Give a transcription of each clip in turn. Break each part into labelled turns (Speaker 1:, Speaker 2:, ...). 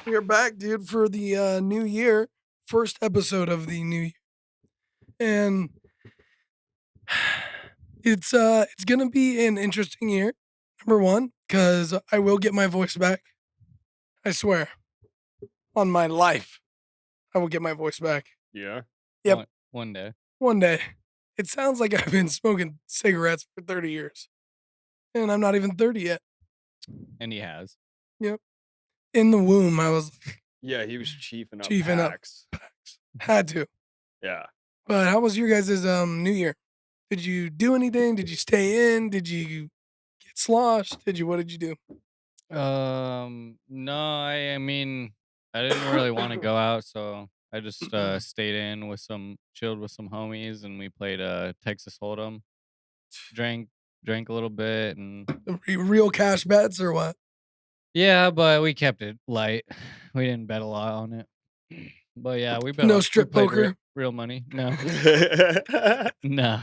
Speaker 1: We are back, dude, for the new year, first episode of the new year, and it's gonna be an interesting year. Number one, because I will get my voice back. I swear, on my life, I will get my voice back.
Speaker 2: Yeah.
Speaker 1: Yep,
Speaker 3: One day.
Speaker 1: one day. It sounds like I've been smoking cigarettes for 30 years, and I'm not even 30 yet.
Speaker 3: And he has.
Speaker 1: Yep. In the womb, I was
Speaker 2: Yeah, he was chiefing up
Speaker 1: Chiefing up.
Speaker 2: packs.
Speaker 1: had to.
Speaker 2: Yeah.
Speaker 1: But how was your guys' new year? Did you do anything? Did you stay in? Did you get sloshed? What did you do?
Speaker 3: No, I mean, I didn't really want to go out, so I just stayed in with chilled with some homies, and we played Texas Hold'em. Drank a little bit, and
Speaker 1: Real cash bets or what?
Speaker 3: yeah, but we kept it light. We didn't bet a lot on it. But yeah, we bet
Speaker 1: No
Speaker 3: on
Speaker 1: strip
Speaker 3: we played
Speaker 1: poker?
Speaker 3: real money. No, no,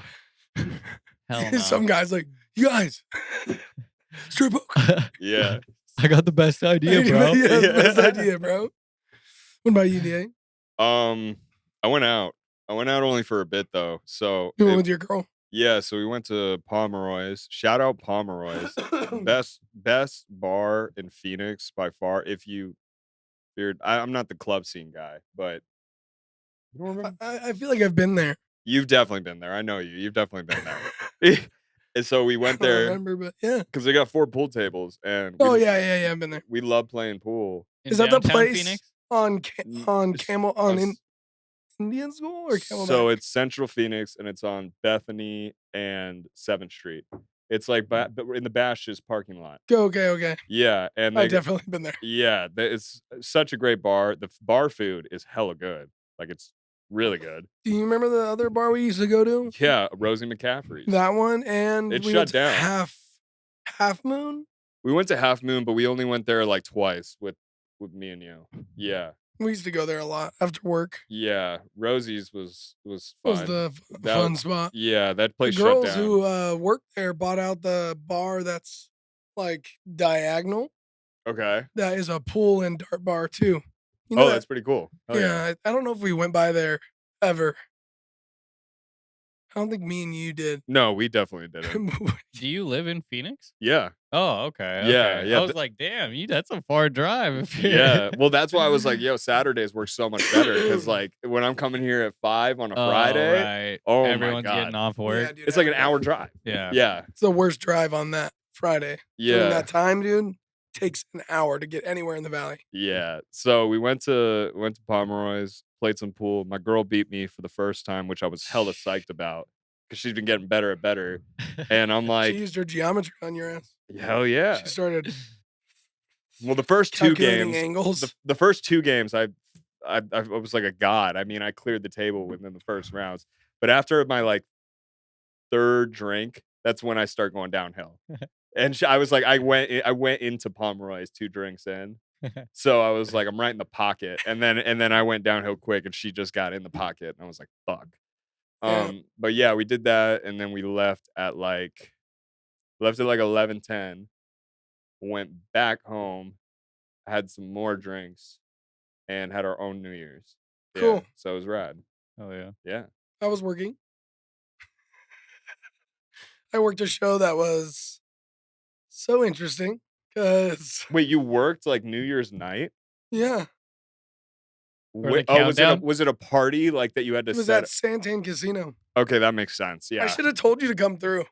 Speaker 3: hell no.
Speaker 1: Some guys like, you guys, strip poker.
Speaker 2: Yeah.
Speaker 3: I got the best idea, bro.
Speaker 1: Yeah, the best idea, bro. What about you, DA?
Speaker 2: I went out. I went out only for a bit though. So
Speaker 1: You went with your girl?
Speaker 2: yeah, so we went to Pomeroy's. Shout out Pomeroy's. best bar in Phoenix by far. If you feared, I'm not the club scene guy, but you don't remember?
Speaker 1: I feel like I've been there.
Speaker 2: You've definitely been there. I know you. You've definitely been there. And so we
Speaker 1: I
Speaker 2: went
Speaker 1: don't
Speaker 2: there
Speaker 1: remember, but yeah.
Speaker 2: because they got 4 pool tables, and
Speaker 1: Oh yeah, I've been there.
Speaker 2: we love playing pool.
Speaker 3: In
Speaker 1: Is that the
Speaker 3: downtown
Speaker 1: place
Speaker 3: Phoenix?
Speaker 1: on
Speaker 2: It's-
Speaker 1: Camel on
Speaker 2: it's-
Speaker 1: Indian School or Camelback?
Speaker 2: So it's Central Phoenix, and it's on Bethany and 7th Street. It's like but in the Bash's parking lot.
Speaker 1: Okay.
Speaker 2: Yeah, and
Speaker 1: I've definitely been there.
Speaker 2: yeah, it's such a great bar. The bar food is hella good. Like it's really good.
Speaker 1: Do you remember the other bar we used to go to?
Speaker 2: Yeah, Rosie McCaffrey's.
Speaker 1: That one, and
Speaker 2: It
Speaker 1: we
Speaker 2: shut
Speaker 1: went to
Speaker 2: down.
Speaker 1: Half Moon.
Speaker 2: We went to Half Moon, but we only went there like twice with me and you. Yeah.
Speaker 1: We used to go there a lot after work.
Speaker 2: Yeah, Rosie's was
Speaker 1: Was
Speaker 2: fun.
Speaker 1: the
Speaker 2: That
Speaker 1: fun
Speaker 2: was-
Speaker 1: spot.
Speaker 2: Yeah, that
Speaker 1: The
Speaker 2: place shut
Speaker 1: girls
Speaker 2: down.
Speaker 1: who worked there bought out the bar that's like diagonal.
Speaker 2: Okay.
Speaker 1: That is a pool and dart bar too. You know
Speaker 2: Oh,
Speaker 1: that?
Speaker 2: that's pretty cool. Oh, yeah.
Speaker 1: Yeah, I don't know if we went by there ever. I don't think me and you did.
Speaker 2: No, we definitely didn't.
Speaker 3: Do you live in Phoenix?
Speaker 2: Yeah.
Speaker 3: Oh, okay.
Speaker 2: Yeah,
Speaker 3: okay.
Speaker 2: yeah,
Speaker 3: I was like, damn, that's a far drive.
Speaker 2: Yeah. Well, that's why I was like, yo, Saturdays work so much better because like when I'm coming here at 5 on a Friday,
Speaker 3: right.
Speaker 2: oh my
Speaker 3: Everyone's
Speaker 2: God.
Speaker 3: getting off work.
Speaker 1: Yeah, dude,
Speaker 2: it's like an hour drive.
Speaker 3: Yeah.
Speaker 2: Yeah.
Speaker 1: It's the worst drive on that Friday. During
Speaker 2: Yeah.
Speaker 1: that time, dude, takes an hour to get anywhere in the valley.
Speaker 2: Yeah. So we went to Pomeroy's, played some pool. My girl beat me for the first time, which I was hella psyched about because she's been getting better and better. And I'm like,
Speaker 1: She used her geometry on your ass.
Speaker 2: hell yeah.
Speaker 1: She started
Speaker 2: Well, the first 2
Speaker 1: calculating
Speaker 2: games,
Speaker 1: angles.
Speaker 2: the first 2 games, I was like a god. I mean, I cleared the table within the first rounds. But after my like 3rd drink, that's when I start going downhill. And I was like, I went into Pomeroy's 2 drinks in. So I was like, I'm right in the pocket. And then I went downhill quick and she just got in the pocket. And I was like, fuck.
Speaker 1: Yeah.
Speaker 2: But yeah, we did that. And then we left at like 11:10, went back home, had some more drinks, and had our own New Year's. Yeah,
Speaker 1: Cool.
Speaker 2: so it was rad.
Speaker 3: Oh, yeah.
Speaker 2: Yeah.
Speaker 1: I was working. I worked a show that was so interesting because,
Speaker 2: Wait, you worked like New Year's night?
Speaker 1: yeah,
Speaker 3: For the
Speaker 2: Oh,
Speaker 3: countdown?
Speaker 2: was it a party like that you had to
Speaker 1: it was
Speaker 2: set?
Speaker 1: at Santan Casino.
Speaker 2: Okay, that makes sense.
Speaker 1: I
Speaker 2: Yeah,
Speaker 1: should have told you to come through.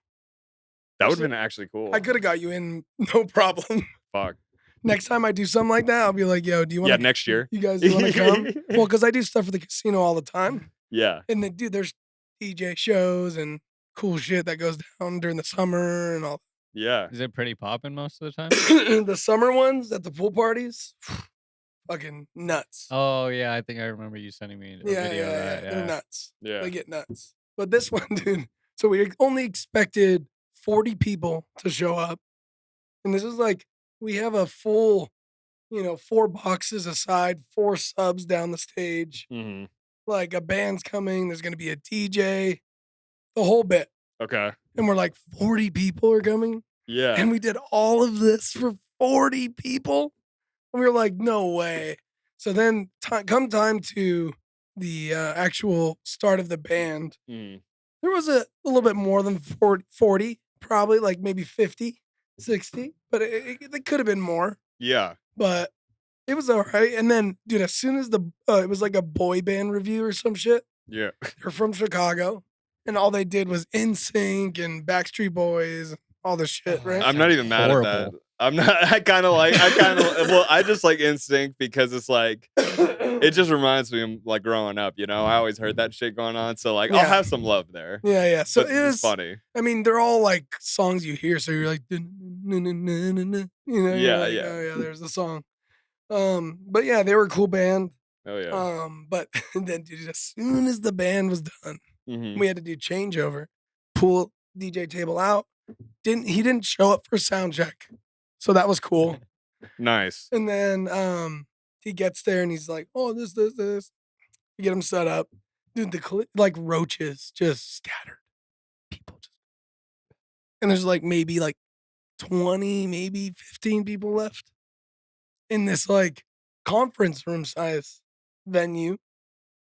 Speaker 2: that would have been actually cool.
Speaker 1: I could have got you in, no problem.
Speaker 2: Fuck.
Speaker 1: Next time I do something like that, I'll be like, yo, do you want
Speaker 2: Yeah, next year.
Speaker 1: You guys want to come? Well, because I do stuff for the casino all the time.
Speaker 2: Yeah.
Speaker 1: And then, dude, there's DJ shows and cool shit that goes down during the summer and all.
Speaker 2: Yeah.
Speaker 3: Is it pretty popping most of the time?
Speaker 1: The summer ones at the pool parties, fucking nuts.
Speaker 3: Oh, yeah. I think I remember you sending me a
Speaker 1: Yeah,
Speaker 3: video of that.
Speaker 1: they're
Speaker 3: Yeah.
Speaker 1: nuts.
Speaker 2: Yeah.
Speaker 1: They get nuts. But this one, dude, so we only expected 40 people to show up. And this is like, we have a full, 4 boxes aside, 4 subs down the stage.
Speaker 2: Hmm.
Speaker 1: Like a band's coming, there's going to be a DJ, the whole bit.
Speaker 2: Okay.
Speaker 1: And we're like, 40 people are coming.
Speaker 2: Yeah.
Speaker 1: And we did all of this for 40 people. And we were like, no way. So then come time to the actual start of the band,
Speaker 2: Mm.
Speaker 1: there was a little bit more than 40, probably like maybe 50, 60, but it could have been more,
Speaker 2: Yeah.
Speaker 1: but it was all right. And then, dude, as soon as it was like a boy band review or some shit,
Speaker 2: Yeah.
Speaker 1: they're from Chicago, and all they did was NSYNC and Backstreet Boys, all this shit,
Speaker 3: Oh,
Speaker 1: right?
Speaker 3: that
Speaker 2: I'm not even
Speaker 3: sounds
Speaker 2: mad at that.
Speaker 3: horrible.
Speaker 2: I'm not. I kind of well, I just like NSYNC because it's like it just reminds me of like growing up. You know, I always heard that shit going on, so like I'll
Speaker 1: Yeah.
Speaker 2: have some love there.
Speaker 1: Yeah, yeah. So
Speaker 2: But
Speaker 1: it
Speaker 2: it's
Speaker 1: was
Speaker 2: funny.
Speaker 1: I mean, they're all like songs you hear, so you're like, "Dun-dun-dun-dun-dun-dun," you know, you're
Speaker 2: Yeah,
Speaker 1: like,
Speaker 2: yeah.
Speaker 1: oh yeah, there's the song. But yeah, they were a cool band.
Speaker 2: Oh yeah.
Speaker 1: But then dude, as soon as the band was done,
Speaker 2: Hmm.
Speaker 1: we had to do changeover, pull DJ table out. He didn't show up for sound check. So that was cool.
Speaker 2: Nice.
Speaker 1: And then he gets there and he's like, "Oh, this." We get him set up. Dude, like roaches just scattered. People just and there's like maybe like 20, maybe 15 people left in this like conference room size venue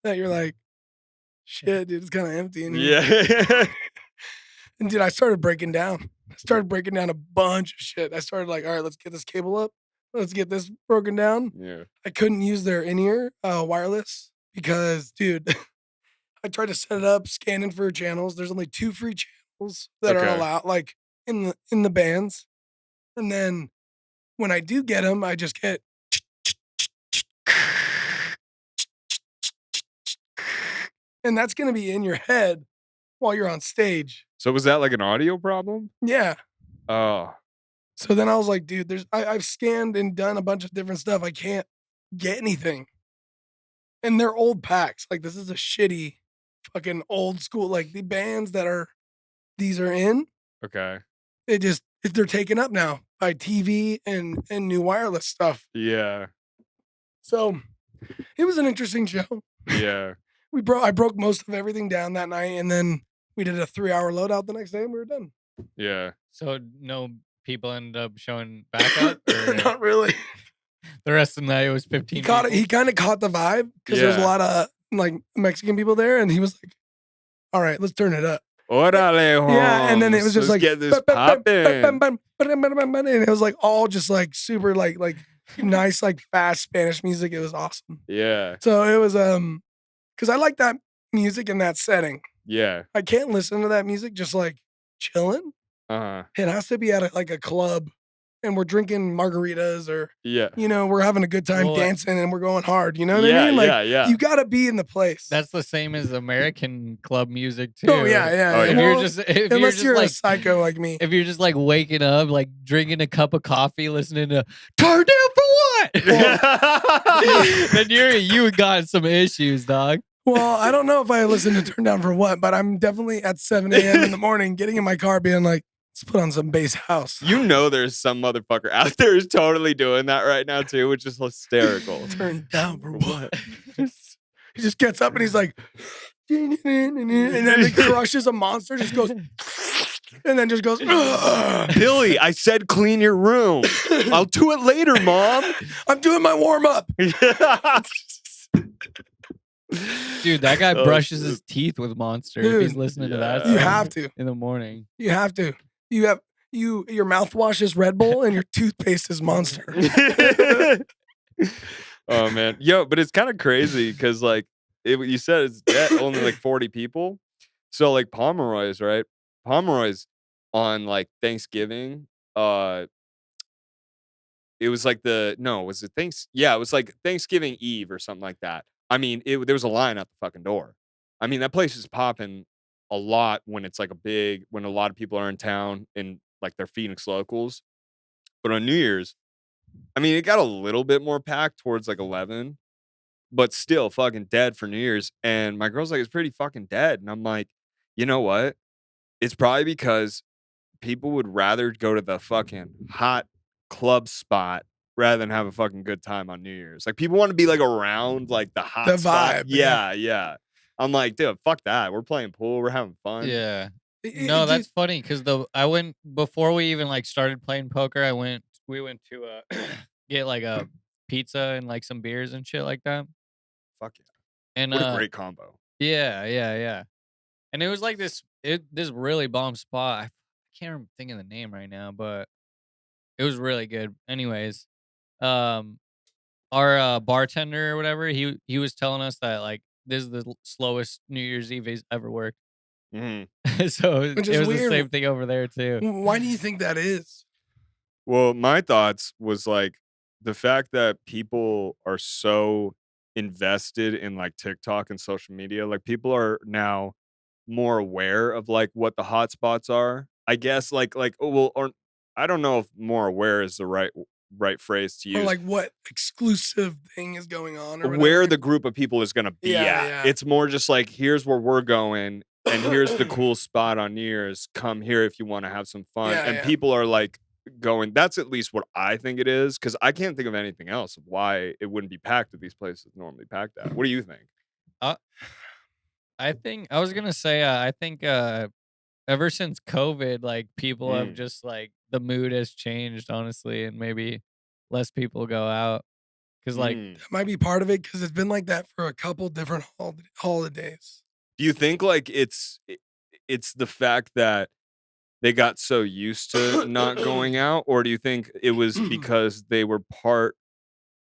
Speaker 1: that you're like, shit, dude, it's kind of empty in here.
Speaker 2: Yeah.
Speaker 1: And dude, I started breaking down. I started breaking down a bunch of shit. I started like, all right, let's get this cable up. Let's get this broken down.
Speaker 2: Yeah.
Speaker 1: I couldn't use their in-ear wireless because, dude, I tried to set it up, scanning for channels. There's only 2 free channels that are
Speaker 2: Okay.
Speaker 1: allowed, like in the bands. And then when I do get them, I just get and that's gonna be in your head while you're on stage.
Speaker 2: So was that like an audio problem?
Speaker 1: Yeah.
Speaker 2: Oh.
Speaker 1: So then I was like, dude, I've scanned and done a bunch of different stuff. I can't get anything. And they're old packs. Like this is a shitty fucking old school. Like the bands these are in,
Speaker 2: Okay.
Speaker 1: they're taken up now by TV and new wireless stuff.
Speaker 2: Yeah.
Speaker 1: So it was an interesting show.
Speaker 2: Yeah.
Speaker 1: I broke most of everything down that night, and then we did a 3-hour loadout the next day, and we were done.
Speaker 2: Yeah.
Speaker 3: So no people ended up showing back up, or
Speaker 1: Not really.
Speaker 3: the rest of the night it was 15
Speaker 1: He caught it.
Speaker 3: people?
Speaker 1: He kind of caught the vibe because there's a
Speaker 2: Yeah.
Speaker 1: lot of like Mexican people there, and he was like, "All right, let's turn it up."
Speaker 2: Orale,
Speaker 1: Yeah, and then it was just
Speaker 2: Holmes,
Speaker 1: like
Speaker 2: let's get this popping.
Speaker 1: and it was like all just like super like nice like fast Spanish music. It was awesome.
Speaker 2: Yeah.
Speaker 1: So it was because I like that music in that setting.
Speaker 2: Yeah.
Speaker 1: I can't listen to that music just like chilling.
Speaker 2: Uh-huh.
Speaker 1: It has to be at like a club, and we're drinking margaritas, or
Speaker 2: Yeah.
Speaker 1: we're having a good time
Speaker 3: Well,
Speaker 1: dancing, and we're going hard. You know what
Speaker 2: Yeah,
Speaker 1: I mean? Like
Speaker 2: yeah.
Speaker 1: you got to be in the place.
Speaker 3: That's the same as American club music too.
Speaker 1: oh yeah, yeah.
Speaker 2: Oh,
Speaker 1: yeah.
Speaker 3: If
Speaker 2: yeah.
Speaker 3: you're
Speaker 1: Well,
Speaker 3: just if you're
Speaker 1: unless
Speaker 3: just
Speaker 1: you're
Speaker 3: like
Speaker 1: a psycho like me.
Speaker 3: if you're just like waking up, like drinking a cup of coffee, listening to "Turn Down for What," then you got some issues, dog.
Speaker 1: Well, I don't know if I listen to Turn Down for What, but I'm definitely at 7 a.m. in the morning getting in my car being like, let's put on some bass house.
Speaker 2: You know there's some motherfucker out there who's totally doing that right now too, which is hysterical.
Speaker 1: Turn down for what? He just gets up and he's like, and then he crushes a monster, just goes, and then just goes, "Ugh."
Speaker 2: Billy, I said clean your room. I'll do it later, Mom.
Speaker 1: I'm doing my warm up.
Speaker 3: Dude, that guy
Speaker 2: Oh,
Speaker 3: brushes
Speaker 2: shit.
Speaker 3: his teeth with Monster if he's
Speaker 1: Dude,
Speaker 3: listening to that.
Speaker 1: You
Speaker 2: Yeah.
Speaker 3: song
Speaker 1: have to.
Speaker 3: in the morning.
Speaker 1: You have to. Your mouthwash is Red Bull and your toothpaste is Monster.
Speaker 2: Oh man, yo, but it's kind of crazy because like you said, it's only like 40 people. So like Pomeroy's, right? Pomeroy's on like Thanksgiving. It was like was it Yeah, it was like Thanksgiving Eve or something like that. I mean, there was a line at the fucking door. I mean, that place is popping a lot when it's like when a lot of people are in town and like they're Phoenix locals. But on New Year's, I mean, it got a little bit more packed towards like 11, but still fucking dead for New Year's. And my girl's like, it's pretty fucking dead. And I'm like, you know what? It's probably because people would rather go to the fucking hot club spot rather than have a fucking good time on New Year's. Like people want to be like around like the hot
Speaker 1: The
Speaker 2: spot.
Speaker 1: vibe,
Speaker 2: Yeah. I'm like, dude, fuck that. We're playing pool. We're having fun.
Speaker 3: Yeah.
Speaker 1: It-
Speaker 3: No,
Speaker 1: it
Speaker 3: that's
Speaker 1: just-
Speaker 3: funny because I went before we even like started playing poker. We went to get like a pizza and like some beers and shit like that.
Speaker 2: Fuck yeah.
Speaker 3: And
Speaker 2: What a great combo.
Speaker 3: yeah. And it was like this really bomb spot. I can't think of the name right now, but it was really good. Anyways, um, our bartender or whatever, he was telling us that like this is the slowest New Year's Eve he's ever worked.
Speaker 2: Mhm.
Speaker 3: So
Speaker 1: Which
Speaker 3: it
Speaker 1: is
Speaker 3: was the
Speaker 1: weird.
Speaker 3: same thing over there too.
Speaker 1: Why do you think that is?
Speaker 2: Well, my thoughts was like the fact that people are so invested in like TikTok and social media, like people are now more aware of like what the hot spots are. I guess like oh, well, or I don't know if more aware is the right phrase to
Speaker 1: Or
Speaker 2: use.
Speaker 1: like what exclusive thing is going on or
Speaker 2: Where
Speaker 1: whatever?
Speaker 2: the group of people is going to be
Speaker 1: Yeah,
Speaker 2: at.
Speaker 1: yeah.
Speaker 2: It's more just like here's where we're going and here's the cool spot on New Year's. Come here if you want to have some fun.
Speaker 1: Yeah,
Speaker 2: And
Speaker 1: yeah.
Speaker 2: people are like going. That's at least what I think it is because I can't think of anything else of why it wouldn't be packed at these places normally packed at. What do you think?
Speaker 3: Uh, I think I was gonna say I think ever since COVID, like people have
Speaker 2: Mm.
Speaker 3: just like the mood has changed honestly, and maybe less people go out because like
Speaker 2: Mm.
Speaker 1: That might be part of it because it's been like that for a couple different holidays.
Speaker 2: Do you think like it's the fact that they got so used to not going out, or do you think it was because they were part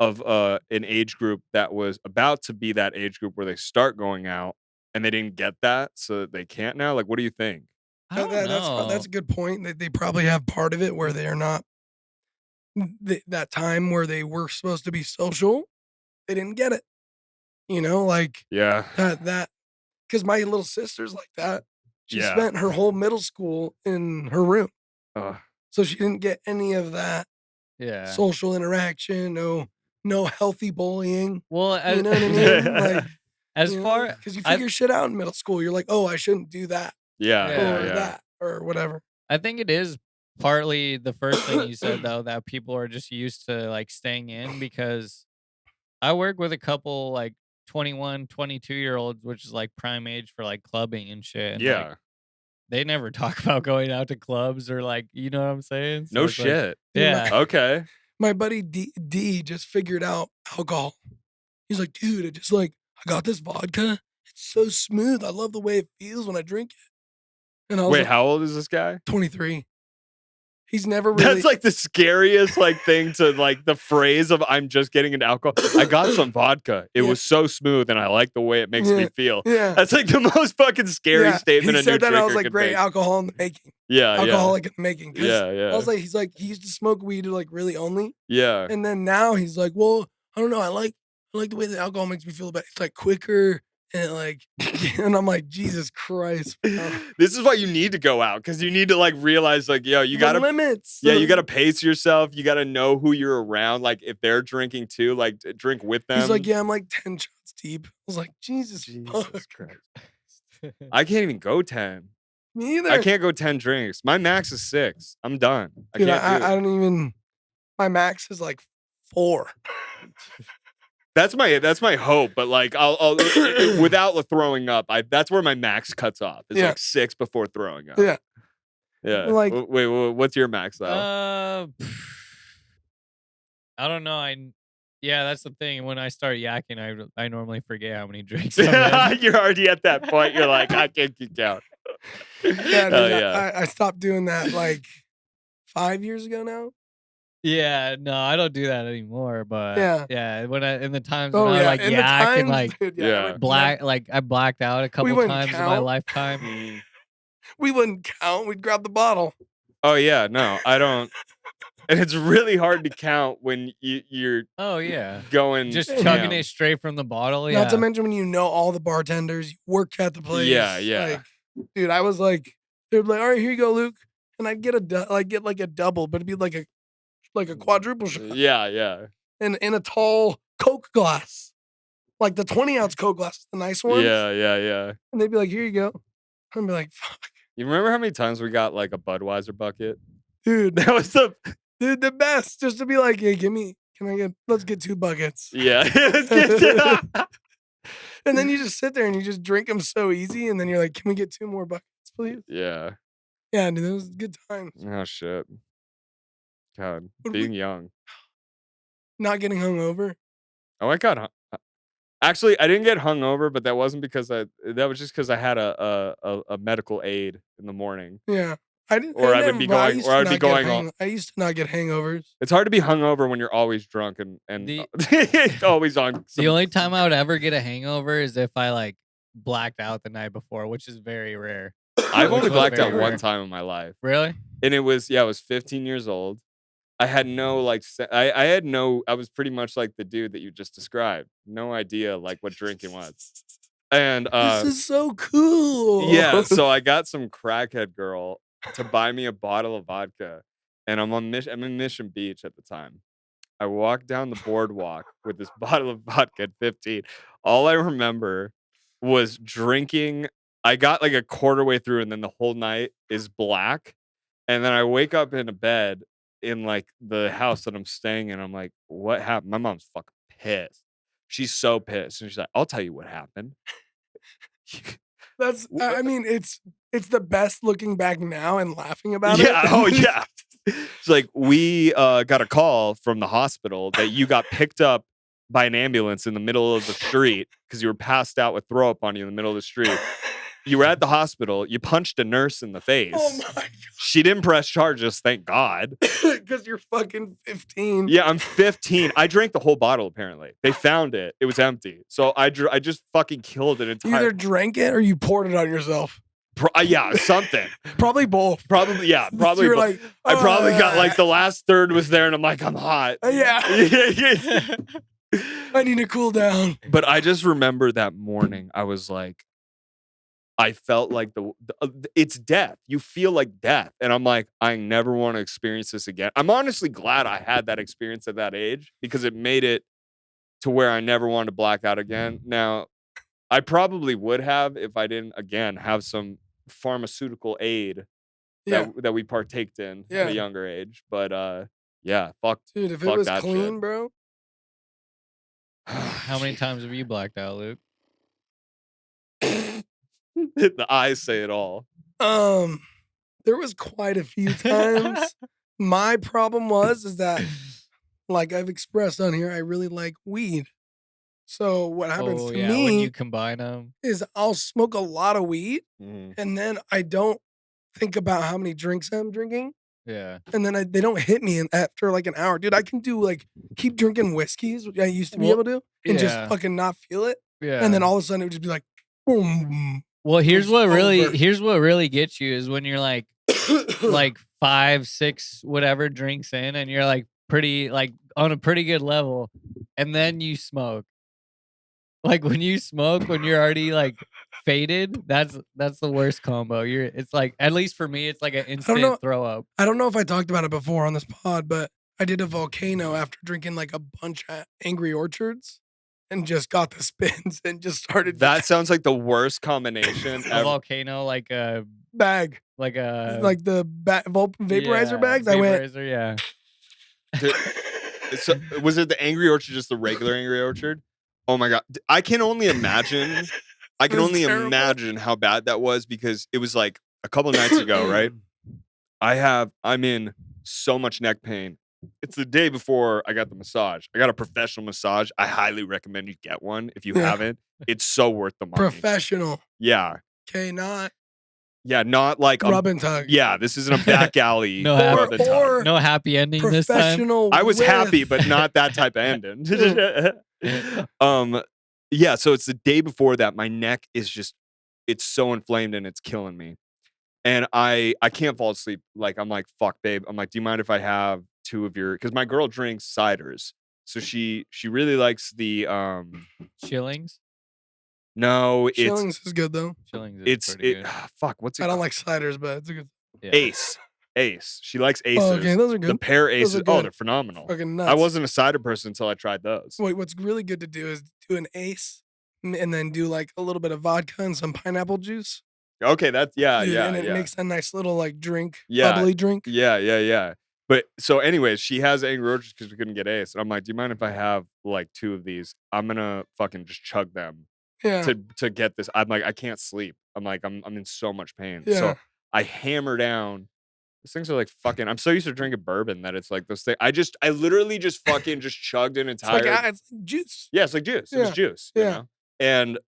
Speaker 2: of an age group that was about to be that age group where they start going out and they didn't get that, so they can't now? Like, what do you think?
Speaker 3: I don't
Speaker 1: That's
Speaker 3: know.
Speaker 1: a good point. They probably have part of it where they are not that time where they were supposed to be social. They didn't get it. You know, like
Speaker 2: Yeah,
Speaker 1: that because my little sister's like that. She
Speaker 2: yeah.
Speaker 1: spent her whole middle school in her room,
Speaker 2: Uh,
Speaker 1: so she didn't get any of that
Speaker 3: Yeah.
Speaker 1: social interaction. No healthy bullying.
Speaker 3: Well,
Speaker 1: You know what I mean? Like,
Speaker 3: as far
Speaker 1: because you
Speaker 3: I
Speaker 1: figure shit out in middle school. You're like, oh, I shouldn't do that
Speaker 2: yeah,
Speaker 3: Yeah.
Speaker 1: or
Speaker 2: yeah.
Speaker 1: that or whatever.
Speaker 3: I think it is partly the first thing you said though that people are just used to like staying in because I work with a couple like 21, 22-year olds, which is like prime age for like clubbing and shit. And like
Speaker 2: Yeah.
Speaker 3: they never talk about going out to clubs or like, you know what I'm saying? So
Speaker 2: No
Speaker 3: it's like,
Speaker 2: shit.
Speaker 1: Dude,
Speaker 3: yeah.
Speaker 2: Okay.
Speaker 1: My buddy D just figured out alcohol. He's like, dude, it just like I got this vodka. It's so smooth. I love the way it feels when I drink it. And I was
Speaker 2: Wait,
Speaker 1: like,
Speaker 2: how old is this guy?
Speaker 1: 23. He's never really.
Speaker 2: That's like the scariest like thing to like the phrase of I'm just getting into alcohol. I got some vodka. It
Speaker 1: Yeah.
Speaker 2: was so smooth and I like the way it makes me
Speaker 1: Yeah.
Speaker 2: feel.
Speaker 1: Yeah.
Speaker 2: That's like the most fucking scary
Speaker 1: Yeah.
Speaker 2: statement
Speaker 1: He
Speaker 2: a new
Speaker 1: said that.
Speaker 2: drinker
Speaker 1: I was like,
Speaker 2: could
Speaker 1: great
Speaker 2: make.
Speaker 1: alcohol in the making.
Speaker 2: Yeah,
Speaker 1: Alcoholic in the making. 'Cause
Speaker 2: yeah,
Speaker 1: I
Speaker 2: yeah,
Speaker 1: was like, he's like, he used to smoke weed like really only.
Speaker 2: yeah.
Speaker 1: And then now he's like, well, I don't know. I like the way the alcohol makes me feel better. It's like quicker and like, and I'm like, Jesus Christ, bro.
Speaker 2: This is why you need to go out because you need to like realize like, yo, you
Speaker 1: The
Speaker 2: gotta
Speaker 1: limits.
Speaker 2: yeah, you gotta pace yourself. You gotta know who you're around. Like if they're drinking too, like drink with them.
Speaker 1: He's like, yeah, I'm like 10 shots deep. I was like, Jesus fuck.
Speaker 2: Christ. I can't even go 10.
Speaker 1: Me either.
Speaker 2: I can't go 10 drinks. My max is 6. I'm done. I
Speaker 1: Dude,
Speaker 2: can't do
Speaker 1: I
Speaker 2: it.
Speaker 1: don't even. My max is like 4.
Speaker 2: That's my hope, but like I'll without the throwing up, that's where my max cuts off. It's
Speaker 1: Yeah.
Speaker 2: like 6 before throwing up.
Speaker 1: Yeah.
Speaker 2: Yeah.
Speaker 1: Like-
Speaker 2: Wait, what's your max though?
Speaker 3: I don't know. Yeah, that's the thing. When I start yakking, I normally forget how many drinks I've had.
Speaker 2: You're already at that point. You're like, I can't keep count.
Speaker 1: Yeah, dude,
Speaker 2: Oh, yeah.
Speaker 1: I stopped doing that like 5 years ago now.
Speaker 3: Yeah, no, I don't do that anymore. But
Speaker 1: Yeah.
Speaker 3: when in the times
Speaker 1: Oh
Speaker 3: when I
Speaker 1: yeah,
Speaker 3: like
Speaker 1: in the
Speaker 3: yak
Speaker 1: times,
Speaker 3: and like
Speaker 1: dude,
Speaker 2: Yeah.
Speaker 1: I would
Speaker 3: black, like I blacked out a couple
Speaker 1: wouldn't
Speaker 3: times in my
Speaker 1: count.
Speaker 3: lifetime.
Speaker 2: Mm.
Speaker 1: We wouldn't count. We'd grab the bottle.
Speaker 2: Oh yeah, no, I don't. And it's really hard to count when you're
Speaker 3: Oh yeah,
Speaker 2: going
Speaker 3: just
Speaker 1: Yeah.
Speaker 3: chugging
Speaker 2: ham.
Speaker 3: it straight from the bottle. Yeah,
Speaker 1: Not to mention when you know all the bartenders, you work at the place.
Speaker 2: Yeah, yeah.
Speaker 1: Like, dude, I was like, they'd be like, all right, here you go, Luke, and I'd get get like a double, but it'd be like a quadruple shot
Speaker 2: Yeah, yeah,
Speaker 1: in a tall Coke glass, like the 20-ounce Coke glass, the nice ones.
Speaker 2: yeah, yeah.
Speaker 1: And they'd be like, here you go. I'd be like, fuck,
Speaker 2: You remember how many times we got like a Budweiser bucket?
Speaker 1: dude,
Speaker 2: That was the
Speaker 1: the best. Just to be like, hey, let's get 2 buckets.
Speaker 2: yeah.
Speaker 1: And then you just sit there and you just drink them so easy. And then you're like, can we get 2 more buckets, please?
Speaker 2: Yeah.
Speaker 1: Yeah, dude, it was good times.
Speaker 2: Oh shit. God,
Speaker 1: What do
Speaker 2: being young.
Speaker 1: not getting hungover.
Speaker 2: Oh, I got actually, I didn't get hungover, but that wasn't because that was just because I had a medical aid in the morning.
Speaker 1: Yeah. I didn't.
Speaker 2: Or
Speaker 1: I
Speaker 2: I would
Speaker 1: never.
Speaker 2: be
Speaker 1: Well, I
Speaker 2: going
Speaker 1: used
Speaker 2: or
Speaker 1: to
Speaker 2: I'd be
Speaker 1: not get
Speaker 2: going all
Speaker 1: I used to not get hangovers.
Speaker 2: it's hard to be hungover when you're always drunk and
Speaker 3: The
Speaker 2: always on
Speaker 3: the
Speaker 2: some
Speaker 3: only time I would ever get a hangover is if I like blacked out the night before, which is very rare.
Speaker 2: I've
Speaker 3: Which
Speaker 2: only
Speaker 3: was
Speaker 2: blacked
Speaker 3: very
Speaker 2: out one
Speaker 3: rare.
Speaker 2: time in my life.
Speaker 3: Really?
Speaker 2: And it was I was 15 years old. I had no like I had no I was pretty much like the dude that you just described. No idea like what drinking was. And
Speaker 1: This is so cool.
Speaker 2: yeah, so I got some crackhead girl to buy me a bottle of vodka, and I'm in Mission Beach at the time. I walked down the boardwalk with this bottle of vodka at 15. All I remember was drinking. I got like a quarter way through, and then the whole night is black. And then I wake up in a bed in like the house that I'm staying in. I'm like, what happened? My mom's fucking pissed. She's so pissed. And she's like, I'll tell you what happened.
Speaker 1: That's. I mean, it's the best looking back now and laughing about it.
Speaker 2: Yeah. Oh, yeah. It's like we got a call from the hospital that you got picked up by an ambulance in the middle of the street because you were passed out with throw up on you in the middle of the street. You were at the hospital. You punched a nurse in the face.
Speaker 1: Oh my
Speaker 2: She didn't press charges, thank God.
Speaker 1: god. Because you're fucking 15.
Speaker 2: Yeah, I'm 15. I drank the whole bottle. Apparently, they found it. It was empty. So I just fucking killed an
Speaker 1: You
Speaker 2: entire.
Speaker 1: either drank it or you poured it on yourself.
Speaker 2: Yeah, something.
Speaker 1: Probably both.
Speaker 2: Probably, yeah, probably.
Speaker 1: You're like,
Speaker 2: I probably got like the last third was there, and I'm like, I'm hot.
Speaker 1: Yeah.
Speaker 2: Yeah.
Speaker 1: I need to cool down.
Speaker 2: But I just remember that morning. I was like, I felt like it's death. You feel like death, and I'm like, I never want to experience this again. I'm honestly glad I had that experience at that age because it made it to where I never wanted to black out again. Now, I probably would have if I didn't again have some pharmaceutical aid
Speaker 1: Yeah.
Speaker 2: that we partaked in
Speaker 1: Yeah.
Speaker 2: at a younger age. But yeah, fuck.
Speaker 1: Dude, if it
Speaker 2: Fuck
Speaker 1: was
Speaker 2: that
Speaker 1: clean,
Speaker 2: shit.
Speaker 1: bro.
Speaker 3: How many times have you blacked out, Luke?
Speaker 2: The eyes say it all.
Speaker 1: There was quite a few times. My problem is that, like I've expressed on here, I really like weed. So what happens
Speaker 3: Oh
Speaker 1: to
Speaker 3: yeah, when
Speaker 1: me
Speaker 3: you combine them.
Speaker 1: is I'll smoke a lot of weed
Speaker 2: Mhm.
Speaker 1: and then I don't think about how many drinks I'm drinking.
Speaker 3: Yeah.
Speaker 1: And then they don't hit me after like an hour. Dude, I can do like keep drinking whiskeys, which I used to be
Speaker 3: Well,
Speaker 1: able to, and just
Speaker 3: yeah.
Speaker 1: fucking not feel it.
Speaker 3: Yeah.
Speaker 1: And then all of a sudden it would just be like, boom.
Speaker 3: Well, here's
Speaker 1: it's
Speaker 3: what
Speaker 1: over.
Speaker 3: really gets you is when you're like 5, 6, whatever drinks in, and you're like pretty like on a pretty good level, and then you smoke. Like when you smoke, when you're already like faded, that's the worst combo. It's like, at least for me, it's like an
Speaker 1: know.
Speaker 3: instant throw up.
Speaker 1: I don't know if I talked about it before on this pod, but I did a volcano after drinking like a bunch of Angry Orchards and just got the spins and just started
Speaker 2: That sounds like the worst combination
Speaker 3: A
Speaker 2: ever.
Speaker 3: volcano, like a
Speaker 1: bag.
Speaker 3: like a
Speaker 1: Like the vaporizer
Speaker 3: yeah,
Speaker 1: bags. I went,
Speaker 3: vaporizer, yeah.
Speaker 2: So, was it the Angry Orchard, just the regular Angry Orchard? Oh my god, I can only imagine. I can
Speaker 1: It was
Speaker 2: only
Speaker 1: terrible.
Speaker 2: imagine how bad that was because it was like a couple nights ago, right? I'm in so much neck pain. It's the day before I got the massage. I got a professional massage. I highly recommend you get one if you
Speaker 1: Yeah.
Speaker 2: haven't. It's so worth the money.
Speaker 1: professional.
Speaker 2: Yeah,
Speaker 1: Okay, not
Speaker 2: yeah, not like
Speaker 1: rub and tug.
Speaker 2: yeah. This isn't a back alley.
Speaker 3: No,
Speaker 2: rub and tug.
Speaker 1: or
Speaker 3: No happy ending this time.
Speaker 1: professional.
Speaker 2: I was happy,
Speaker 1: with-
Speaker 2: but not that type of ending. Yeah, so it's the day before that. My neck is just it's so inflamed and it's killing me. And I can't fall asleep. Like I'm like, fuck, babe. I'm like, do you mind if I have 2 of your because my girl drinks ciders. So she really likes the
Speaker 3: Shillings.
Speaker 2: no, it's
Speaker 1: Shillings is good though.
Speaker 3: Shillings is
Speaker 2: it's
Speaker 3: pretty
Speaker 2: it
Speaker 3: good.
Speaker 2: fuck, what's it
Speaker 1: I don't
Speaker 2: called?
Speaker 1: like ciders, but it's a good.
Speaker 3: Yeah.
Speaker 2: Ace. She likes aces.
Speaker 1: Oh, okay, those are
Speaker 2: The
Speaker 1: good.
Speaker 2: pear
Speaker 1: Those are
Speaker 2: aces. Oh,
Speaker 1: good.
Speaker 2: they're phenomenal.
Speaker 1: Fucking nuts.
Speaker 2: I wasn't a cider person until I tried those.
Speaker 1: Wait, what's really good to do is do an ace and then do like a little bit of vodka and some pineapple juice.
Speaker 2: Okay, that's
Speaker 1: Dude,
Speaker 2: yeah.
Speaker 1: and it makes a nice little like drink,
Speaker 2: Yeah.
Speaker 1: bubbly drink.
Speaker 2: Yeah. But so, anyways, she has Angry Orchards because we couldn't get Ace. And I'm like, do you mind if I have like 2 of these? I'm gonna fucking just chug them
Speaker 1: Yeah.
Speaker 2: to get this. I'm like, I can't sleep. I'm like, I'm in so much pain.
Speaker 1: Yeah.
Speaker 2: So I hammer down Those things are like fucking. I'm so used to drinking bourbon that it's like those things. I literally just fucking just chugged an
Speaker 1: It's like
Speaker 2: entire.
Speaker 1: it's like juice.
Speaker 2: Yeah, it's like juice. It was
Speaker 1: Yeah.
Speaker 2: juice,
Speaker 1: Yeah.
Speaker 2: And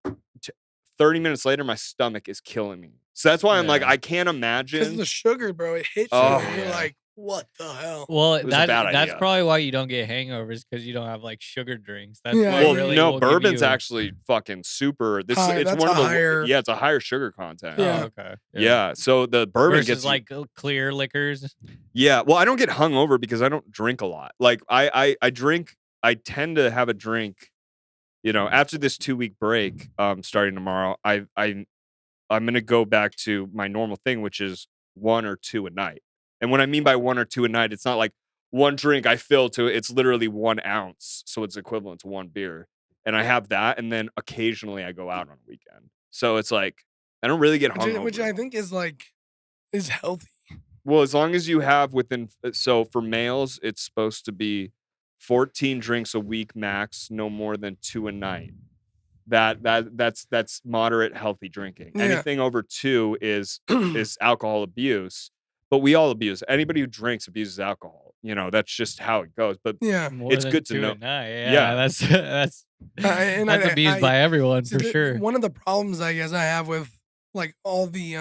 Speaker 2: 30 minutes later, my stomach is killing me. So that's why I'm like,
Speaker 3: Yeah.
Speaker 2: I can't
Speaker 1: Because
Speaker 2: imagine.
Speaker 1: the sugar, bro, it hits you.
Speaker 2: Oh,
Speaker 1: And you're
Speaker 3: yeah.
Speaker 1: like, what the hell?
Speaker 3: Well,
Speaker 2: It was a bad
Speaker 3: that's
Speaker 2: idea.
Speaker 3: probably why you don't get hangovers because you don't have like sugar drinks. That's
Speaker 1: Yeah,
Speaker 3: what
Speaker 2: Well,
Speaker 3: really
Speaker 2: no,
Speaker 3: will give
Speaker 2: bourbon's
Speaker 3: you.
Speaker 2: actually fucking super. This
Speaker 1: High,
Speaker 2: it's
Speaker 1: that's
Speaker 2: one of
Speaker 1: a
Speaker 2: the
Speaker 1: higher-
Speaker 2: yeah, it's a higher sugar content.
Speaker 1: Yeah.
Speaker 3: Oh, okay.
Speaker 2: Yeah, so the bourbon
Speaker 3: Versus
Speaker 2: gets you-
Speaker 3: like clear liquors.
Speaker 2: Yeah, well, I don't get hungover because I don't drink a lot. Like I drink. I tend to have a drink. After this 2-week break, starting tomorrow, I'm gonna go back to my normal thing, which is 1 or 2 a night. And when I mean by 1 or 2 a night, it's not like one drink I fill to. It's literally 1 ounce, so it's equivalent to 1 beer. And I have that, and then occasionally I go out on a weekend. So it's like I don't really get hungover.
Speaker 1: Which I think is healthy.
Speaker 2: Well, as long as you have so for males, it's supposed to be 14 drinks a week max, no more than 2 a night. That's moderate healthy drinking.
Speaker 1: Yeah.
Speaker 2: Anything over 2 is alcohol abuse. But we all abuse. Anybody who drinks abuses alcohol. That's just how it goes. But
Speaker 1: Yeah.
Speaker 3: More
Speaker 2: It's
Speaker 3: than
Speaker 2: good to
Speaker 3: 2
Speaker 2: know.
Speaker 3: at night. Yeah,
Speaker 2: Yeah.
Speaker 3: that's
Speaker 1: And
Speaker 3: that's abused by everyone
Speaker 1: See,
Speaker 3: for sure.
Speaker 1: One of the problems I guess I have with all the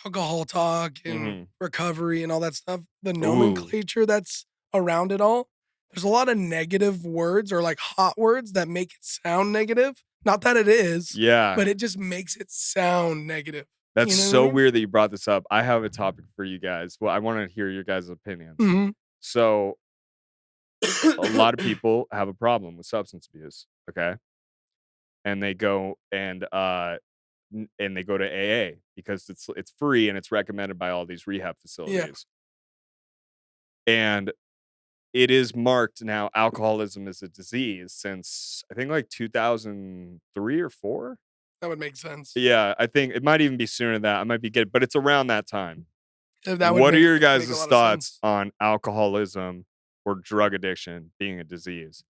Speaker 1: alcohol talk and
Speaker 2: Mhm.
Speaker 1: recovery and all that stuff, the nomenclature that's around it all, there's a lot of negative words or hot words that make it sound negative. Not that it is,
Speaker 2: Yeah.
Speaker 1: but it just makes it sound negative.
Speaker 2: That's
Speaker 1: you know what I
Speaker 2: so
Speaker 1: mean?
Speaker 2: weird that you brought this up. I have a topic for you guys. Well, I want to hear your guys' opinions.
Speaker 1: Mhm.
Speaker 2: So a lot of people have a problem with substance abuse, okay? And they go and they go to AA because it's free and it's recommended by all these rehab facilities. And it is marked now alcoholism is a disease since I think 2003 or 4.
Speaker 1: That would make sense.
Speaker 2: Yeah, I think it might even be sooner than that. I might be good, but it's around that time.
Speaker 1: That would
Speaker 2: What are
Speaker 1: make-
Speaker 2: your
Speaker 1: make
Speaker 2: guys'
Speaker 1: a lot of
Speaker 2: thoughts
Speaker 1: sense.
Speaker 2: on alcoholism or drug addiction being a disease?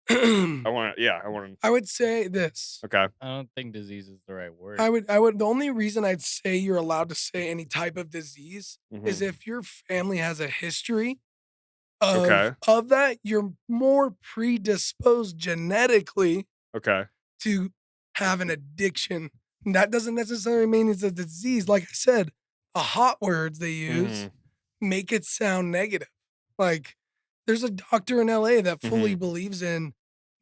Speaker 2: I want to.
Speaker 1: I would say this.
Speaker 2: Okay.
Speaker 3: I don't think disease is the right word.
Speaker 1: I would the only reason I'd say you're allowed to say any type of disease is
Speaker 2: Mhm.
Speaker 1: if your family has a history of
Speaker 2: Okay.
Speaker 1: of that, you're more predisposed genetically
Speaker 2: Okay.
Speaker 1: to have an addiction. And that doesn't necessarily mean it's a disease. Like I said, the hot words they use
Speaker 2: Mhm.
Speaker 1: make it sound negative. There's a doctor in LA that fully believes in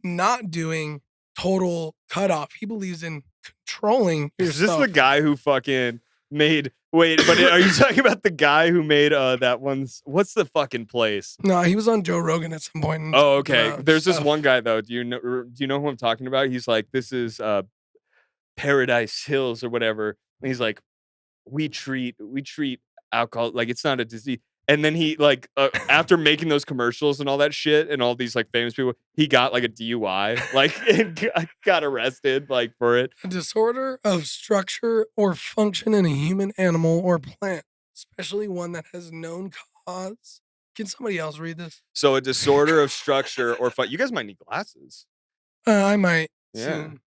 Speaker 1: not doing total cutoff. He believes in controlling
Speaker 2: Is
Speaker 1: yourself.
Speaker 2: this the guy who fucking made? Wait, but are you talking about the guy who made that one's? What's the fucking place?
Speaker 1: No, he was on Joe Rogan at some point. and
Speaker 2: Oh,
Speaker 1: talked
Speaker 2: okay.
Speaker 1: about
Speaker 2: There's this
Speaker 1: stuff.
Speaker 2: one guy though. Do you know who I'm talking about? He's like, this is Paradise Hills or whatever. And he's like, we treat alcohol like it's not a disease. And then he after making those commercials and all that shit and all these famous people, he got a DUI, and got arrested for it.
Speaker 1: A disorder of structure or function in a human, animal, or plant, especially one that has known cause. Can somebody else read this?
Speaker 2: So a disorder of structure or you guys might need glasses.
Speaker 1: I might
Speaker 2: Yeah.
Speaker 1: soon.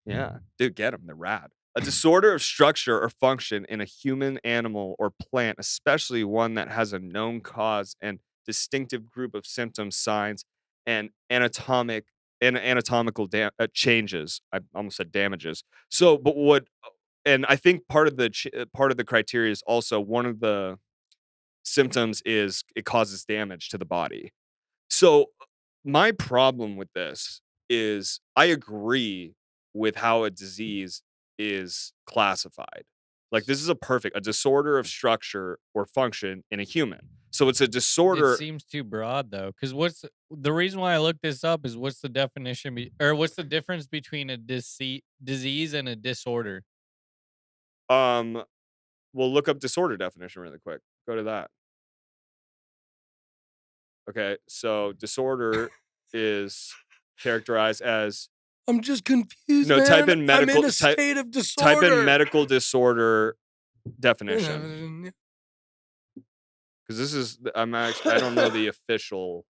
Speaker 2: Yeah, dude, get them. They're rad. A disorder of structure or function in a human, animal, or plant, especially one that has a known cause and distinctive group of symptoms, signs, and anatomical changes. I almost said damages. So, but and I think part of the criteria is also one of the symptoms is it causes damage to the body. So, my problem with this is I agree with how a disease is classified. This is a disorder of structure or function in a human. So it's a disorder.
Speaker 3: It seems too broad though, because what's the reason why I looked this up is what's the definition or what's the difference between a disease and a disorder?
Speaker 2: We'll look up disorder definition really quick. Go to that. Okay, so disorder is characterized as
Speaker 1: I'm just confused.
Speaker 2: No,
Speaker 1: man.
Speaker 2: type in
Speaker 1: I'm
Speaker 2: medical-
Speaker 1: in a
Speaker 2: type-
Speaker 1: state of disorder.
Speaker 2: type in medical disorder definition. Because this is I don't know the official.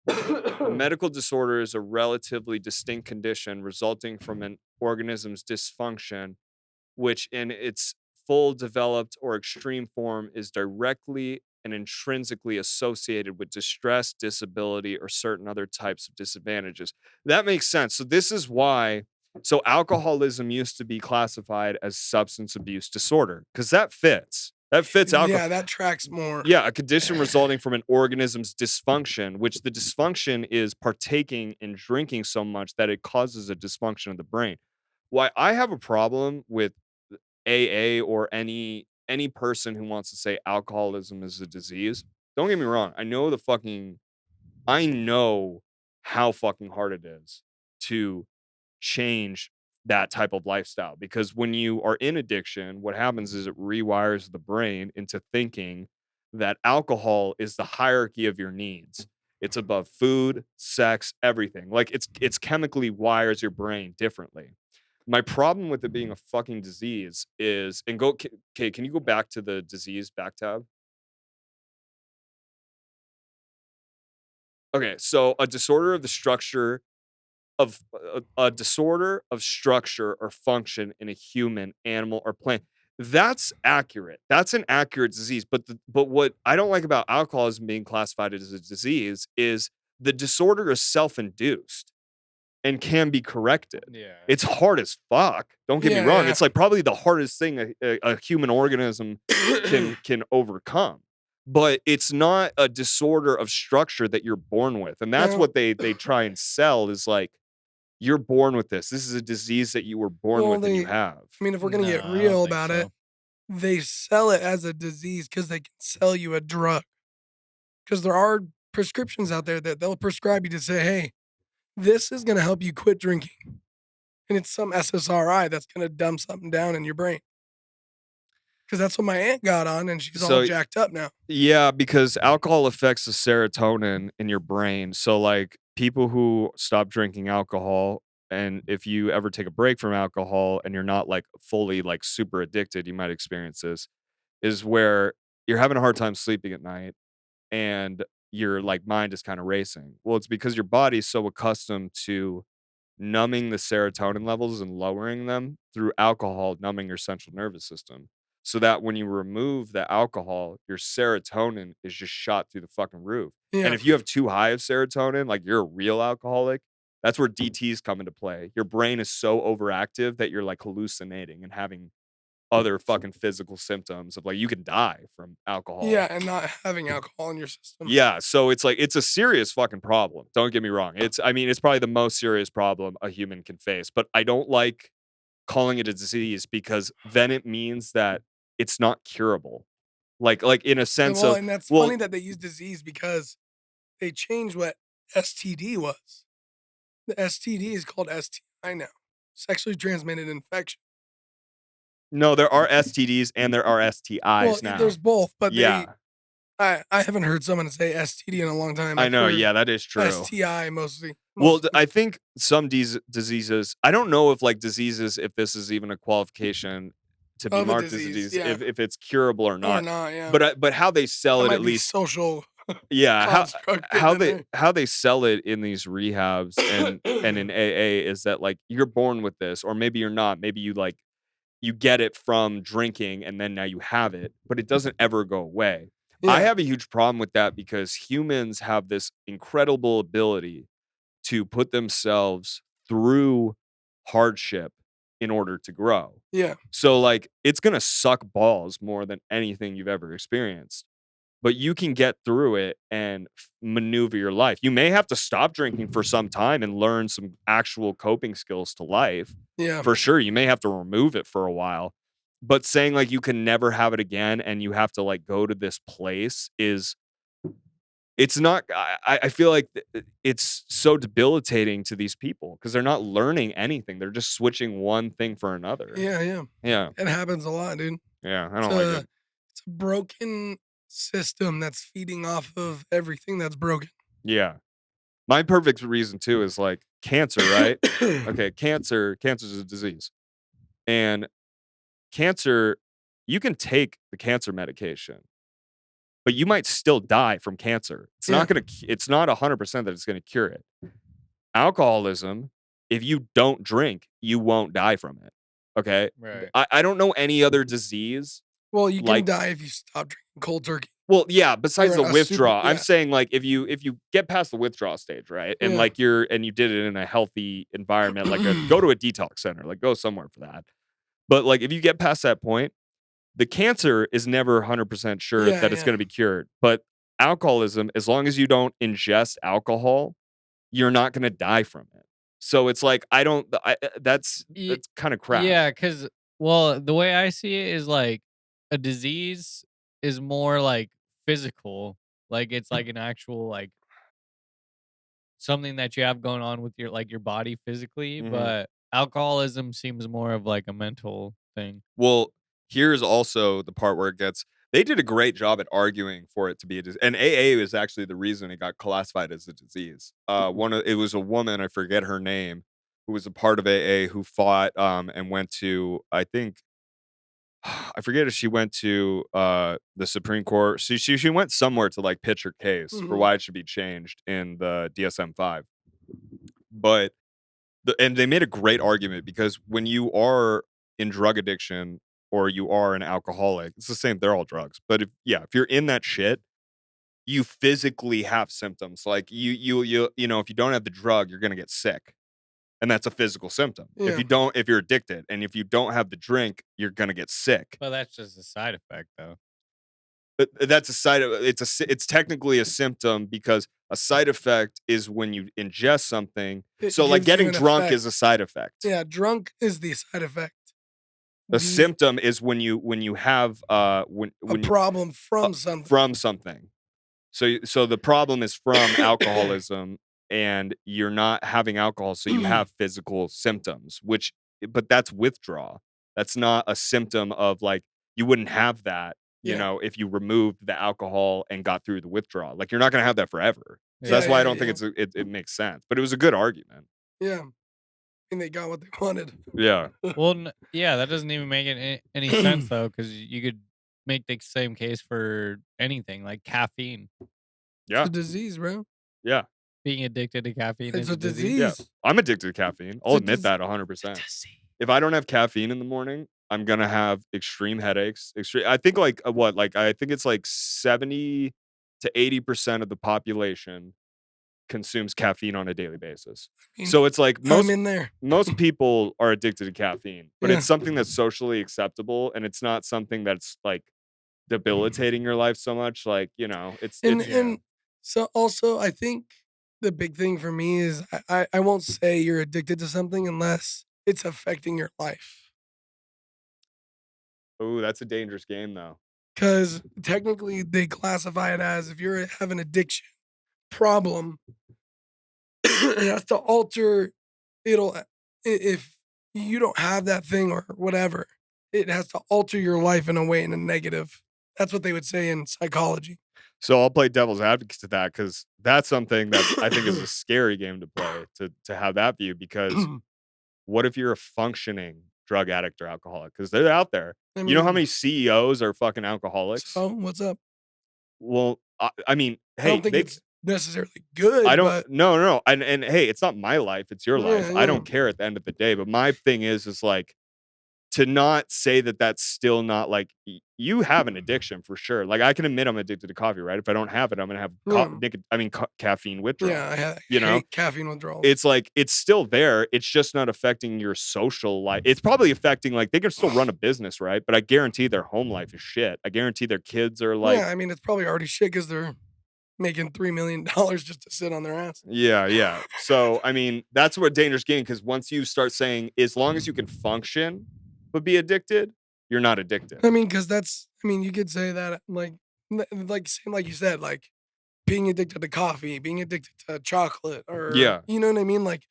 Speaker 2: A medical disorder is a relatively distinct condition resulting from an organism's dysfunction, which in its full, developed, or extreme form is directly and intrinsically associated with distress, disability, or certain other types of disadvantages. That makes sense. So this is why. So alcoholism used to be classified as substance abuse disorder because that fits. That fits alcohol.
Speaker 1: Yeah, that tracks more.
Speaker 2: Yeah, a condition resulting from an organism's dysfunction, which the dysfunction is partaking in drinking so much that it causes a dysfunction of the brain. Why I have a problem with AA or any person who wants to say alcoholism is a disease. Don't get me wrong. I know how fucking hard it is to change that type of lifestyle because when you are in addiction, what happens is it rewires the brain into thinking that alcohol is the hierarchy of your needs. It's above food, sex, everything. Like it's chemically wires your brain differently. My problem with it being a fucking disease is okay, can you go back to the disease back tab? Okay, so a disorder of the structure of a disorder of structure or function in a human, animal, or plant. That's accurate. That's an accurate disease. But what I don't like about alcoholism being classified as a disease is the disorder is self-induced and can be corrected.
Speaker 3: Yeah.
Speaker 2: It's hard as fuck. Don't get me
Speaker 1: Yeah,
Speaker 2: wrong.
Speaker 1: yeah.
Speaker 2: It's like probably the hardest thing a human organism can overcome. But it's not a disorder of structure that you're born with. And that's
Speaker 1: Well-
Speaker 2: what they try and sell is like you're born with this. This is a disease that you were born
Speaker 1: Well,
Speaker 2: with and you
Speaker 1: they-
Speaker 2: have.
Speaker 1: I mean, if we're gonna
Speaker 3: No,
Speaker 1: get
Speaker 3: I don't
Speaker 1: real
Speaker 3: think
Speaker 1: about it,
Speaker 3: so.
Speaker 1: they sell it as a disease because they can sell you a drug. Because there are prescriptions out there that they'll prescribe you to say, hey, this is gonna help you quit drinking. And it's some SSRI that's gonna dumb something down in your brain. Because that's what my aunt got on, and she's
Speaker 2: So-
Speaker 1: all jacked up now.
Speaker 2: Yeah, because alcohol affects the serotonin in your brain. So like people who stop drinking alcohol and if you ever take a break from alcohol and you're not like fully like super addicted, you might experience this is where you're having a hard time sleeping at night and your like mind is kind of racing. Well, it's because your body's so accustomed to numbing the serotonin levels and lowering them through alcohol, numbing your central nervous system. So that when you remove the alcohol, your serotonin is just shot through the fucking roof.
Speaker 1: Yeah.
Speaker 2: And if you have too high of serotonin, like you're a real alcoholic, that's where DTs come into play. Your brain is so overactive that you're like hallucinating and having other fucking physical symptoms of like you can die from alcohol.
Speaker 1: Yeah, and not having alcohol in your system.
Speaker 2: Yeah, so it's like it's a serious fucking problem. Don't get me wrong. It's probably the most serious problem a human can face, but I don't like calling it a disease because then it means that it's not curable. Like in a sense
Speaker 1: Well,
Speaker 2: of
Speaker 1: and that's
Speaker 2: well,
Speaker 1: funny that they use disease because they changed what STD was. The STD is called STI now, sexually transmitted infection.
Speaker 2: no, there are STDs and there are STIs
Speaker 1: Well,
Speaker 2: now.
Speaker 1: there's both, but
Speaker 2: Yeah,
Speaker 1: I haven't heard someone say STD in a long time.
Speaker 2: I
Speaker 1: I've
Speaker 2: know.
Speaker 1: heard
Speaker 2: Yeah, that is true.
Speaker 1: STI mostly.
Speaker 2: Well,
Speaker 1: mostly.
Speaker 2: I think some diseases, I don't know if like diseases, if this is even a qualification to be
Speaker 1: Of a
Speaker 2: marked as a
Speaker 1: disease,
Speaker 2: disease,
Speaker 1: yeah.
Speaker 2: if it's curable or
Speaker 1: or
Speaker 2: not.
Speaker 1: not, yeah.
Speaker 2: But how they sell
Speaker 1: That
Speaker 2: it
Speaker 1: might
Speaker 2: at
Speaker 1: be
Speaker 2: least,
Speaker 1: social.
Speaker 2: yeah.
Speaker 1: construct getting in there.
Speaker 2: How they sell it in these rehabs and in AA is that like you're born with this, or maybe you're not. Maybe you like you get it from drinking and then now you have it, but it doesn't ever go away. I
Speaker 1: Yeah.
Speaker 2: have a huge problem with that because humans have this incredible ability to put themselves through hardship in order to grow.
Speaker 1: Yeah.
Speaker 2: So like it's going to suck balls more than anything you've ever experienced. But you can get through it and maneuver your life. You may have to stop drinking for some time and learn some actual coping skills to life.
Speaker 1: Yeah.
Speaker 2: For sure, you may have to remove it for a while. But saying like you can never have it again and you have to like go to this place is it's not I feel like it's so debilitating to these people because they're not learning anything. They're just switching one thing for another.
Speaker 1: Yeah. Yeah.
Speaker 2: Yeah.
Speaker 1: It happens a lot, dude.
Speaker 2: Yeah. I don't
Speaker 1: It's
Speaker 2: like
Speaker 1: a,
Speaker 2: it.
Speaker 1: it's a broken system that's feeding off of everything that's broken.
Speaker 2: Yeah. My perfect reason too is like cancer, right? Okay, cancer's a disease. And cancer, you can take the cancer medication, but you might still die from cancer. It's
Speaker 1: Yeah.
Speaker 2: not going to it's not 100% that it's going to cure it. Alcoholism, if you don't drink, you won't die from it. Okay.
Speaker 3: Right.
Speaker 2: I don't know any other disease.
Speaker 1: Well, you can
Speaker 2: Like-
Speaker 1: die if you stop drinking cold turkey.
Speaker 2: Well, yeah, besides
Speaker 1: Or
Speaker 2: the
Speaker 1: a
Speaker 2: withdrawal, I'm
Speaker 1: yeah.
Speaker 2: saying like if you get past the withdrawal stage, right? And
Speaker 1: Yeah.
Speaker 2: like you did it in a healthy environment, like go to a detox center, like go somewhere for that. But like if you get past that point, the cancer is never 100% sure
Speaker 1: Yeah,
Speaker 2: that it's
Speaker 1: yeah.
Speaker 2: going to be cured. But alcoholism, as long as you don't ingest alcohol, you're not going to die from it. So it's like that's
Speaker 3: Ye-
Speaker 2: kind of crap.
Speaker 3: Yeah, because well, the way I see it is like a disease is more like physical, like it's like an actual like something that you have going on with your like your body physically,
Speaker 2: Mhm.
Speaker 3: but alcoholism seems more of like a mental thing.
Speaker 2: Well, here's also the part where they did a great job at arguing for it to be a disease. And AA is actually the reason it got classified as a disease. It was a woman, I forget her name, who was a part of AA who fought and went to, I think, I forget if she went to the Supreme Court. She went somewhere to like pitch her case for
Speaker 1: Mhm.
Speaker 2: why it should be changed in the DSM-5. But and they made a great argument because when you are in drug addiction or you are an alcoholic, it's the same. They're all drugs. But if you're in that shit, you physically have symptoms. Like if you don't have the drug, you're gonna get sick. And that's a physical symptom.
Speaker 1: Yeah.
Speaker 2: If you're addicted and if you don't have the drink, you're gonna get sick.
Speaker 3: But that's just a side effect, though.
Speaker 2: But that's a side of it's technically a symptom because a side effect is when you ingest something.
Speaker 1: It
Speaker 2: So like
Speaker 1: gives you
Speaker 2: getting
Speaker 1: an
Speaker 2: drunk
Speaker 1: effect.
Speaker 2: is a side effect.
Speaker 1: Yeah, drunk is the side effect.
Speaker 2: The
Speaker 1: The-
Speaker 2: symptom is when you have when
Speaker 1: a
Speaker 2: you
Speaker 1: problem from something.
Speaker 2: from something. So the problem is from alcoholism and you're not having alcohol, so you have physical symptoms, but that's withdrawal. That's not a symptom of like you wouldn't have that,
Speaker 1: Yeah.
Speaker 2: if you removed the alcohol and got through the withdrawal. Like you're not gonna have that forever. So
Speaker 3: Yeah,
Speaker 2: that's why I
Speaker 1: yeah,
Speaker 2: don't think it makes sense. But it was a good argument.
Speaker 1: Yeah. And they got what they wanted.
Speaker 2: Yeah.
Speaker 3: Well, yeah, that doesn't even make any sense though, because you could make the same case for anything like caffeine.
Speaker 1: It's
Speaker 2: Yeah.
Speaker 1: a disease, bro.
Speaker 2: Yeah.
Speaker 3: Being addicted to caffeine
Speaker 1: It's
Speaker 3: is
Speaker 1: a
Speaker 3: a disease.
Speaker 1: disease.
Speaker 2: Yeah. I'm addicted to caffeine. I'll
Speaker 1: a
Speaker 2: admit
Speaker 1: dis-
Speaker 2: that 100%. If I don't have caffeine in the morning, I'm gonna have extreme headaches. I think I think it's like 70 to 80% of the population consumes caffeine on a daily basis.
Speaker 1: mean,
Speaker 2: So it's like
Speaker 1: I'm in there.
Speaker 2: most people are addicted to caffeine, but
Speaker 1: Yeah.
Speaker 2: it's something that's socially acceptable and it's not something that's like debilitating your life so much. Like, it's
Speaker 1: And so also I think the big thing for me is I won't say you're addicted to something unless it's affecting your life.
Speaker 2: oh, that's a dangerous game though.
Speaker 1: Because technically they classify it as if you have an addiction problem, it has to alter if you don't have that thing or whatever, it has to alter your life in a way in a negative. That's what they would say in psychology.
Speaker 2: So I'll play devil's advocate to that because that's something that I think is a scary game to play to have that view. Because what if you're a functioning drug addict or alcoholic? Because they're out there.
Speaker 1: I
Speaker 2: You know how
Speaker 1: mean,
Speaker 2: many CEOs are fucking alcoholics?
Speaker 1: So what's up?
Speaker 2: Well, I mean,
Speaker 1: I
Speaker 2: hey,
Speaker 1: don't think it's necessarily good.
Speaker 2: I don't.
Speaker 1: But
Speaker 2: No. And hey, it's not my life; it's your life.
Speaker 1: Yeah,
Speaker 2: I don't
Speaker 1: yeah.
Speaker 2: care at the end of the day. But my thing is like to not say that that's still not like you have an addiction for sure. Like I can admit I'm addicted to coffee, right? If I don't have it, I'm gonna have
Speaker 1: Yeah.
Speaker 2: caffeine withdrawal.
Speaker 1: yeah, I
Speaker 2: You know?
Speaker 1: hate caffeine withdrawal.
Speaker 2: It's like it's still there. It's just not affecting your social life. It's probably affecting like they can still run a business, right? But I guarantee their home life is shit. I guarantee their kids are like,
Speaker 1: yeah, I mean it's probably already shit because they're making $3 million just to sit on their ass.
Speaker 2: yeah. So I mean, that's what dangerous game because once you start saying as long as you can function but be addicted, you're not addicted.
Speaker 1: I mean, because you could say that same like you said, like being addicted to coffee, being addicted to chocolate, or
Speaker 2: Yeah.
Speaker 1: you know what I mean, like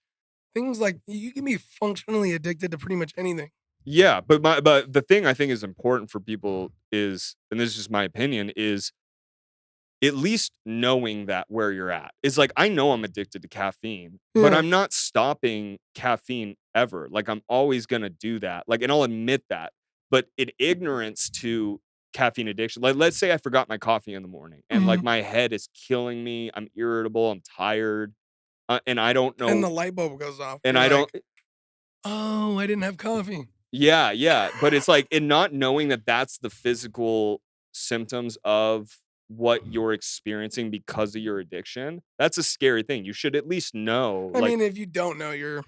Speaker 1: things like you can be functionally addicted to pretty much anything.
Speaker 2: Yeah, but the thing I think is important for people is, and this is just my opinion, is at least knowing that where you're at. Is like I know I'm addicted to caffeine, but
Speaker 1: Yeah.
Speaker 2: I'm not stopping caffeine ever. Like I'm always gonna do that. Like, and I'll admit that. But in ignorance to caffeine addiction, like let's say I forgot my coffee in the morning and like
Speaker 1: Mhm.
Speaker 2: my head is killing me. I'm irritable. I'm tired, and I don't know.
Speaker 1: And the light bulb goes off.
Speaker 2: and
Speaker 1: You're
Speaker 2: I don't.
Speaker 1: like, oh, I didn't have coffee.
Speaker 2: Yeah, but it's like in not knowing that that's the physical symptoms of what you're experiencing because of your addiction. That's a scary thing. You should at least know.
Speaker 1: I mean, if you don't know, you're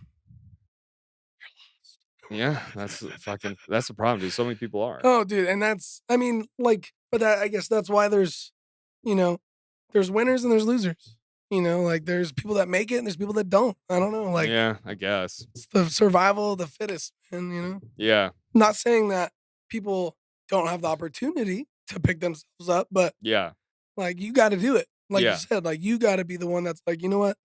Speaker 2: Yeah, that's the problem, dude. So many people are.
Speaker 1: oh, dude, and that's I mean, like, but that I guess that's why there's, you know, there's winners and there's losers. Like there's people that make it and there's people that don't. I don't know. Like
Speaker 2: Yeah, I guess.
Speaker 1: it's the survival of the fittest, and
Speaker 2: Yeah,
Speaker 1: not saying that people don't have the opportunity to pick themselves up, but
Speaker 2: yeah,
Speaker 1: like you got to do it. Like you
Speaker 2: Yeah.
Speaker 1: said, like you got to be the one that's like, you know what,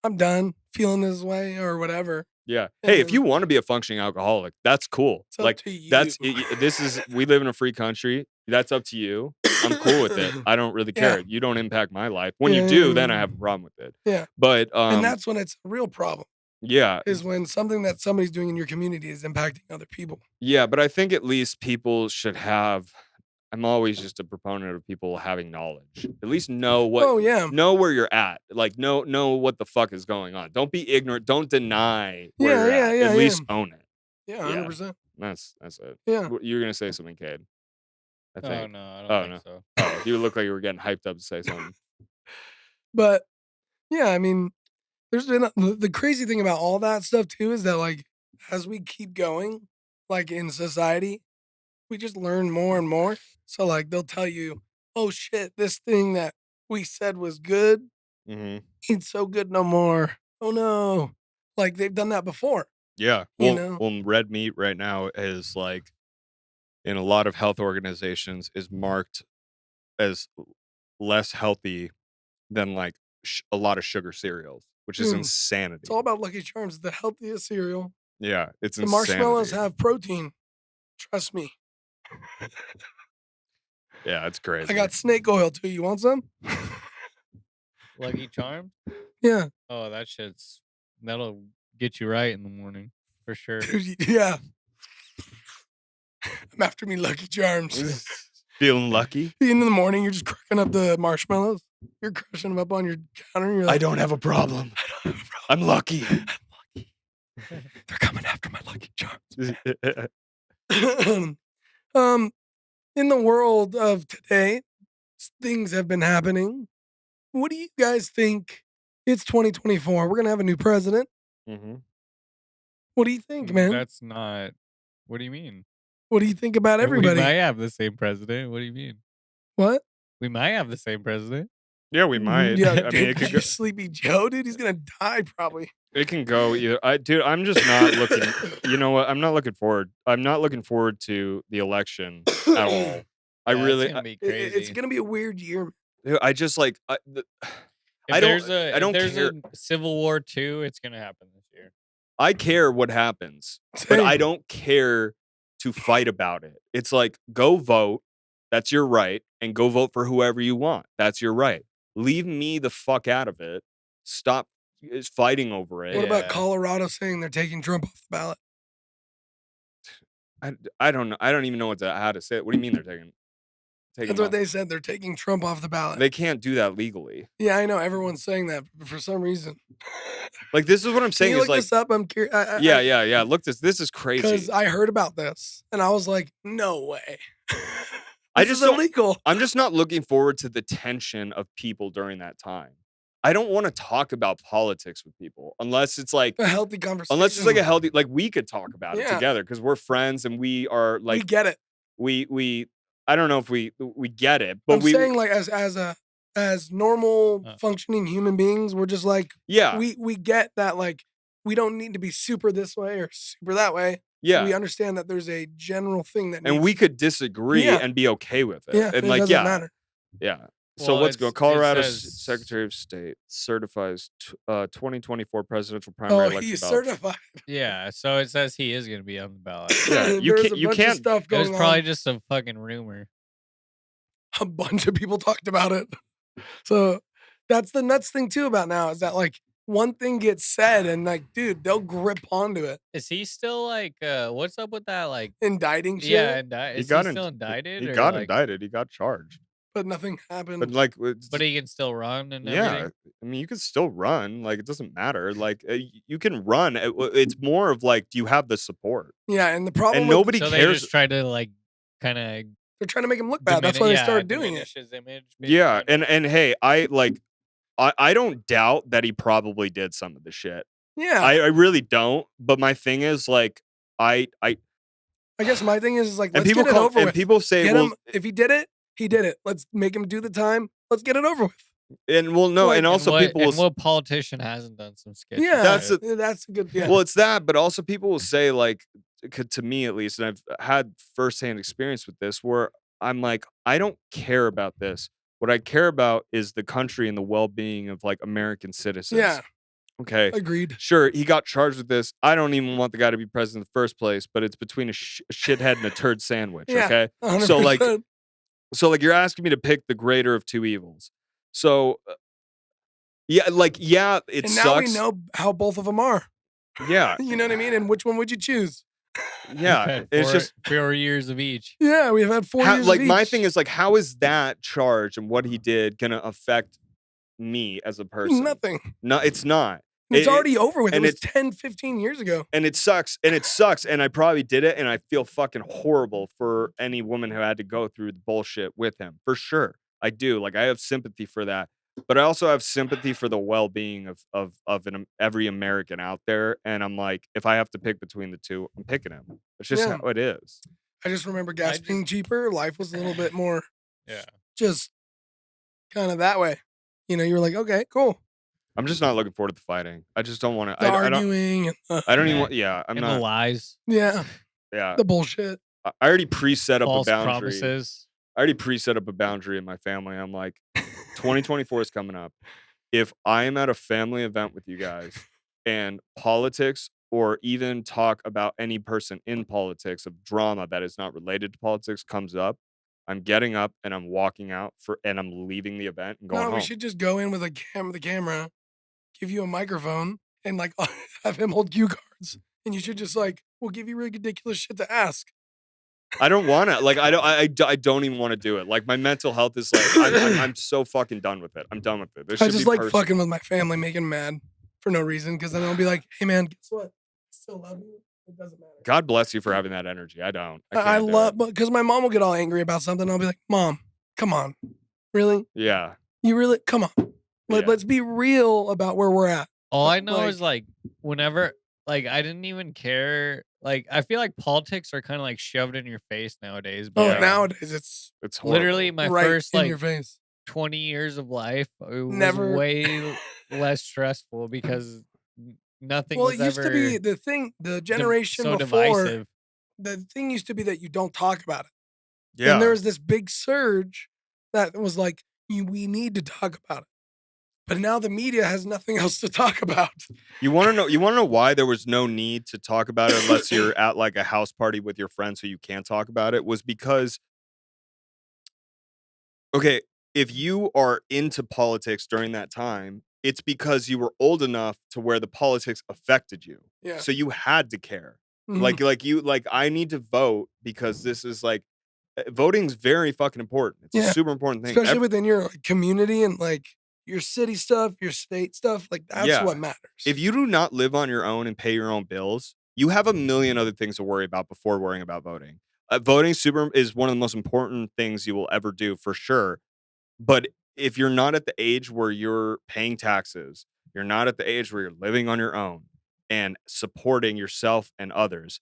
Speaker 1: I'm done feeling this way or whatever.
Speaker 2: yeah.
Speaker 1: And
Speaker 2: Hey, if
Speaker 1: then
Speaker 2: you want to be a functioning alcoholic, that's cool.
Speaker 1: it's up
Speaker 2: Like
Speaker 1: to you.
Speaker 2: this is we live in a free country. That's up to you. I'm cool with it. I don't really
Speaker 1: Yeah.
Speaker 2: care. You don't impact my life. When
Speaker 1: Yeah,
Speaker 2: you do,
Speaker 1: yeah,
Speaker 2: then I
Speaker 1: yeah.
Speaker 2: have a problem with it.
Speaker 1: Yeah.
Speaker 2: But
Speaker 1: And that's when it's a real problem.
Speaker 2: yeah,
Speaker 1: Is when something that somebody's doing in your community is impacting other people.
Speaker 2: yeah, but I think at least people should have. I'm always just a proponent of people having knowledge. At least know what
Speaker 1: Oh yeah.
Speaker 2: know where you're at. Like know what the fuck is going on. Don't be ignorant. Don't deny where
Speaker 1: Yeah,
Speaker 2: you're
Speaker 1: yeah,
Speaker 2: at.
Speaker 1: yeah,
Speaker 2: At least
Speaker 1: yeah.
Speaker 2: own it.
Speaker 1: Yeah,
Speaker 2: Yeah.
Speaker 1: 100%.
Speaker 2: That's it.
Speaker 1: Yeah.
Speaker 2: You're gonna say something, Cade. I
Speaker 3: Oh
Speaker 2: think.
Speaker 3: no, I
Speaker 2: Oh,
Speaker 3: don't
Speaker 2: no.
Speaker 3: think so.
Speaker 2: Oh, you look like you were getting hyped up to say something.
Speaker 1: But yeah, I mean, there's been the crazy thing about all that stuff too is that like as we keep going, like in society, we just learn more and more. So like they'll tell you, oh shit, this thing that we said was good
Speaker 2: hmm
Speaker 1: ain't so good no more. Oh no. Like they've done that before.
Speaker 2: Yeah.
Speaker 1: You
Speaker 2: Well,
Speaker 1: know?
Speaker 2: red meat right now is like in a lot of health organizations is marked as less healthy than like a lot of sugar cereals, which is
Speaker 1: Dude,
Speaker 2: insanity.
Speaker 1: It's all about Lucky Charms, the healthiest cereal.
Speaker 2: Yeah, it's
Speaker 1: The
Speaker 2: insanity.
Speaker 1: marshmallows have protein. Trust me.
Speaker 2: Yeah, it's crazy.
Speaker 1: I got snake oil too. You want some?
Speaker 3: Lucky Charms?
Speaker 1: Yeah.
Speaker 3: Oh, that'll get you right in the morning for sure.
Speaker 1: Dude, yeah. I'm after me Lucky Charms.
Speaker 2: Feeling lucky?
Speaker 1: In the morning, you're just cracking up the marshmallows. You're crushing them up on your counter. And you're like,
Speaker 2: I don't have a problem. I'm lucky.
Speaker 1: they're coming after my Lucky Charms.
Speaker 2: yeah,
Speaker 1: In the world of today, things have been happening. What do you guys think? It's 2024. We're gonna have a new president.
Speaker 2: hmm
Speaker 1: What do you think, man?
Speaker 3: That's not. What do you mean?
Speaker 1: What do you think about everybody?
Speaker 3: We might have the same president. What do you mean?
Speaker 1: What?
Speaker 3: We might have the same president.
Speaker 2: we might.
Speaker 1: Yeah,
Speaker 2: I mean,
Speaker 1: dude,
Speaker 2: it could go.
Speaker 1: Sleepy Joe, dude. He's gonna die probably.
Speaker 2: It can go either. Dude, I'm just not looking. You know what? I'm not looking forward. I'm not looking forward to the election at all. I
Speaker 3: Yeah,
Speaker 2: really.
Speaker 3: It's gonna be
Speaker 1: It's
Speaker 3: crazy.
Speaker 1: gonna be a weird year.
Speaker 2: I just like. I
Speaker 3: If
Speaker 2: don't.
Speaker 3: there's
Speaker 2: I don't
Speaker 3: there's
Speaker 2: care.
Speaker 3: a Civil War 2, it's gonna happen this year.
Speaker 2: I care what happens, but I don't care to fight about it. It's like go vote. That's your right, and go vote for whoever you want. That's your right. Leave me the fuck out of it. Stop fighting over it.
Speaker 1: What about
Speaker 3: Yeah.
Speaker 1: Colorado saying they're taking Trump off the ballot?
Speaker 2: I don't know. I don't even know how to say it. What do you mean they're taking?
Speaker 1: That's
Speaker 2: him
Speaker 1: what
Speaker 2: off?
Speaker 1: they said. They're taking Trump off the ballot.
Speaker 2: They can't do that legally.
Speaker 1: Yeah, I know. Everyone's saying that but for some reason.
Speaker 2: Like this is what I'm
Speaker 1: Can
Speaker 2: saying.
Speaker 1: you
Speaker 2: Is
Speaker 1: look
Speaker 2: like
Speaker 1: this up? I'm curious.
Speaker 2: yeah. Look, this is
Speaker 1: Because
Speaker 2: crazy.
Speaker 1: I heard about this and I was like, no way.
Speaker 2: I
Speaker 1: This
Speaker 2: just
Speaker 1: is
Speaker 2: don't-
Speaker 1: illegal.
Speaker 2: I'm just not looking forward to the tension of people during that time. I don't want to talk about politics with people unless it's like
Speaker 1: A healthy conversation.
Speaker 2: unless it's like a healthy like we could talk about it
Speaker 1: Yeah.
Speaker 2: together because we're friends and we are
Speaker 1: we
Speaker 2: like
Speaker 1: get it.
Speaker 2: we I don't know if we get it, but
Speaker 1: I'm saying like as normal functioning human beings, we're just like
Speaker 2: yeah
Speaker 1: we get that like we don't need to be super this way or super that way.
Speaker 2: yeah.
Speaker 1: We understand that there's a general thing that
Speaker 2: And
Speaker 1: needs,
Speaker 2: we could disagree
Speaker 1: Yeah.
Speaker 2: and be okay with it.
Speaker 1: yeah,
Speaker 2: and
Speaker 1: it
Speaker 2: like
Speaker 1: doesn't
Speaker 2: yeah,
Speaker 1: matter.
Speaker 2: yeah. So
Speaker 3: Well,
Speaker 2: let's go.
Speaker 3: it
Speaker 2: Colorado
Speaker 3: says-
Speaker 2: Secretary of State certifies 2024 presidential
Speaker 1: Oh,
Speaker 2: primary election
Speaker 1: he's
Speaker 2: ballots.
Speaker 1: certified.
Speaker 3: Yeah, so it says he is gonna be on the ballot.
Speaker 2: Yeah, you
Speaker 1: There's
Speaker 2: can't-
Speaker 1: a
Speaker 2: you
Speaker 1: bunch of
Speaker 2: can't-
Speaker 1: stuff
Speaker 3: It
Speaker 1: going
Speaker 3: was probably
Speaker 1: on.
Speaker 3: just a fucking rumor.
Speaker 1: A bunch of people talked about it. So that's the nuts thing too about now is that like one thing gets said and like, dude, they'll grip onto it.
Speaker 3: Is he still like what's up with that like
Speaker 1: Indicting shit.
Speaker 3: yeah,
Speaker 2: He
Speaker 3: is
Speaker 2: got
Speaker 3: he
Speaker 2: in-
Speaker 3: still indicted?
Speaker 2: He
Speaker 3: or,
Speaker 2: got
Speaker 3: like,
Speaker 2: indicted. He got charged.
Speaker 1: but nothing
Speaker 2: But
Speaker 1: happened.
Speaker 2: like,
Speaker 3: But he can still run and
Speaker 2: yeah,
Speaker 3: everything.
Speaker 2: I mean, you can still run. Like, it doesn't matter. Like, you can run. It's more of like, do you have the support?
Speaker 1: Yeah, and the problem
Speaker 2: And
Speaker 1: with
Speaker 2: nobody
Speaker 3: So they
Speaker 2: cares.
Speaker 3: just try to like kind of
Speaker 1: they're trying to make him look bad. That's why they started doing it.
Speaker 3: diminish his image.
Speaker 2: Yeah,
Speaker 3: basically.
Speaker 2: and hey, I don't doubt that he probably did some of the shit.
Speaker 1: Yeah,
Speaker 2: I really don't. But my thing is like, I
Speaker 1: I guess my thing is like,
Speaker 2: and
Speaker 1: let's get it over
Speaker 2: and
Speaker 1: with.
Speaker 2: people say,
Speaker 1: Get
Speaker 2: well,
Speaker 1: him if he did it, he did it. Let's make him do the time. Let's get it over with.
Speaker 2: and well, no,
Speaker 1: like-
Speaker 2: and also people will.
Speaker 3: what politician hasn't done some sketchy
Speaker 1: Yeah,
Speaker 2: That's
Speaker 3: shit?
Speaker 1: that's a good. Yeah,
Speaker 2: Well, it's that, but also people will say like, to me at least, and I've had firsthand experience with this, where I'm like, I don't care about this. What I care about is the country and the well-being of like American citizens.
Speaker 1: yeah,
Speaker 2: Okay.
Speaker 1: agreed.
Speaker 2: Sure, he got charged with this. I don't even want the guy to be president in the first place, but it's between a shithead and a turd sandwich.
Speaker 1: Yeah,
Speaker 2: Okay.
Speaker 1: 100%.
Speaker 2: So like you're asking me to pick the greater of two evils. So yeah, it
Speaker 1: and
Speaker 2: sucks.
Speaker 1: now we know how both of them are.
Speaker 2: Yeah,
Speaker 1: You know what I mean? And which one would you choose?
Speaker 2: yeah.
Speaker 3: Had
Speaker 2: It's just
Speaker 3: 4 years of each.
Speaker 1: Yeah, we've had 4 years.
Speaker 2: like
Speaker 1: of
Speaker 2: my
Speaker 1: each.
Speaker 2: thing is like, how is that charge and what he did gonna affect me as a person?
Speaker 1: Nothing.
Speaker 2: No, it's not.
Speaker 1: It's
Speaker 2: It-
Speaker 1: already over with. It
Speaker 2: and
Speaker 1: was
Speaker 2: it's-
Speaker 1: 10, 15 years ago.
Speaker 2: And it sucks. And I probably did it. And I feel fucking horrible for any woman who had to go through the bullshit with him. For sure. I do. Like, I have sympathy for that. But I also have sympathy for the well-being of every American out there. And I'm like, if I have to pick between the two, I'm picking him. It's just
Speaker 1: Yeah.
Speaker 2: how it is.
Speaker 1: I just remember gas
Speaker 3: just-
Speaker 1: being cheaper. Life was a little bit more
Speaker 3: Yeah.
Speaker 1: just kind of that way. You know, you were like, okay, cool.
Speaker 2: I'm just not looking forward to the fighting. I just don't want to.
Speaker 1: The
Speaker 2: I don't.
Speaker 1: arguing. And
Speaker 2: I don't even
Speaker 3: Yeah.
Speaker 2: want. Yeah, I'm
Speaker 3: And the
Speaker 2: not.
Speaker 3: lies,
Speaker 1: yeah,
Speaker 2: Yeah,
Speaker 1: the bullshit.
Speaker 2: I already pre-set up
Speaker 3: false
Speaker 2: a boundary.
Speaker 3: promises.
Speaker 2: I already pre-set up a boundary in my family. I'm like, 2024 is coming up. If I am at a family event with you guys and politics or even talk about any person in politics of drama that is not related to politics comes up, I'm getting up and I'm walking out and I'm leaving the event and going
Speaker 1: No,
Speaker 2: home.
Speaker 1: we should just go in with the camera, give you a microphone, and like have him hold cue cards. And you should just like, we'll give you really ridiculous shit to ask.
Speaker 2: I don't want to. Like, I don't even want to do it. Like, my mental health is like, I'm so fucking done with it. I'm done with it. This
Speaker 1: I
Speaker 2: should
Speaker 1: just
Speaker 2: be
Speaker 1: like
Speaker 2: personal.
Speaker 1: fucking with my family, making them mad for no reason. Because then I'll be like, hey man, guess what? I still love you. It doesn't matter.
Speaker 2: God bless you for having that energy. I don't.
Speaker 1: I
Speaker 2: can't do
Speaker 1: love,
Speaker 2: it.
Speaker 1: because my mom will get all angry about something. I'll be like, Mom, come on. Really?
Speaker 2: Yeah.
Speaker 1: You really? Come on.
Speaker 2: Yeah.
Speaker 1: Let's be real about where we're at.
Speaker 3: All I
Speaker 1: But,
Speaker 3: know is like whenever like I didn't even care. Like I feel like politics are kind of like shoved in your face nowadays.
Speaker 1: Oh,
Speaker 3: But
Speaker 1: nowadays it's
Speaker 2: It's horrible.
Speaker 3: literally my
Speaker 1: right
Speaker 3: first
Speaker 1: in
Speaker 3: like
Speaker 1: your face.
Speaker 3: 20 years of life it was
Speaker 1: Never-
Speaker 3: way less stressful because nothing
Speaker 1: Well,
Speaker 3: was
Speaker 1: it used
Speaker 3: ever
Speaker 1: to be the thing, the generation
Speaker 3: so
Speaker 1: before.
Speaker 3: divisive.
Speaker 1: The thing used to be that you don't talk about it.
Speaker 2: Yeah.
Speaker 1: And there was this big surge that was like, we need to talk about it. But now the media has nothing else to talk about.
Speaker 2: You want to know? You want to know why there was no need to talk about it unless you're at like a house party with your friends, so you can talk about it? Was because, okay, if you are into politics during that time, it's because you were old enough to where the politics affected you,
Speaker 1: Yeah.
Speaker 2: so you had to care.
Speaker 1: Mhm.
Speaker 2: Like I need to vote because this is like, voting's very fucking important. It's
Speaker 1: Yeah.
Speaker 2: a super important thing.
Speaker 1: Especially within your community and like your city stuff, your state stuff. Like that's
Speaker 2: Yeah.
Speaker 1: what matters.
Speaker 2: If you do not live on your own and pay your own bills, you have a million other things to worry about before worrying about voting. Voting is one of the most important things you will ever do for sure. But if you're not at the age where you're paying taxes, you're not at the age where you're living on your own and supporting yourself and others,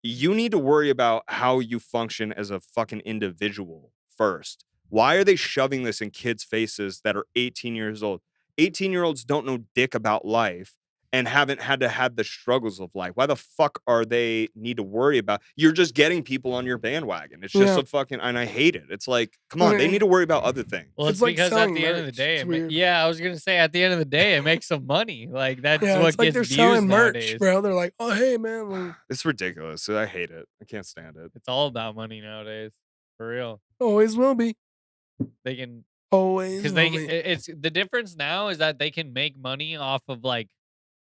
Speaker 2: you need to worry about how you function as a fucking individual first. Why are they shoving this in kids' faces that are 18 years old? 18-year-olds don't know dick about life and haven't had to have the struggles of life. Why the fuck are they need to worry about? You're just getting people on your bandwagon. It's just
Speaker 1: Yeah.
Speaker 2: a fucking, and I hate it. It's like, come on, they
Speaker 1: Okay.
Speaker 2: need to worry about other things.
Speaker 3: Well,
Speaker 1: It's
Speaker 3: it's
Speaker 1: like
Speaker 3: because at
Speaker 1: selling
Speaker 3: the end of the
Speaker 1: merch.
Speaker 3: day,
Speaker 1: It's weird.
Speaker 3: yeah, I was gonna say at the end of the day, it makes some money. Like that's
Speaker 1: yeah,
Speaker 3: what
Speaker 1: it's like
Speaker 3: gets
Speaker 1: they're
Speaker 3: views
Speaker 1: selling merch,
Speaker 3: nowadays.
Speaker 1: bro. They're like, oh, hey, man. Like,
Speaker 2: It's ridiculous. I hate it. I can't stand it.
Speaker 3: It's all about money nowadays, for real.
Speaker 1: always will be.
Speaker 3: They can
Speaker 1: Always
Speaker 3: because
Speaker 1: will
Speaker 3: they
Speaker 1: be.
Speaker 3: it's the difference now is that they can make money off of like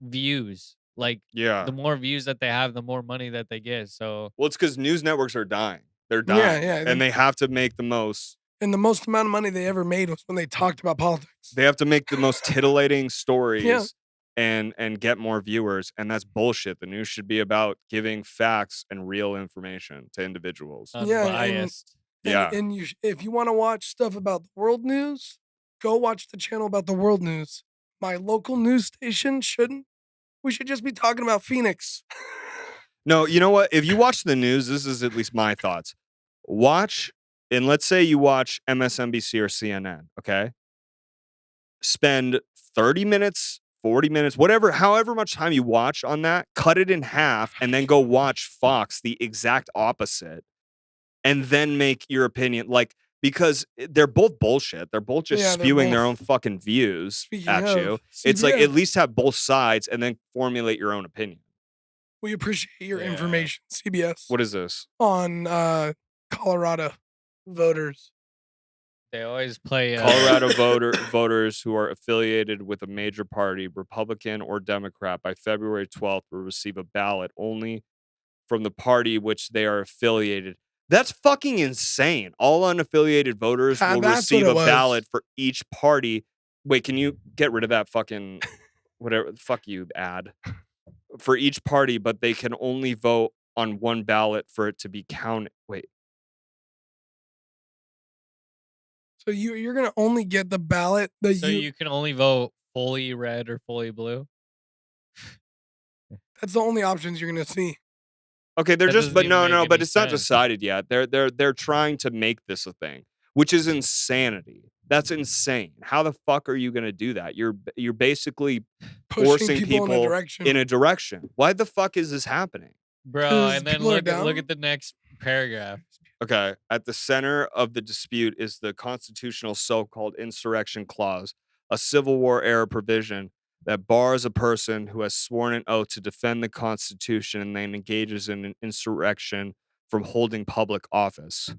Speaker 3: views. Like
Speaker 2: Yeah.
Speaker 3: the more views that they have, the more money that they get. So
Speaker 2: Well, it's because news networks are dying. They're
Speaker 1: Yeah,
Speaker 2: dying.
Speaker 1: yeah,
Speaker 2: And they have to make the most
Speaker 1: And the most amount of money they ever made was when they talked about politics.
Speaker 2: They have to make the most titillating stories and get more viewers, and that's bullshit. The news should be about giving facts and real information to individuals.
Speaker 1: Yeah, and-
Speaker 3: Unbiased.
Speaker 2: Yeah.
Speaker 1: And if you want to watch stuff about the world news, go watch the channel about the world news. My local news station shouldn't. We should just be talking about Phoenix.
Speaker 2: No, you know what? If you watch the news, this is at least my thoughts. Watch, and let's say you watch MSNBC or CNN, okay? Spend 30 minutes, 40 minutes, whatever, however much time you watch on that, cut it in half, and then go watch Fox, the exact opposite, and then make your opinion. Like, because they're both bullshit. They're both just
Speaker 1: Yeah, they're
Speaker 2: spewing their own
Speaker 1: both-
Speaker 2: fucking views
Speaker 1: Speaking
Speaker 2: at
Speaker 1: of,
Speaker 2: you. It's like,
Speaker 1: CBS,
Speaker 2: at least have both sides and then formulate your own opinion.
Speaker 1: we appreciate your
Speaker 3: Yeah.
Speaker 1: information, CBS,
Speaker 2: What is this?
Speaker 1: on Colorado voters.
Speaker 3: They always play
Speaker 2: Colorado voters who are affiliated with a major party, Republican or Democrat, by February 12th will receive a ballot only from the party which they are affiliated. That's fucking insane. All unaffiliated voters will
Speaker 1: That's
Speaker 2: receive
Speaker 1: what
Speaker 2: a
Speaker 1: it was.
Speaker 2: ballot for each party. Wait, can you get rid of that fucking whatever? Fuck you, ad. For each party, but they can only vote on one ballot for it to be counted. Wait.
Speaker 1: So you're gonna only get the ballot that
Speaker 3: So you can only vote fully red or fully blue.
Speaker 1: That's the only options you're gonna see.
Speaker 2: Okay, they're
Speaker 3: That
Speaker 2: just,
Speaker 3: doesn't
Speaker 2: but
Speaker 3: even
Speaker 2: no,
Speaker 3: make
Speaker 2: but
Speaker 3: any
Speaker 2: it's not
Speaker 3: sense.
Speaker 2: decided yet. They're trying to make this a thing, which is insanity. That's insane. How the fuck are you gonna do that? You're basically
Speaker 1: Pushing
Speaker 2: forcing
Speaker 1: people in a
Speaker 2: people
Speaker 1: direction.
Speaker 2: in a direction. Why the fuck is this happening?
Speaker 3: Bro,
Speaker 1: 'Cause
Speaker 3: and then
Speaker 1: people are
Speaker 3: look
Speaker 1: dumb?
Speaker 3: at the next paragraph.
Speaker 2: Okay, at the center of the dispute is the constitutional so-called insurrection clause, a Civil War era provision that bars a person who has sworn an oath to defend the Constitution and then engages in an insurrection from holding public office.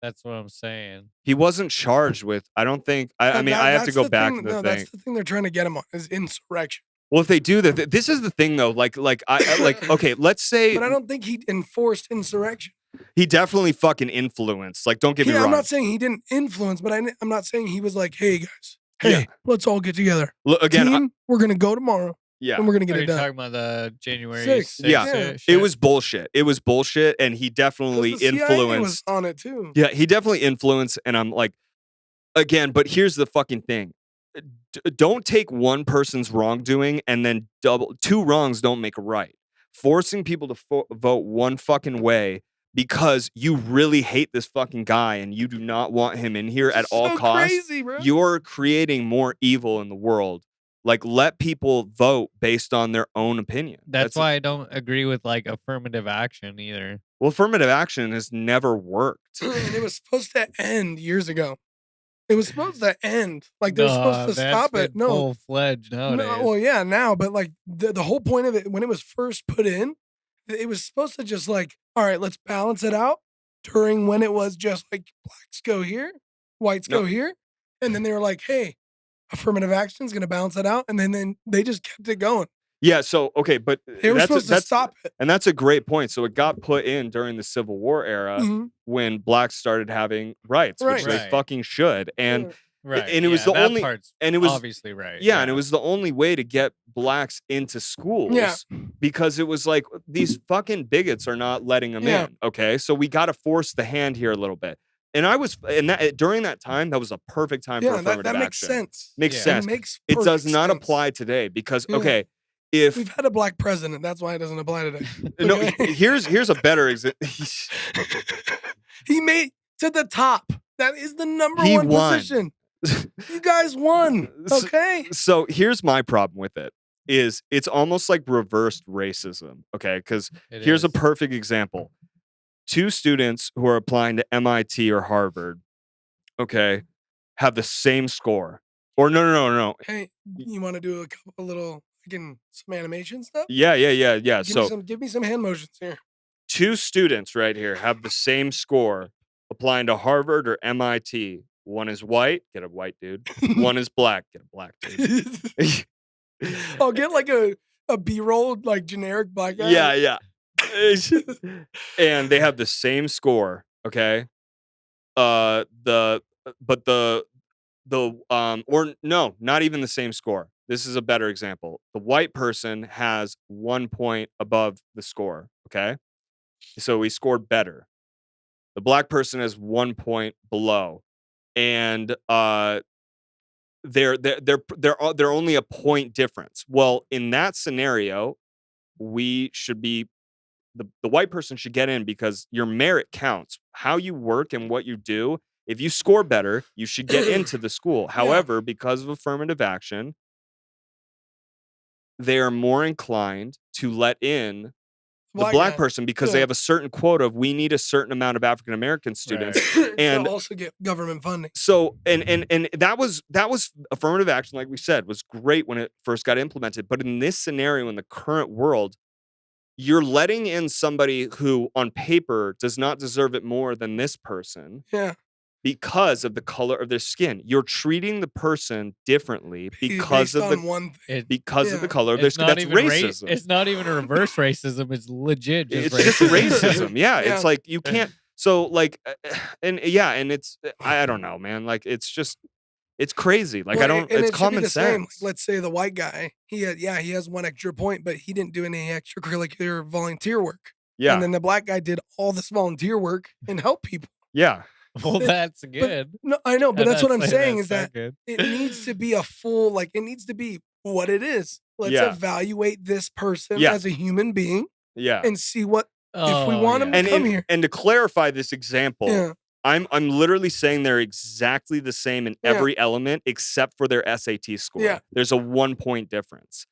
Speaker 3: That's what I'm saying.
Speaker 2: He wasn't charged with. I don't think. I
Speaker 1: And
Speaker 2: mean, I have to
Speaker 1: that's
Speaker 2: go
Speaker 1: the
Speaker 2: back
Speaker 1: thing-
Speaker 2: to the
Speaker 1: no,
Speaker 2: thing.
Speaker 1: that's the thing they're trying to get him on is insurrection.
Speaker 2: Well, if they do that, this is the thing though. Like like okay, let's say
Speaker 1: But I don't think he enforced insurrection.
Speaker 2: he definitely fucking influenced. Like, don't get me
Speaker 1: Yeah,
Speaker 2: wrong.
Speaker 1: I'm not saying he didn't influence, but I'm not saying he was like, "Hey guys, hey,
Speaker 2: Yeah.
Speaker 1: let's all get together.
Speaker 2: Look, again,
Speaker 1: Team, we're gonna go tomorrow
Speaker 2: yeah.
Speaker 1: and we're gonna get
Speaker 3: Are
Speaker 1: it
Speaker 3: you
Speaker 1: done."
Speaker 3: talking about the January
Speaker 1: Sixth,
Speaker 3: 6th?
Speaker 2: yeah.
Speaker 1: Yeah.
Speaker 2: It was bullshit. It was bullshit, and he
Speaker 1: 'Cause
Speaker 2: definitely
Speaker 1: the CIA was
Speaker 2: influenced.
Speaker 1: on it too.
Speaker 2: Yeah, he definitely influenced, and I'm like, again, but here's the fucking thing. Don't take one person's wrongdoing and then two wrongs don't make a right. Forcing people to vote one fucking way because you really hate this fucking guy and you do not want him in here at all
Speaker 1: so
Speaker 2: costs.
Speaker 1: crazy, bro.
Speaker 2: You're creating more evil in the world. Like, let people vote based on their own opinion.
Speaker 3: That's why I don't agree with like affirmative action either.
Speaker 2: Well, affirmative action has never worked.
Speaker 1: And it was supposed to end years ago. It was supposed to end. Like they're supposed to stop it. No,
Speaker 3: full fledged nowadays.
Speaker 1: no. Well, yeah, now, but like the whole point of it when it was first put in, it was supposed to just like, all right, let's balance it out during when it was just like blacks go here, whites
Speaker 2: No.
Speaker 1: go here, and then they were like, hey, affirmative action is going to balance it out, and then they just kept it going.
Speaker 2: Yeah, so okay, but
Speaker 1: They were
Speaker 2: that's
Speaker 1: supposed to stop it.
Speaker 2: and that's a great point. So it got put in during the Civil War era
Speaker 1: Mhm.
Speaker 2: when blacks started having rights, which
Speaker 1: Right.
Speaker 2: they
Speaker 3: Right.
Speaker 2: fucking should. And
Speaker 3: right.
Speaker 2: and it was the
Speaker 3: that
Speaker 2: only-
Speaker 3: part's
Speaker 2: and it was
Speaker 3: obviously right.
Speaker 2: yeah, and it was the only way to get blacks into schools.
Speaker 1: Yeah.
Speaker 2: Because it was like these fucking bigots are not letting them
Speaker 1: Yeah.
Speaker 2: in. Okay, so we got to force the hand here a little bit. And that during that time, that was a perfect time for
Speaker 1: Yeah,
Speaker 2: affirmative
Speaker 1: that makes
Speaker 2: action.
Speaker 1: sense.
Speaker 2: Makes
Speaker 3: Yeah.
Speaker 2: sense.
Speaker 1: It makes
Speaker 2: It does
Speaker 1: perfect
Speaker 2: not
Speaker 1: sense.
Speaker 2: apply today because
Speaker 1: Yeah.
Speaker 2: okay, if
Speaker 1: We've had a black president. That's why it doesn't apply today.
Speaker 2: no,
Speaker 1: Okay?
Speaker 2: here's a better example.
Speaker 1: He made to the top. That is the number
Speaker 2: He
Speaker 1: one
Speaker 2: won.
Speaker 1: position. You guys won.
Speaker 2: So-
Speaker 1: Okay.
Speaker 2: So here's my problem with it is it's almost like reversed racism. Okay, because
Speaker 3: It
Speaker 2: here's a
Speaker 3: is.
Speaker 2: perfect example. Two students who are applying to MIT or Harvard, okay, have the same score. Or no.
Speaker 1: Hey, you want to do a little some animation stuff?
Speaker 2: Yeah.
Speaker 1: Give me some hand motions here.
Speaker 2: Two students right here have the same score applying to Harvard or MIT. One is white, get a white dude. One is black, get a black dude.
Speaker 1: I'll get like a B-roll like generic black guy.
Speaker 2: Yeah. And they have the same score, okay? or no, not even the same score. This is a better example. The white person has 1 point above the score. Okay, so he scored better. The black person has 1 point below, and they're only a point difference. Well, in that scenario, we should be the white person should get in because your merit counts. How you work and what you do. If you score better, you should get into the school.
Speaker 1: Yeah.
Speaker 2: However, because of affirmative action, they are more inclined to let in the black
Speaker 1: guy.
Speaker 2: person because they
Speaker 1: Yeah.
Speaker 2: have a certain quota of we need a certain amount of African American students. And
Speaker 1: to also get government funding.
Speaker 2: so and that was affirmative action, like we said, was great when it first got implemented. But in this scenario, in the current world, you're letting in somebody who on paper does not deserve it more than this person
Speaker 1: Yeah.
Speaker 2: because of the color of their skin. You're treating the person differently because
Speaker 1: Based
Speaker 2: of
Speaker 1: on one thing.
Speaker 2: because of the
Speaker 1: Yeah.
Speaker 2: color of their
Speaker 3: It's
Speaker 2: skin.
Speaker 3: not
Speaker 2: That's
Speaker 3: even
Speaker 2: racism.
Speaker 3: It's not even a reverse racism. It's legit just
Speaker 2: It's
Speaker 3: racism.
Speaker 2: just racism. Yeah,
Speaker 1: Yeah.
Speaker 2: it's like you can't. So like, and yeah, and it's I don't know, man. Like it's just it's crazy. Like I
Speaker 1: Well,
Speaker 2: don't.
Speaker 1: and
Speaker 2: It's
Speaker 1: it should be
Speaker 2: common
Speaker 1: the same. Like,
Speaker 2: sense.
Speaker 1: let's say the white guy, he has 1 extra point, but he didn't do any extracurricular volunteer work.
Speaker 2: Yeah,
Speaker 1: And then the black guy did all this volunteer work and helped people.
Speaker 2: yeah,
Speaker 3: Well, that's good.
Speaker 1: No, I know, but
Speaker 3: And
Speaker 1: that's what I'm
Speaker 3: like,
Speaker 1: saying
Speaker 3: that's
Speaker 1: is that
Speaker 3: not good.
Speaker 1: it needs to be a full, like, it needs to be what it is. Let's
Speaker 2: Yeah.
Speaker 1: evaluate this person
Speaker 2: Yeah.
Speaker 1: as a human being
Speaker 2: yeah.
Speaker 1: and see what, if we
Speaker 3: Oh,
Speaker 1: want him
Speaker 3: yeah.
Speaker 1: to come here.
Speaker 2: And to clarify this example,
Speaker 1: Yeah.
Speaker 2: I'm literally saying they're exactly the same in
Speaker 1: Yeah.
Speaker 2: every element except for their SAT score.
Speaker 1: Yeah.
Speaker 2: There's a 1 point difference.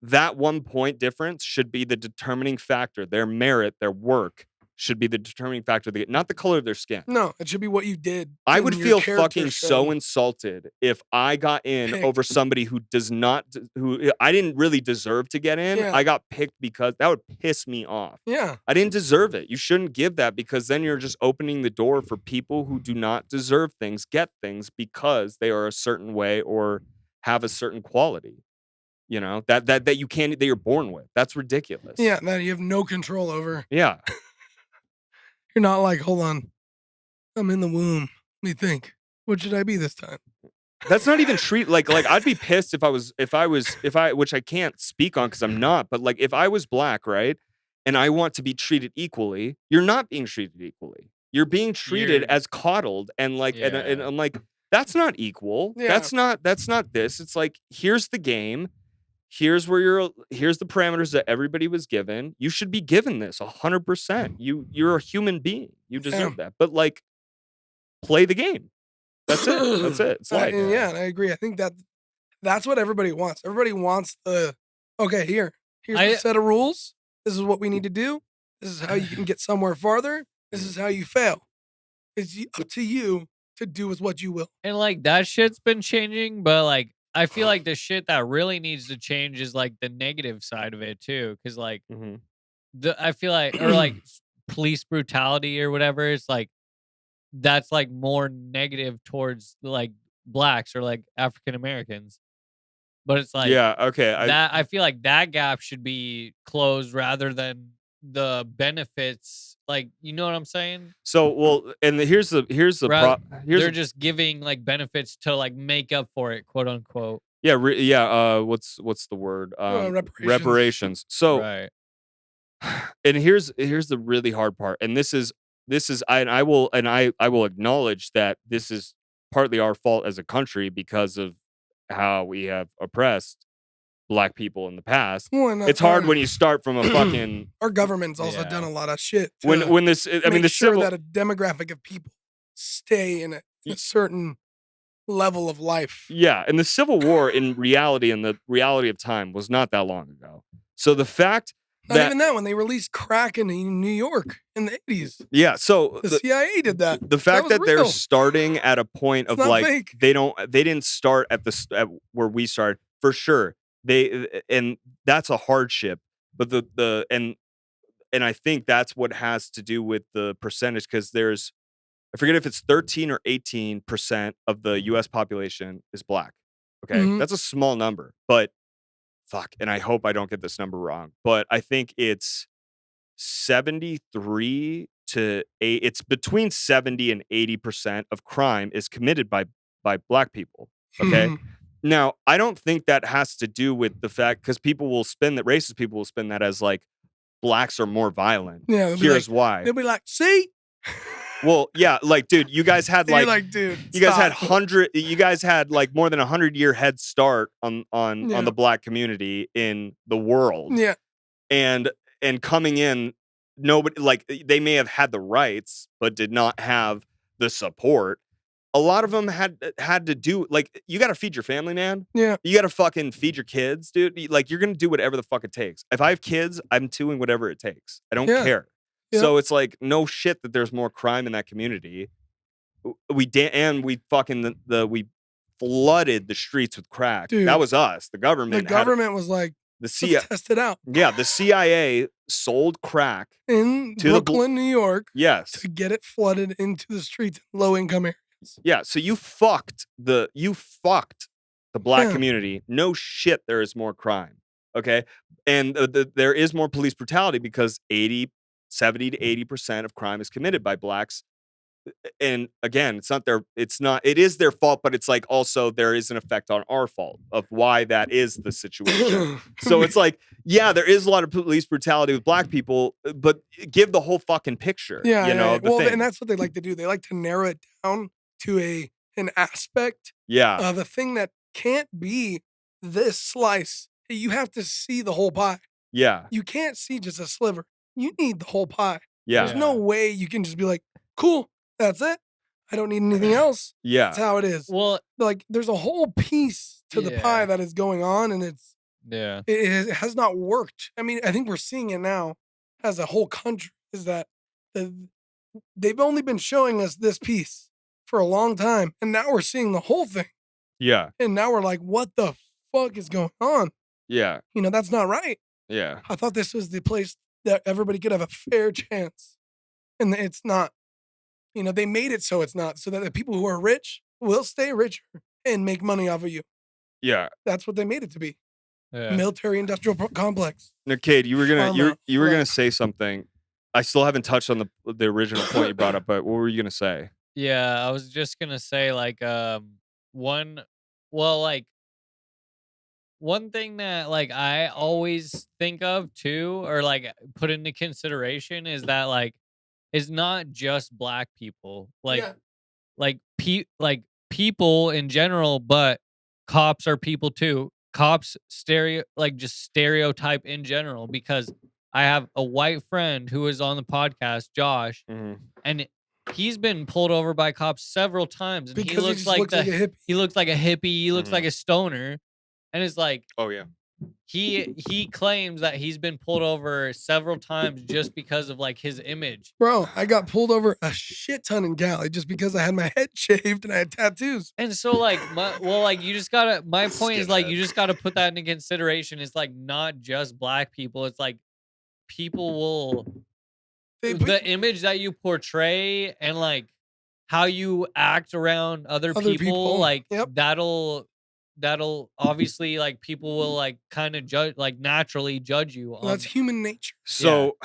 Speaker 2: That 1 point difference should be the determining factor. Their merit, their work should be the determining factor, not the color of their skin.
Speaker 1: No, it should be what you did.
Speaker 2: I
Speaker 1: in
Speaker 2: would
Speaker 1: your
Speaker 2: feel
Speaker 1: character
Speaker 2: fucking
Speaker 1: show.
Speaker 2: so insulted if I got in
Speaker 1: Picked.
Speaker 2: over somebody who does not, who I didn't really deserve to get in.
Speaker 1: Yeah.
Speaker 2: I got picked because that would piss me off.
Speaker 1: Yeah.
Speaker 2: I didn't deserve it. You shouldn't give that because then you're just opening the door for people who do not deserve things, get things because they are a certain way or have a certain quality. You know, that you can't, that you're born with. That's ridiculous.
Speaker 1: Yeah. That you have no control over.
Speaker 2: Yeah.
Speaker 1: You're not like, hold on, I'm in the womb. Let me think. What should I be this time?
Speaker 2: That's not even like I'd be pissed if I which I can't speak on because I'm not, but like if I was black, right? And I want to be treated equally, you're not being treated equally. You're being treated
Speaker 3: You're-
Speaker 2: as coddled and like and
Speaker 3: Yeah.
Speaker 2: I'm like, that's not equal.
Speaker 1: Yeah.
Speaker 2: That's not this. It's like, here's the game. Here's the parameters that everybody was given. You should be given this 100%. You're a human being. You deserve that. But like, play the game. That's it. That's it. It's like,
Speaker 1: And yeah, and I agree. I think that's what everybody wants. Everybody wants okay, here's the set of rules. This is what we need to do. This is how you can get somewhere farther. This is how you fail. It's up to you to do with what you will.
Speaker 3: And like that shit's been changing, but like I feel like the shit that really needs to change is like the negative side of it too. Cause like
Speaker 2: mhm.
Speaker 3: I feel like or like police brutality or whatever, it's like that's like more negative towards like blacks or like African Americans. But it's like
Speaker 2: yeah, okay.
Speaker 3: I feel like that gap should be closed rather than the benefits. Like, you know what I'm saying?
Speaker 2: So well, and here's the
Speaker 3: Right.
Speaker 2: here's
Speaker 3: They're
Speaker 2: the-
Speaker 3: just giving like benefits to like make up for it, quote unquote.
Speaker 2: yeah what's the word
Speaker 1: Reparations.
Speaker 2: So
Speaker 3: Right.
Speaker 2: and here's the really hard part, and this is I will acknowledge that this is partly our fault as a country because of how we have oppressed black people in the past.
Speaker 1: Well, and,
Speaker 2: It's hard when you start from a fucking
Speaker 1: our government's also
Speaker 3: Yeah.
Speaker 1: done a lot of shit. To
Speaker 2: when this I mean
Speaker 1: make
Speaker 2: the
Speaker 1: sure
Speaker 2: civil
Speaker 1: that a demographic of people stay in a certain level of life.
Speaker 2: yeah, and the Civil War in reality and the reality of time was not that long ago. So the fact
Speaker 1: Not
Speaker 2: that
Speaker 1: even that, when they released crack in New York in the 80s,
Speaker 2: yeah, so
Speaker 1: the CIA did that.
Speaker 2: the fact
Speaker 1: was
Speaker 2: that they're
Speaker 1: real.
Speaker 2: starting at a point
Speaker 1: It's
Speaker 2: of
Speaker 1: not
Speaker 2: like
Speaker 1: fake.
Speaker 2: they didn't start at at where we started for sure. And that's a hardship, but the and I think that's what has to do with the percentage because there's I forget if it's 13 or 18% of the US population is black. Okay.
Speaker 1: Mhm.
Speaker 2: That's a small number, but fuck, and I hope I don't get this number wrong, but I think it's 73 to it's between 70 and 80% of crime is committed by black people. Okay.
Speaker 1: Mhm.
Speaker 2: Now, I don't think that has to do with the fact because racist people will spin that as like blacks are more violent.
Speaker 1: Yeah, they'll be
Speaker 2: Here's
Speaker 1: like,
Speaker 2: why.
Speaker 1: they'll be like, see?
Speaker 2: Well, yeah, like, dude, you guys had
Speaker 1: And you're
Speaker 2: like
Speaker 1: like, dude,
Speaker 2: you guys had
Speaker 1: stop.
Speaker 2: you guys had like more than 100-year head start on
Speaker 1: Yeah.
Speaker 2: the black community in the world.
Speaker 1: Yeah.
Speaker 2: And coming in, nobody like they may have had the rights, but did not have the support. A lot of them had to do like you got to feed your family, man.
Speaker 1: Yeah.
Speaker 2: You got to fucking feed your kids, dude. Like you're gonna do whatever the fuck it takes. If I have kids, I'm doing whatever it takes. I don't
Speaker 1: Yeah.
Speaker 2: care.
Speaker 1: Yep.
Speaker 2: So it's like no shit that there's more crime in that community. We flooded the streets with crack.
Speaker 1: Dude.
Speaker 2: That was us. The
Speaker 1: The
Speaker 2: government.
Speaker 1: government was like,
Speaker 2: The
Speaker 1: let's test it out.
Speaker 2: Yeah, the CIA sold crack
Speaker 1: In
Speaker 2: to the
Speaker 1: Brooklyn, New York,
Speaker 2: yes.
Speaker 1: to get it flooded into the streets in low-income areas.
Speaker 2: Yeah, so you fucked the black
Speaker 1: Yeah.
Speaker 2: community. No shit, there is more crime. Okay, and there is more police brutality because 70 to 80% of crime is committed by blacks. And again, it is their fault, but it's like also there is an effect on our fault of why that is the situation. So it's like, yeah, there is a lot of police brutality with black people, but give the whole fucking picture.
Speaker 1: Yeah,
Speaker 2: you know, the
Speaker 1: well,
Speaker 2: thing.
Speaker 1: and that's what they like to do. They like to narrow it down to an aspect
Speaker 2: Yeah,
Speaker 1: of a thing that can't be this slice. You have to see the whole pie.
Speaker 2: yeah,
Speaker 1: You can't see just a sliver. You need the whole pie.
Speaker 2: yeah,
Speaker 1: There's no way you can just be like, cool, that's it. I don't need anything else.
Speaker 2: yeah,
Speaker 1: That's how it is.
Speaker 3: Well,
Speaker 1: Like there's a whole piece to the pie
Speaker 3: Yeah.
Speaker 1: that is going on, and
Speaker 3: yeah.
Speaker 1: it has not worked. I mean, I think we're seeing it now as a whole country. Is that they've only been showing us this piece for a long time, and now we're seeing the whole thing.
Speaker 2: yeah,
Speaker 1: And now we're like, what the fuck is going on?
Speaker 2: yeah,
Speaker 1: You know, that's not right.
Speaker 2: yeah,
Speaker 1: I thought this was the place that everybody could have a fair chance. And it's not. You know, they made it so it's not, so that the people who are rich will stay richer and make money off of you.
Speaker 2: yeah.
Speaker 1: That's what they made it to be.
Speaker 3: Yeah.
Speaker 1: Military industrial complex.
Speaker 2: Now, Cade, you were gonna
Speaker 1: Pharma,
Speaker 2: you were gonna
Speaker 1: flex.
Speaker 2: say something. I still haven't touched on the original point you brought up, but what were you gonna say?
Speaker 3: Yeah, I was just gonna say like one well like one thing that like I always think of too or like put into consideration is that like it's not just black people. Like
Speaker 1: Yeah.
Speaker 3: like people in general, but cops are people too. Cops just stereotype in general because I have a white friend who is on the podcast, Josh,
Speaker 2: Mhm.
Speaker 3: and he's been pulled over by cops several times, and
Speaker 1: Because
Speaker 3: he
Speaker 1: he
Speaker 3: looks
Speaker 1: just
Speaker 3: like
Speaker 1: looks like a hippie.
Speaker 3: he looks like a hippie, he looks
Speaker 2: Mhm.
Speaker 3: like a stoner, and it's like
Speaker 2: Oh yeah,
Speaker 3: he claims that he's been pulled over several times just because of like his image.
Speaker 1: Bro, I got pulled over a shit ton in Cali just because I had my head shaved and I had tattoos.
Speaker 3: And so like you just gotta my point is like
Speaker 2: Skinhead.
Speaker 3: you just gotta put that into consideration. It's like not just black people. It's like people will
Speaker 1: They put
Speaker 3: the image that you portray and like how you act around other
Speaker 1: Other
Speaker 3: people,
Speaker 1: people,
Speaker 3: like
Speaker 1: yep.
Speaker 3: that'll obviously like people will like kind of judge like naturally judge you on
Speaker 1: that's human nature.
Speaker 2: so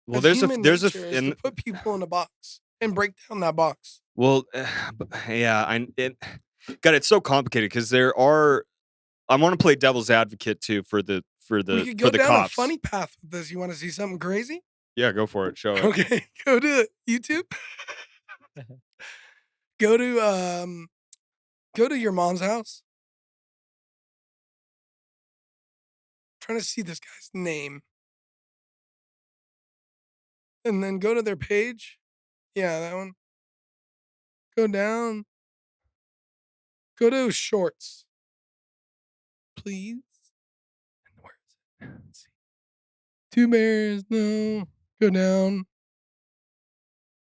Speaker 2: well,
Speaker 1: That's
Speaker 2: there's a
Speaker 1: human
Speaker 2: there's a
Speaker 1: nature is to put people in a box and break down that box.
Speaker 2: well, yeah, God, it's so complicated because there are. I want to play devil's advocate too for the
Speaker 1: We could go
Speaker 2: for the
Speaker 1: down
Speaker 2: cops.
Speaker 1: a funny path with this. You want to see something crazy?
Speaker 2: Yeah, go for it. Show it.
Speaker 1: Okay, go to YouTube. Go to your mom's house. Trying to see this guy's name. And then go to their page. Yeah, that one. Go down. Go to shorts. Please. Where is it? Let's see. Two bears. No. Go down.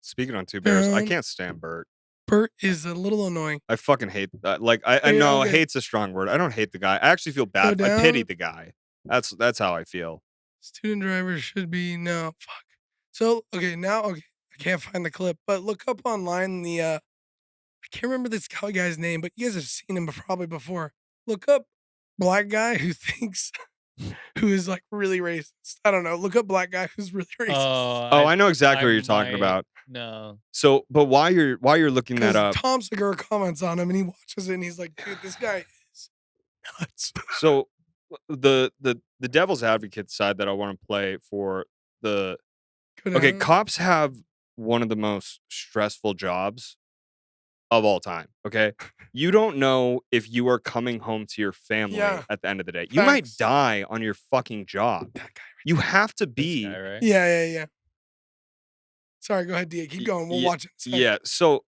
Speaker 2: Speaking on Two Bears, I
Speaker 1: Down.
Speaker 2: can't stand Bert.
Speaker 1: Bert is a little annoying.
Speaker 2: I fucking hate that. Like I
Speaker 1: Yeah,
Speaker 2: know
Speaker 1: okay.
Speaker 2: hate's a strong word. I don't hate the guy. I actually feel bad. I pity
Speaker 1: down.
Speaker 2: the guy. That's how I feel.
Speaker 1: Student drivers should be no fuck. So okay, I can't find the clip, but look up online I can't remember this guy's name, but you guys have seen him probably before. Look up black guy who thinks who is like really racist. I don't know. Look up black guy who's really racist.
Speaker 2: Oh, I know exactly what
Speaker 3: I
Speaker 2: you're talking
Speaker 3: might-
Speaker 2: about.
Speaker 3: No.
Speaker 2: So, but while you're looking that
Speaker 1: Because
Speaker 2: up,
Speaker 1: Tom Segura comments on him and he watches it and he's like, dude, this guy is nuts.
Speaker 2: so the devil's advocate side that I want to play for the
Speaker 1: Go
Speaker 2: okay,
Speaker 1: down.
Speaker 2: cops have one of the most stressful jobs of all time. Okay, you don't know if you are coming home to your family
Speaker 1: Yeah.
Speaker 2: at the end of the day. You might
Speaker 1: Facts.
Speaker 2: die on your fucking job.
Speaker 1: That guy.
Speaker 2: You have to
Speaker 3: This
Speaker 2: be.
Speaker 3: guy, right?
Speaker 1: Yeah. Sorry, go ahead, Dia. Keep going. We'll watch it. in a second.
Speaker 2: Yeah. So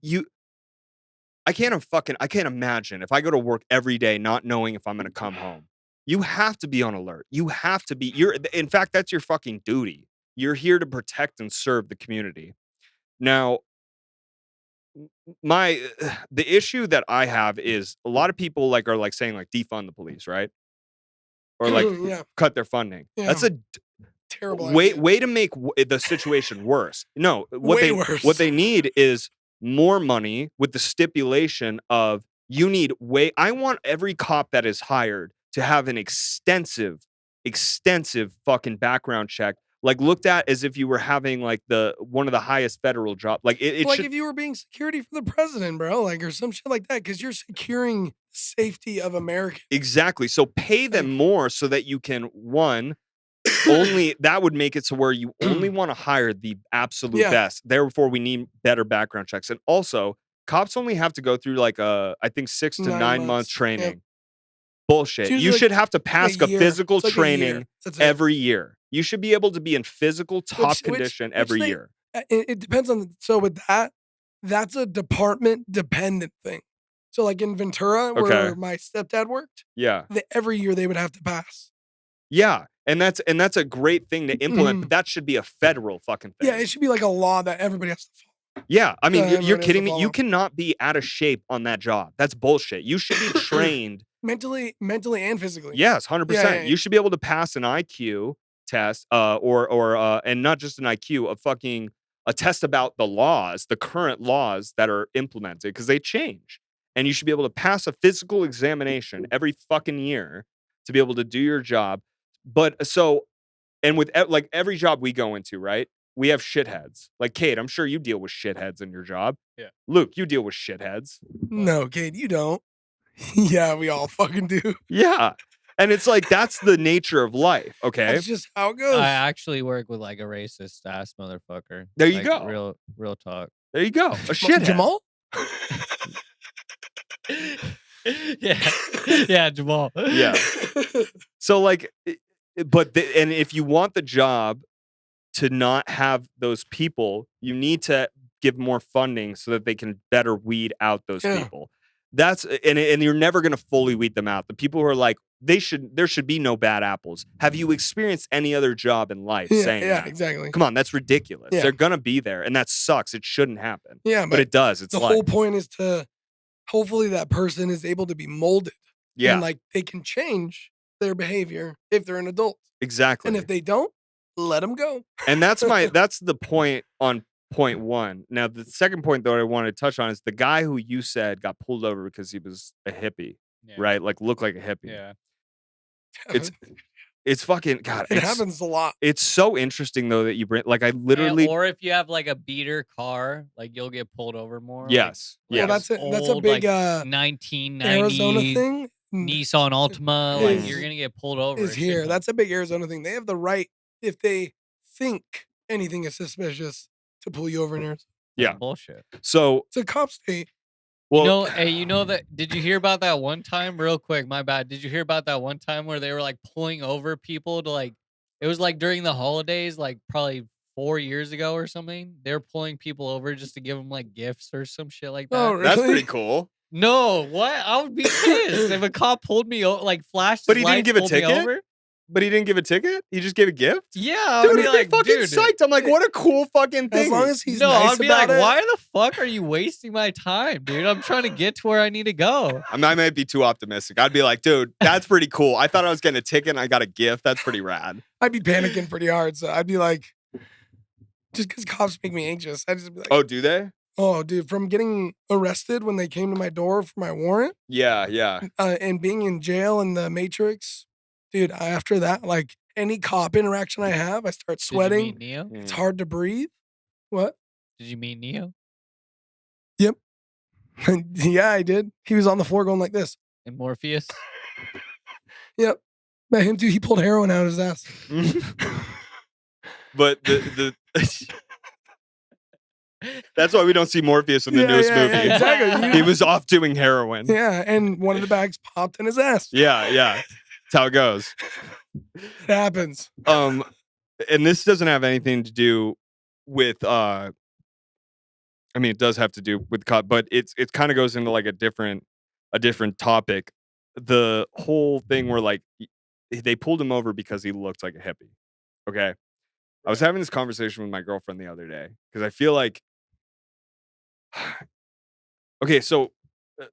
Speaker 2: you I can't imagine if I go to work every day not knowing if I'm gonna come home. You have to be on alert. You have to be in fact, that's your fucking duty. You're here to protect and serve the community. Now, my the issue that I have is a lot of people are saying defund the police, right? Or
Speaker 1: Yeah.
Speaker 2: cut their funding.
Speaker 1: Yeah.
Speaker 2: That's a
Speaker 1: Terrible.
Speaker 2: way
Speaker 1: idea.
Speaker 2: way to make the situation worse. No,
Speaker 1: Way worse.
Speaker 2: what they need is more money with the stipulation of I want every cop that is hired to have an extensive fucking background check, looked at as if you were having one of the highest federal jobs. It
Speaker 1: like
Speaker 2: should
Speaker 1: if you were being security for the president, bro, or some shit like that, because you're securing the safety of America.
Speaker 2: exactly. So pay them more so that you can only that would make it so where you only want to hire the absolute
Speaker 1: Yeah.
Speaker 2: best. Therefore, we need better background checks. And also, cops only have to go through I think 6 to 9 months
Speaker 1: months.
Speaker 2: training.
Speaker 1: Yep.
Speaker 2: Bullshit.
Speaker 1: It's
Speaker 2: You
Speaker 1: usually
Speaker 2: should have to pass a
Speaker 1: year.
Speaker 2: physical
Speaker 1: It's like a year.
Speaker 2: training
Speaker 1: That's it.
Speaker 2: every year. You should be able to be in physical top
Speaker 1: Which-
Speaker 2: condition
Speaker 1: which
Speaker 2: every
Speaker 1: they-
Speaker 2: year.
Speaker 1: It depends on. So with that, that's a department dependent thing. So like in Ventura,
Speaker 2: Okay.
Speaker 1: where my stepdad worked,
Speaker 2: Yeah.
Speaker 1: every year they would have to pass.
Speaker 2: Yeah. And that's a great thing to implement, but that should be a federal fucking thing.
Speaker 1: Yeah, it should be like a law that everybody has to follow.
Speaker 2: Yeah, I mean,
Speaker 1: Yeah,
Speaker 2: you're
Speaker 1: everybody has
Speaker 2: kidding
Speaker 1: to
Speaker 2: me. You
Speaker 1: follow.
Speaker 2: cannot be out of shape on that job. That's bullshit. You should be trained.
Speaker 1: Mentally and physically.
Speaker 2: Yes, 100%.
Speaker 1: Yeah, yeah, yeah.
Speaker 2: You should be able to pass an IQ test, and not just an IQ, a test about the laws, the current laws that are implemented, because they change. And you should be able to pass a physical examination every fucking year to be able to do your job. But and with every job we go into, right? We have shitheads. Like Kate, I'm sure you deal with shitheads in your job.
Speaker 3: Yeah.
Speaker 2: Luke, you deal with shitheads.
Speaker 1: No, Kate, you don't. Yeah, we all fucking do.
Speaker 2: Yeah. And it's that's the nature of life, okay?
Speaker 1: That's just how it goes.
Speaker 3: I actually work with a racist ass motherfucker.
Speaker 2: There you go.
Speaker 3: Real talk.
Speaker 2: There you go. A shithead.
Speaker 1: Jamal?
Speaker 3: yeah, Jamal.
Speaker 2: Yeah. So and if you want the job to not have those people, you need to give more funding so that they can better weed out those
Speaker 1: Yeah.
Speaker 2: people. And you're never going to fully weed them out. The people who are there should be no bad apples. Have you experienced any other job in life saying
Speaker 1: Yeah,
Speaker 2: that?
Speaker 1: exactly.
Speaker 2: Come on, that's ridiculous.
Speaker 1: Yeah.
Speaker 2: They're going to be there, and that sucks. It shouldn't happen.
Speaker 1: Yeah,
Speaker 2: But it does. It's
Speaker 1: the
Speaker 2: life.
Speaker 1: whole point is to hopefully that person is able to be molded.
Speaker 2: Yeah,
Speaker 1: And they can change their behavior if they're an adult.
Speaker 2: exactly.
Speaker 1: And if they don't, let them go.
Speaker 2: And that's the point on point one. Now, the second point that I wanted to touch on is the guy who you said got pulled over because he was a hippie,
Speaker 3: Yeah.
Speaker 2: right? Looked like a hippie.
Speaker 3: Yeah.
Speaker 2: It's fucking God.
Speaker 1: It happens a lot.
Speaker 2: It's so interesting though that you bring I literally
Speaker 3: Or if you have a beater car, you'll get pulled over more.
Speaker 2: yes.
Speaker 1: Well,
Speaker 2: Yes.
Speaker 1: that's a
Speaker 3: old,
Speaker 1: big
Speaker 3: 1990
Speaker 1: Arizona thing.
Speaker 3: Nissan Altima.
Speaker 1: Is-
Speaker 3: You're gonna get pulled over.
Speaker 1: Is
Speaker 3: It's
Speaker 1: here.
Speaker 3: just
Speaker 1: That's a big Arizona thing. They have the right, if they think anything is suspicious, to pull you over in Arizona.
Speaker 2: Yeah.
Speaker 3: bullshit.
Speaker 2: So
Speaker 1: It's a cop state.
Speaker 2: well
Speaker 3: You know that? Did you hear about that one time? Real quick, my bad. Did you hear about that one time where they were pulling over people to It was during the holidays, probably 4 years ago or something. They were pulling people over just to give them gifts or some shit like that.
Speaker 1: Oh, really?
Speaker 2: that's pretty cool.
Speaker 3: No, what? I would be pissed if a cop pulled me over, flashed.
Speaker 2: But
Speaker 3: his
Speaker 2: he didn't
Speaker 3: lights,
Speaker 2: give a
Speaker 3: pulled me
Speaker 2: ticket?
Speaker 3: over.
Speaker 2: But he didn't give a ticket? He just gave a gift?
Speaker 3: Yeah, I
Speaker 2: Dude,
Speaker 3: would
Speaker 2: he'd
Speaker 3: be
Speaker 2: be fucking
Speaker 3: dude.
Speaker 2: psyched. I'm like, what a cool fucking thing.
Speaker 1: As long as he's
Speaker 3: No,
Speaker 1: nice
Speaker 3: I'd be
Speaker 1: about it.
Speaker 3: why the fuck are you wasting my time, dude? I'm trying to get to where I need to go.
Speaker 2: I might be too optimistic. I'd be like, dude, that's pretty cool. I thought I was getting a ticket and I got a gift. That's pretty rad.
Speaker 1: I'd be panicking pretty hard. So I'd be like, just because cops make me anxious, I'd just be like,
Speaker 2: Oh, do they?
Speaker 1: Oh, dude, from getting arrested when they came to my door for my warrant,
Speaker 2: Yeah.
Speaker 1: and being in jail in the Matrix, dude, after that, like any cop interaction I have, I start
Speaker 3: Did you meet
Speaker 1: sweating.
Speaker 3: Neo?
Speaker 1: It's
Speaker 2: Mm.
Speaker 1: hard to breathe. What?
Speaker 3: Did you meet Neo
Speaker 1: Yep. Yeah, I did. He was on the floor going like this.
Speaker 3: and Morpheus?
Speaker 1: Yep. Met him too. He pulled heroin out of his ass.
Speaker 2: But the that's why we don't see Morpheus in the
Speaker 1: Yeah,
Speaker 2: newest
Speaker 1: yeah,
Speaker 2: movie.
Speaker 1: yeah, exactly.
Speaker 2: He was off doing heroin.
Speaker 1: Yeah, and one of the bags popped in his ass.
Speaker 2: Yeah. That's how it goes.
Speaker 1: It happens.
Speaker 2: And this doesn't have anything to do with I mean, it does have to do with cop, but it kind of goes into like a different topic. The whole thing where like they pulled him over because he looked like a hippie. Okay. I was having this conversation with my girlfriend the other day because I feel like okay, so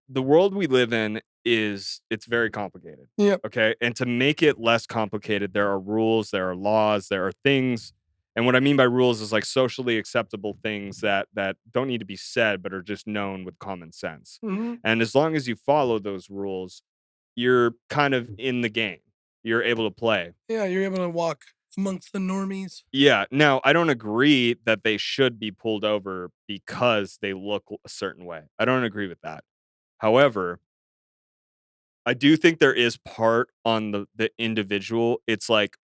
Speaker 2: the world we live in it's very complicated.
Speaker 1: Yep.
Speaker 2: Okay. And to make it less complicated, there are rules, there are laws, there are things. And what I mean by rules is like socially acceptable things that don't need to be said, but are just known with common sense.
Speaker 1: Mhm.
Speaker 2: And as long as you follow those rules, you're kind of in the game. You're able to play.
Speaker 1: Yeah, you're able to walk amongst the normies.
Speaker 2: Yeah. Now, I don't agree that they should be pulled over because they look a certain way. I don't agree with that. However, I do think there is part on the individual. It's like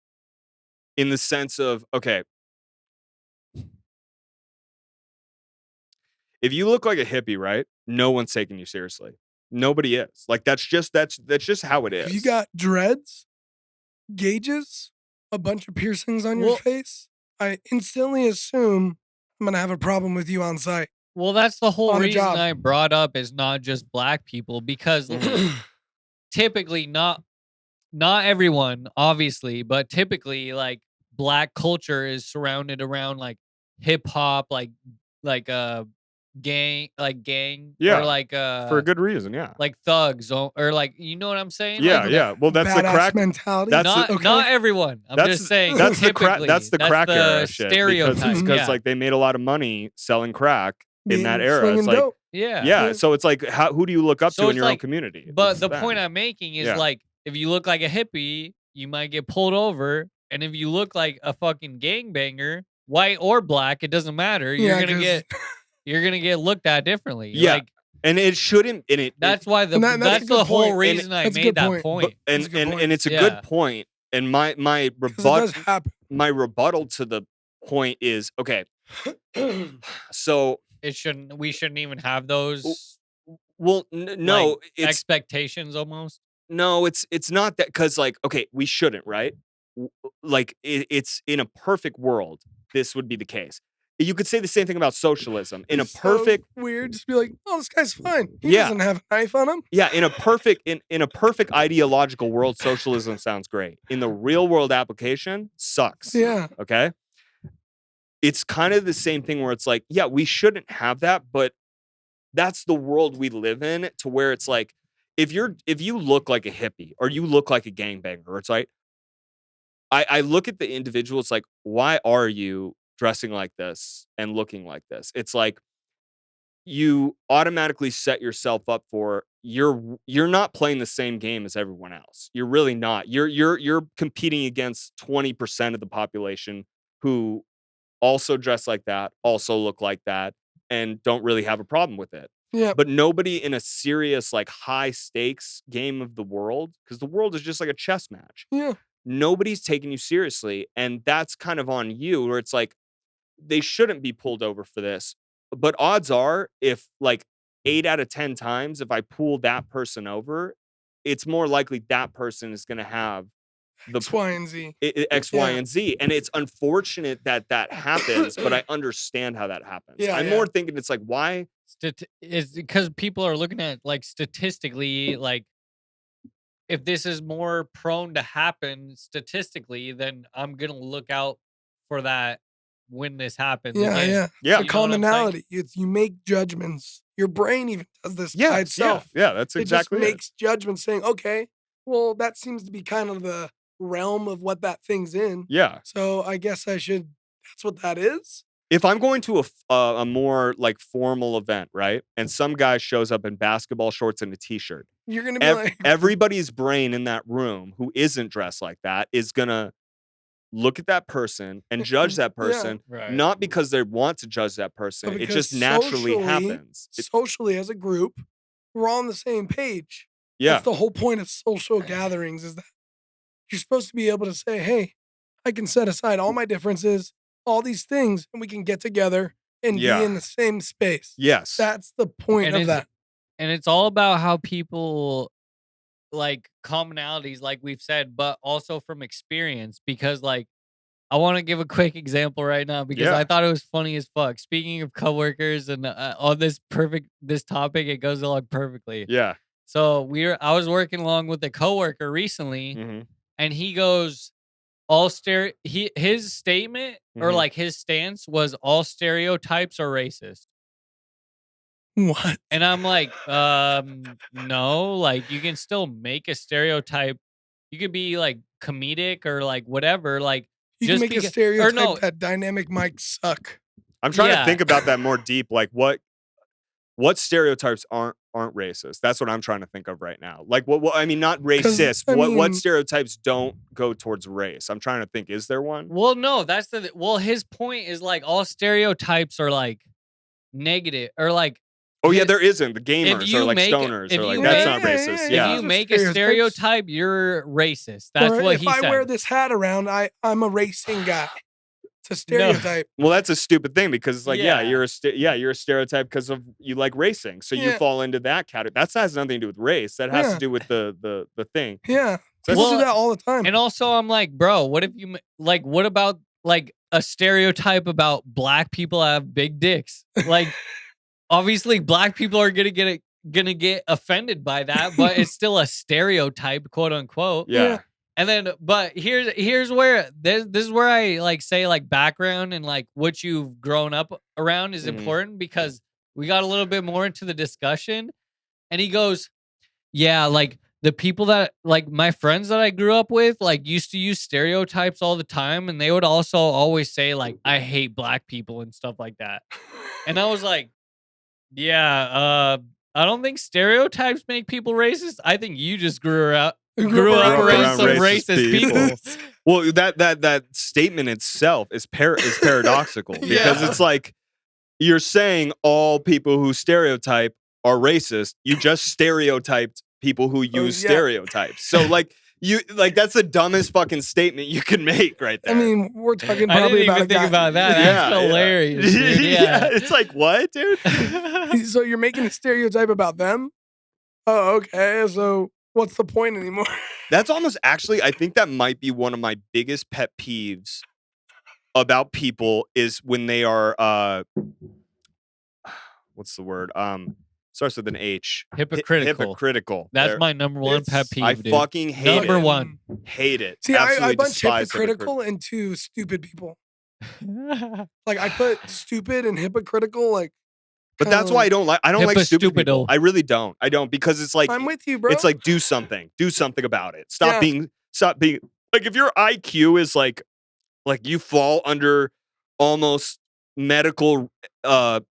Speaker 2: in the sense of, okay, if you look like a hippie, right? No one's taking you seriously. Nobody is. Like that's just how it is.
Speaker 1: If you got dreads, gauges, a bunch of piercings on your
Speaker 3: Well-
Speaker 1: face, I instantly assume I'm gonna have a problem with you on site.
Speaker 3: Well, that's the whole
Speaker 1: On a
Speaker 3: reason
Speaker 1: job.
Speaker 3: I brought up is not just black people because typically not everyone obviously, but typically like black culture is surrounded around like hip hop, like gang,
Speaker 2: Yeah,
Speaker 3: or like
Speaker 2: for a good reason, yeah.
Speaker 3: like thugs or like, you know what I'm saying?
Speaker 2: Yeah,
Speaker 3: Like,
Speaker 2: yeah. Well, that's the
Speaker 1: Badass
Speaker 2: crack.
Speaker 1: mentality.
Speaker 2: that's
Speaker 3: not
Speaker 2: the-
Speaker 1: okay.
Speaker 3: not everyone. I'm
Speaker 2: That's
Speaker 3: just saying
Speaker 2: that's the crack.
Speaker 3: typically,
Speaker 2: That's the crack era
Speaker 3: the
Speaker 2: shit.
Speaker 3: stereotype.
Speaker 2: Because
Speaker 3: Yeah.
Speaker 2: like they made a lot of money selling crack in that
Speaker 1: Being
Speaker 2: era.
Speaker 1: slinging
Speaker 2: It's like
Speaker 1: dope.
Speaker 3: yeah.
Speaker 2: yeah. So it's like who do you look up
Speaker 3: So
Speaker 2: to in
Speaker 3: it's
Speaker 2: your own
Speaker 3: like-
Speaker 2: community?
Speaker 3: But
Speaker 2: It's
Speaker 3: the
Speaker 2: them.
Speaker 3: point I'm making is
Speaker 2: Yeah.
Speaker 3: like, if you look like a hippie, you might get pulled over, and if you look like a fucking gangbanger, white or black, it doesn't matter. You're
Speaker 1: Yeah,
Speaker 3: gonna
Speaker 1: 'cause-
Speaker 3: get looked at differently.
Speaker 2: Yeah,
Speaker 3: Like,
Speaker 2: and it shouldn't. And it
Speaker 3: that's why
Speaker 1: And that's a
Speaker 3: that's
Speaker 1: good
Speaker 3: the whole
Speaker 1: point.
Speaker 3: reason I
Speaker 1: That's a
Speaker 3: made
Speaker 1: good
Speaker 3: that
Speaker 1: point.
Speaker 3: point.
Speaker 2: and
Speaker 1: That's a good
Speaker 2: and,
Speaker 1: point.
Speaker 2: and it's a
Speaker 3: Yeah.
Speaker 2: good point. And my
Speaker 1: 'Cause it does happen.
Speaker 2: my rebuttal to the point is okay. So
Speaker 3: We shouldn't even have those
Speaker 2: well, no, it's
Speaker 3: expectations almost.
Speaker 2: no, it's not that because like okay, we shouldn't, right? Like it's in a perfect world, this would be the case. You could say the same thing about socialism. In a
Speaker 1: It's so
Speaker 2: perfect
Speaker 1: weird, just be like, oh, this guy's fine. He
Speaker 2: Yeah.
Speaker 1: doesn't have a knife on him.
Speaker 2: yeah, in a perfect ideological world, socialism sounds great. In the real world application, sucks.
Speaker 1: Yeah.
Speaker 2: Okay. It's kind of the same thing where it's like, yeah, we shouldn't have that, but that's the world we live in to where it's like, if you look like a hippie or you look like a gangbanger, it's like, I look at the individual, it's like, why are you dressing like this and looking like this? It's like, you automatically set yourself up for you're not playing the same game as everyone else. You're really not. You're competing against 20% of the population who also dress like that, also look like that, and don't really have a problem with it.
Speaker 1: Yeah.
Speaker 2: But nobody in a serious, like high stakes game of the world, because the world is just like a chess match.
Speaker 1: Yeah.
Speaker 2: Nobody's taking you seriously. And that's kind of on you, where it's like they shouldn't be pulled over for this. But odds are, if like 8 out of 10 times, if I pull that person over, it's more likely that person is going to have the
Speaker 1: X, Y, and Z.
Speaker 2: X, Y,
Speaker 1: Yeah.
Speaker 2: and Z. And it's unfortunate that happens, but I understand how that happens.
Speaker 1: Yeah,
Speaker 2: I'm
Speaker 1: yeah.
Speaker 2: more thinking it's like, why?
Speaker 3: Is because people are looking at like statistically, like if this is more prone to happen statistically, then I'm gonna look out for that when this happens.
Speaker 1: Yeah,
Speaker 3: again.
Speaker 1: yeah.
Speaker 2: Yeah.
Speaker 1: It's a
Speaker 3: You know what I'm saying?
Speaker 1: commonality. You make judgments. Your brain even does this by
Speaker 2: Yeah,
Speaker 1: itself.
Speaker 2: yeah, that's
Speaker 1: It
Speaker 2: exactly
Speaker 1: just makes judgments saying, okay, well, that seems to be kind of the realm of what that thing's in.
Speaker 2: Yeah.
Speaker 1: So I guess that's what that is.
Speaker 2: if I'm going to a more like formal event, right, and some guy shows up in basketball shorts and a t-shirt,
Speaker 1: You're gonna be like,
Speaker 2: everybody's brain in that room who isn't dressed like that is gonna look at that person and judge that
Speaker 1: Yeah.
Speaker 2: person,
Speaker 3: Right.
Speaker 2: not because they want to judge that person. It
Speaker 1: because
Speaker 2: just naturally
Speaker 1: socially-
Speaker 2: happens.
Speaker 1: socially as a group, we're all on the same page.
Speaker 2: Yeah.
Speaker 1: That's the whole point of social gatherings is that you're supposed to be able to say, hey, I can set aside all my differences, all these things, and we can get together and
Speaker 2: Yeah.
Speaker 1: be in the same space.
Speaker 2: Yes.
Speaker 1: That's the point
Speaker 3: And
Speaker 1: of
Speaker 3: it's-
Speaker 1: that.
Speaker 3: And it's all about how people like commonalities, like we've said, but also from experience. Because like I want to give a quick example right now because
Speaker 2: Yeah.
Speaker 3: I thought it was funny as fuck. Speaking of coworkers and on this topic, it goes along perfectly.
Speaker 2: Yeah.
Speaker 3: So I was working along with a coworker recently,
Speaker 2: hmm
Speaker 3: and he goes, his statement or
Speaker 2: Mhm.
Speaker 3: like his stance was all stereotypes are racist.
Speaker 1: What?
Speaker 3: And I'm like, no, like you can still make a stereotype. You could be like comedic or like whatever. Like
Speaker 1: You
Speaker 3: just
Speaker 1: can make a
Speaker 3: beca- or
Speaker 1: stereotype
Speaker 3: no,
Speaker 1: that dynamic mics suck.
Speaker 2: I'm trying to
Speaker 3: Yeah.
Speaker 2: think about that more deep. Like what stereotypes aren't racist? That's what I'm trying to think of right now. Like what I mean, not
Speaker 1: 'Cause,
Speaker 2: racist.
Speaker 1: I
Speaker 2: What
Speaker 1: mean-
Speaker 2: stereotypes don't go towards race? I'm trying to think. Is there one?
Speaker 3: well, no, that's his point is like all stereotypes are like negative or like
Speaker 2: Oh yeah,
Speaker 3: If-
Speaker 2: there isn't. The gamers
Speaker 3: you
Speaker 2: are like
Speaker 3: make-
Speaker 2: stoners
Speaker 3: if
Speaker 2: or like
Speaker 3: you
Speaker 2: that's
Speaker 3: make-
Speaker 2: not racist.
Speaker 1: yeah,
Speaker 3: if
Speaker 2: Yeah.
Speaker 3: you
Speaker 1: Those are
Speaker 3: make a
Speaker 1: stereotypes.
Speaker 3: stereotype, you're racist. That's
Speaker 1: Or
Speaker 3: what
Speaker 1: if
Speaker 3: he
Speaker 1: I
Speaker 3: said.
Speaker 1: wear this hat around, I'm a racing guy. It's a stereotype.
Speaker 2: Well, that's a stupid thing because it's like,
Speaker 3: Yeah.
Speaker 2: you're a stereotype because of you like racing, so you
Speaker 1: Yeah.
Speaker 2: fall into that category. That has nothing to do with race. That has
Speaker 1: Yeah.
Speaker 2: to do with the thing.
Speaker 1: Yeah.
Speaker 2: So
Speaker 1: People
Speaker 3: Well,
Speaker 1: do that all the time.
Speaker 3: And also, I'm like, bro, what if you like? What about like a stereotype about black people have big dicks? Like, obviously, black people are gonna get offended by that, but it's still a stereotype, quote unquote.
Speaker 2: Yeah.
Speaker 1: Yeah.
Speaker 3: And then, but here's where this is where I like say like background and like what you've grown up around is
Speaker 2: Mhm.
Speaker 3: important because we got a little bit more into the discussion, and he goes, yeah, like the people that like my friends that I grew up with like used to use stereotypes all the time, and they would also always say like I hate black people and stuff like that. And I was like, yeah, I don't think stereotypes make people racist. I think you just grew up around some racist people.
Speaker 2: Well, that statement itself is paradoxical because
Speaker 3: Yeah.
Speaker 2: it's like you're saying all people who stereotype are racist. You just stereotyped people who use
Speaker 1: yeah.
Speaker 2: stereotypes. So like you like that's the dumbest fucking statement you can make right there.
Speaker 1: I mean, we're talking
Speaker 3: I
Speaker 1: probably
Speaker 3: didn't
Speaker 1: about
Speaker 3: even
Speaker 1: a
Speaker 3: think
Speaker 1: guy.
Speaker 3: about that. That's hilarious. Dude. Yeah.
Speaker 2: It's like what, dude?
Speaker 1: So you're making a stereotype about them? Oh, okay. So what's the point anymore?
Speaker 2: That's almost actually, I think that might be one of my biggest pet peeves about people is when they are what's the word? Starts with an H.
Speaker 3: Hypocritical.
Speaker 2: Hypocritical.
Speaker 3: That's
Speaker 2: They're-
Speaker 3: my number one pet
Speaker 1: It's-
Speaker 3: peeve,
Speaker 2: I
Speaker 3: dude.
Speaker 2: fucking hate
Speaker 3: Number
Speaker 2: it.
Speaker 3: one.
Speaker 2: Hate it.
Speaker 1: See, I
Speaker 2: Absolutely
Speaker 1: bunch
Speaker 2: despise
Speaker 1: hypocritical into stupid people. Like I put stupid and hypocritical. Like,
Speaker 2: But that's why I don't like stupid people.
Speaker 3: Hippostupido.
Speaker 2: I really don't. I don't because it's like
Speaker 1: I'm with you, bro.
Speaker 2: it's like do something about it. Stop
Speaker 1: Yeah.
Speaker 2: being like if your IQ is like you fall under almost medical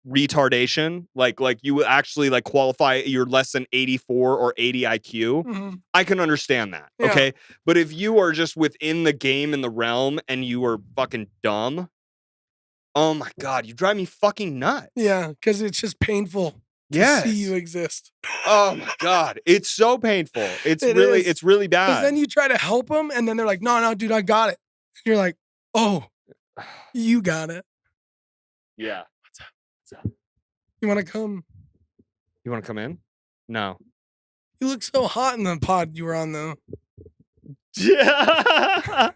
Speaker 2: retardation, like you actually like qualify you're less than 84 or 80 IQ,
Speaker 1: Mhm.
Speaker 2: I can understand that.
Speaker 1: Yeah.
Speaker 2: Okay? But if you are just within the game and the realm and you are fucking dumb, oh my god, you drive me fucking nuts.
Speaker 1: Yeah, because it's just painful to
Speaker 2: Yes.
Speaker 1: see you exist.
Speaker 2: Oh my god, it's so painful. It's
Speaker 1: It
Speaker 2: really
Speaker 1: is.
Speaker 2: it's really
Speaker 1: Because
Speaker 2: bad.
Speaker 1: then you try to help them, and then they're like, "No, dude, I got it." And you're like, "Oh, you got it.
Speaker 2: Yeah.
Speaker 1: You want to come?
Speaker 2: You want to come in? No.
Speaker 1: You look so hot in the pod you were on, though.
Speaker 2: Yeah.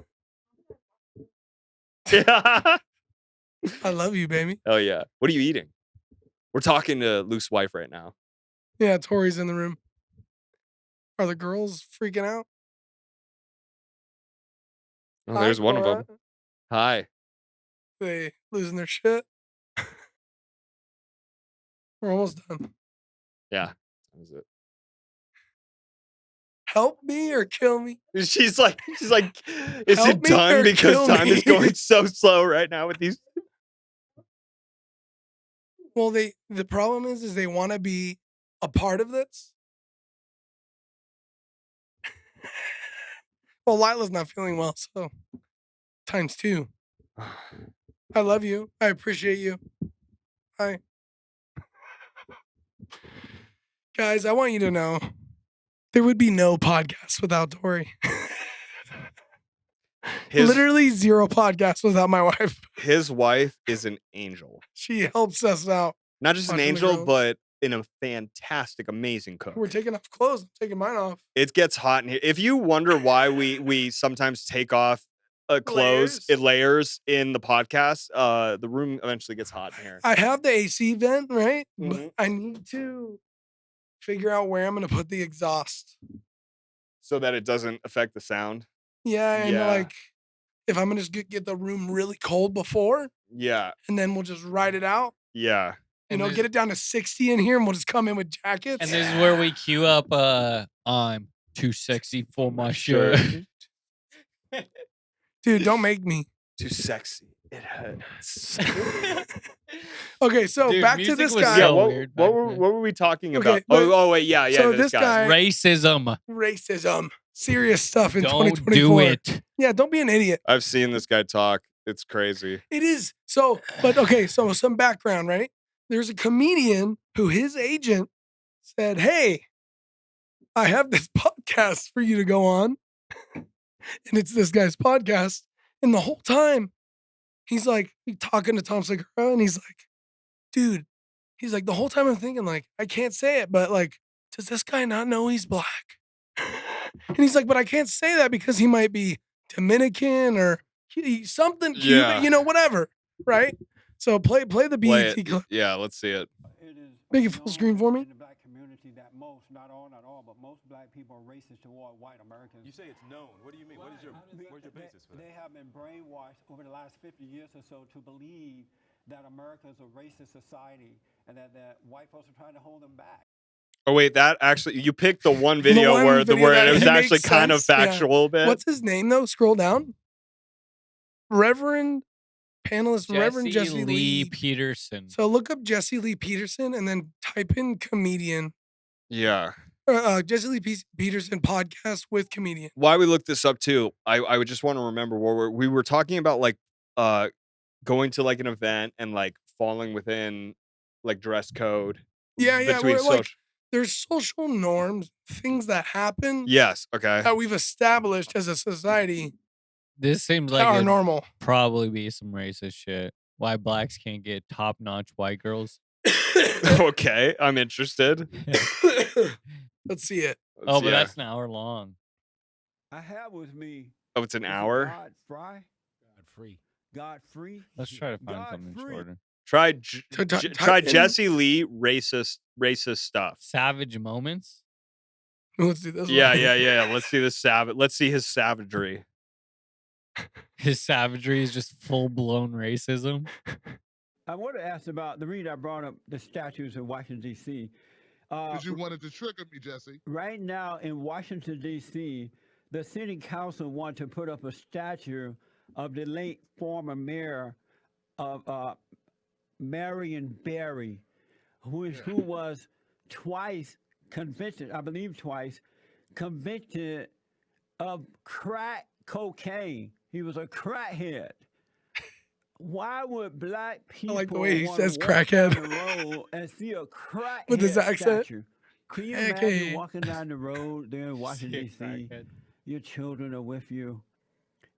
Speaker 2: Yeah.
Speaker 1: I love you, baby.
Speaker 2: Oh yeah. What are you eating? We're talking to Luke's wife right now.
Speaker 1: Yeah, Tori's in the room. Are the girls freaking out?
Speaker 2: Oh, there's one of
Speaker 1: Cora.
Speaker 2: them. Hi.
Speaker 1: They losing their shit. We're almost done.
Speaker 2: Yeah. That was it.
Speaker 1: Help me or kill me.
Speaker 2: She's like, is
Speaker 1: Help
Speaker 2: it
Speaker 1: me
Speaker 2: done?
Speaker 1: or
Speaker 2: Because
Speaker 1: kill
Speaker 2: time is
Speaker 1: me.
Speaker 2: going so slow right now with these.
Speaker 1: Well, the problem is they want to be a part of this. Well, Lila's not feeling well, so times 2. I love you. I appreciate you. Guys, I want you to know there would be no podcast without Tori. Literally 0 podcasts without my wife.
Speaker 2: His wife is an angel.
Speaker 1: She helps us out.
Speaker 2: Not just an
Speaker 1: Watching the
Speaker 2: angel,
Speaker 1: girls.
Speaker 2: but a fantastic, amazing cook.
Speaker 1: We're taking off clothes. I'm taking mine off.
Speaker 2: It gets hot in here. If you wonder why we sometimes take off clothes in layers in the podcast, the room eventually gets hot in here.
Speaker 1: I have the AC vent, right?
Speaker 2: Mhm.
Speaker 1: But I need to figure out where I'm going to put the exhaust.
Speaker 2: So that it doesn't affect the sound.
Speaker 1: Yeah, and
Speaker 2: Yeah.
Speaker 1: like if I'm going to just get the room really cold before,
Speaker 2: Yeah.
Speaker 1: and then we'll just ride it out.
Speaker 2: Yeah.
Speaker 1: You
Speaker 3: And
Speaker 1: know,
Speaker 3: this-
Speaker 1: get it down to 60 in here, and we'll just come in with jackets.
Speaker 3: And this is where we queue up. I'm too sexy for my shirt.
Speaker 1: Dude, don't make me.
Speaker 2: Too sexy. It hurts.
Speaker 1: Okay, so
Speaker 3: Dude,
Speaker 1: back to
Speaker 3: music
Speaker 1: this
Speaker 3: was
Speaker 1: guy.
Speaker 2: Yeah,
Speaker 3: so
Speaker 2: what,
Speaker 3: weird
Speaker 2: what
Speaker 3: back
Speaker 2: were
Speaker 3: then.
Speaker 2: what were we talking
Speaker 1: Okay,
Speaker 2: about?
Speaker 1: but-
Speaker 2: Oh wait, yeah,
Speaker 1: so
Speaker 2: this guy.
Speaker 3: Racism.
Speaker 1: Racism. Serious stuff in
Speaker 3: Don't
Speaker 1: 2024.
Speaker 3: do it.
Speaker 1: Yeah, don't be an idiot.
Speaker 2: I've seen this guy talk. It's crazy.
Speaker 1: It is. So, but okay, so some background, right? There's a comedian who his agent said, "Hey, I have this podcast for you to go on." And it's this guy's podcast. And the whole time, he's like talking to Tom Segura, and he's like, dude, he's like, the whole time I'm thinking, like, I can't say it, but like, does this guy not know he's black? And he's like, but I can't say that because he might be Dominican or something Cuban,
Speaker 2: Yeah.
Speaker 1: you know, whatever, right? So play the
Speaker 2: Play
Speaker 1: BET
Speaker 2: it.
Speaker 1: clip.
Speaker 2: Yeah, let's see it.
Speaker 1: Make it full screen for me.
Speaker 4: In the black community, that most, not all, but most black people are racist toward white Americans.
Speaker 5: You say it's known. What do you mean? What is where's your basis for that?
Speaker 4: They have been brainwashed over the last 50 years or so to believe that America is a racist society and that white folks are trying to hold them back.
Speaker 2: Oh wait, that actually you picked the one video
Speaker 1: one
Speaker 2: where
Speaker 1: video that
Speaker 2: it was
Speaker 1: makes
Speaker 2: actually kind of
Speaker 1: sense, yeah.
Speaker 2: factual a bit.
Speaker 1: What's his name though? Scroll down. Reverend panelist Reverend Jesse Lee.
Speaker 3: Peterson.
Speaker 1: So look up Jesse Lee Peterson and then type in comedian.
Speaker 2: Yeah.
Speaker 1: Jesse Lee Peterson podcast with comedian.
Speaker 2: Why we looked this up too, I would just want to remember where we were talking about like going to like an event and like falling within like dress code.
Speaker 1: Yeah,
Speaker 2: between
Speaker 1: we're like
Speaker 2: social-
Speaker 1: there's social norms, things that happen
Speaker 2: Yes, okay.
Speaker 1: that we've established as a society
Speaker 3: This seems
Speaker 1: that
Speaker 3: like
Speaker 1: are
Speaker 3: it'd
Speaker 1: normal.
Speaker 3: probably be some racist shit. Why blacks can't get top-notch white girls?
Speaker 2: Okay, I'm interested.
Speaker 1: Let's see it.
Speaker 3: Oh, but
Speaker 2: Yeah.
Speaker 3: that's an hour long.
Speaker 4: I have with me.
Speaker 2: Oh, it's an
Speaker 4: is it
Speaker 2: hour.
Speaker 4: God Fry?
Speaker 5: Free.
Speaker 4: God free?
Speaker 3: Let's try to find
Speaker 4: God
Speaker 3: something
Speaker 4: free.
Speaker 3: shorter.
Speaker 2: Try
Speaker 1: Type in-
Speaker 2: Jesse Lee racist stuff.
Speaker 3: Savage moments.
Speaker 1: Let's do this.
Speaker 2: Yeah,
Speaker 1: one.
Speaker 2: yeah. Let's see this Let's see his savagery.
Speaker 3: His savagery is just full-blown racism.
Speaker 4: I want to ask about the reason I brought up the statues in Washington, D.C.
Speaker 6: Because you wanted to trigger me, Jesse.
Speaker 4: Right now in Washington, D.C., the city council want to put up a statue of the late former mayor of Marion Barry, who was twice convicted, I believe twice, convicted of crack cocaine. He was a crackhead. Why would black people
Speaker 1: like the way he
Speaker 4: wanna
Speaker 1: says
Speaker 4: walk
Speaker 1: crackhead.
Speaker 4: down the road and see a crackhead
Speaker 1: With his accent.
Speaker 4: statue? Can you imagine
Speaker 1: Crackhead.
Speaker 4: walking down the road there in Washington, D.C.?
Speaker 3: Crackhead.
Speaker 4: Your children are with you,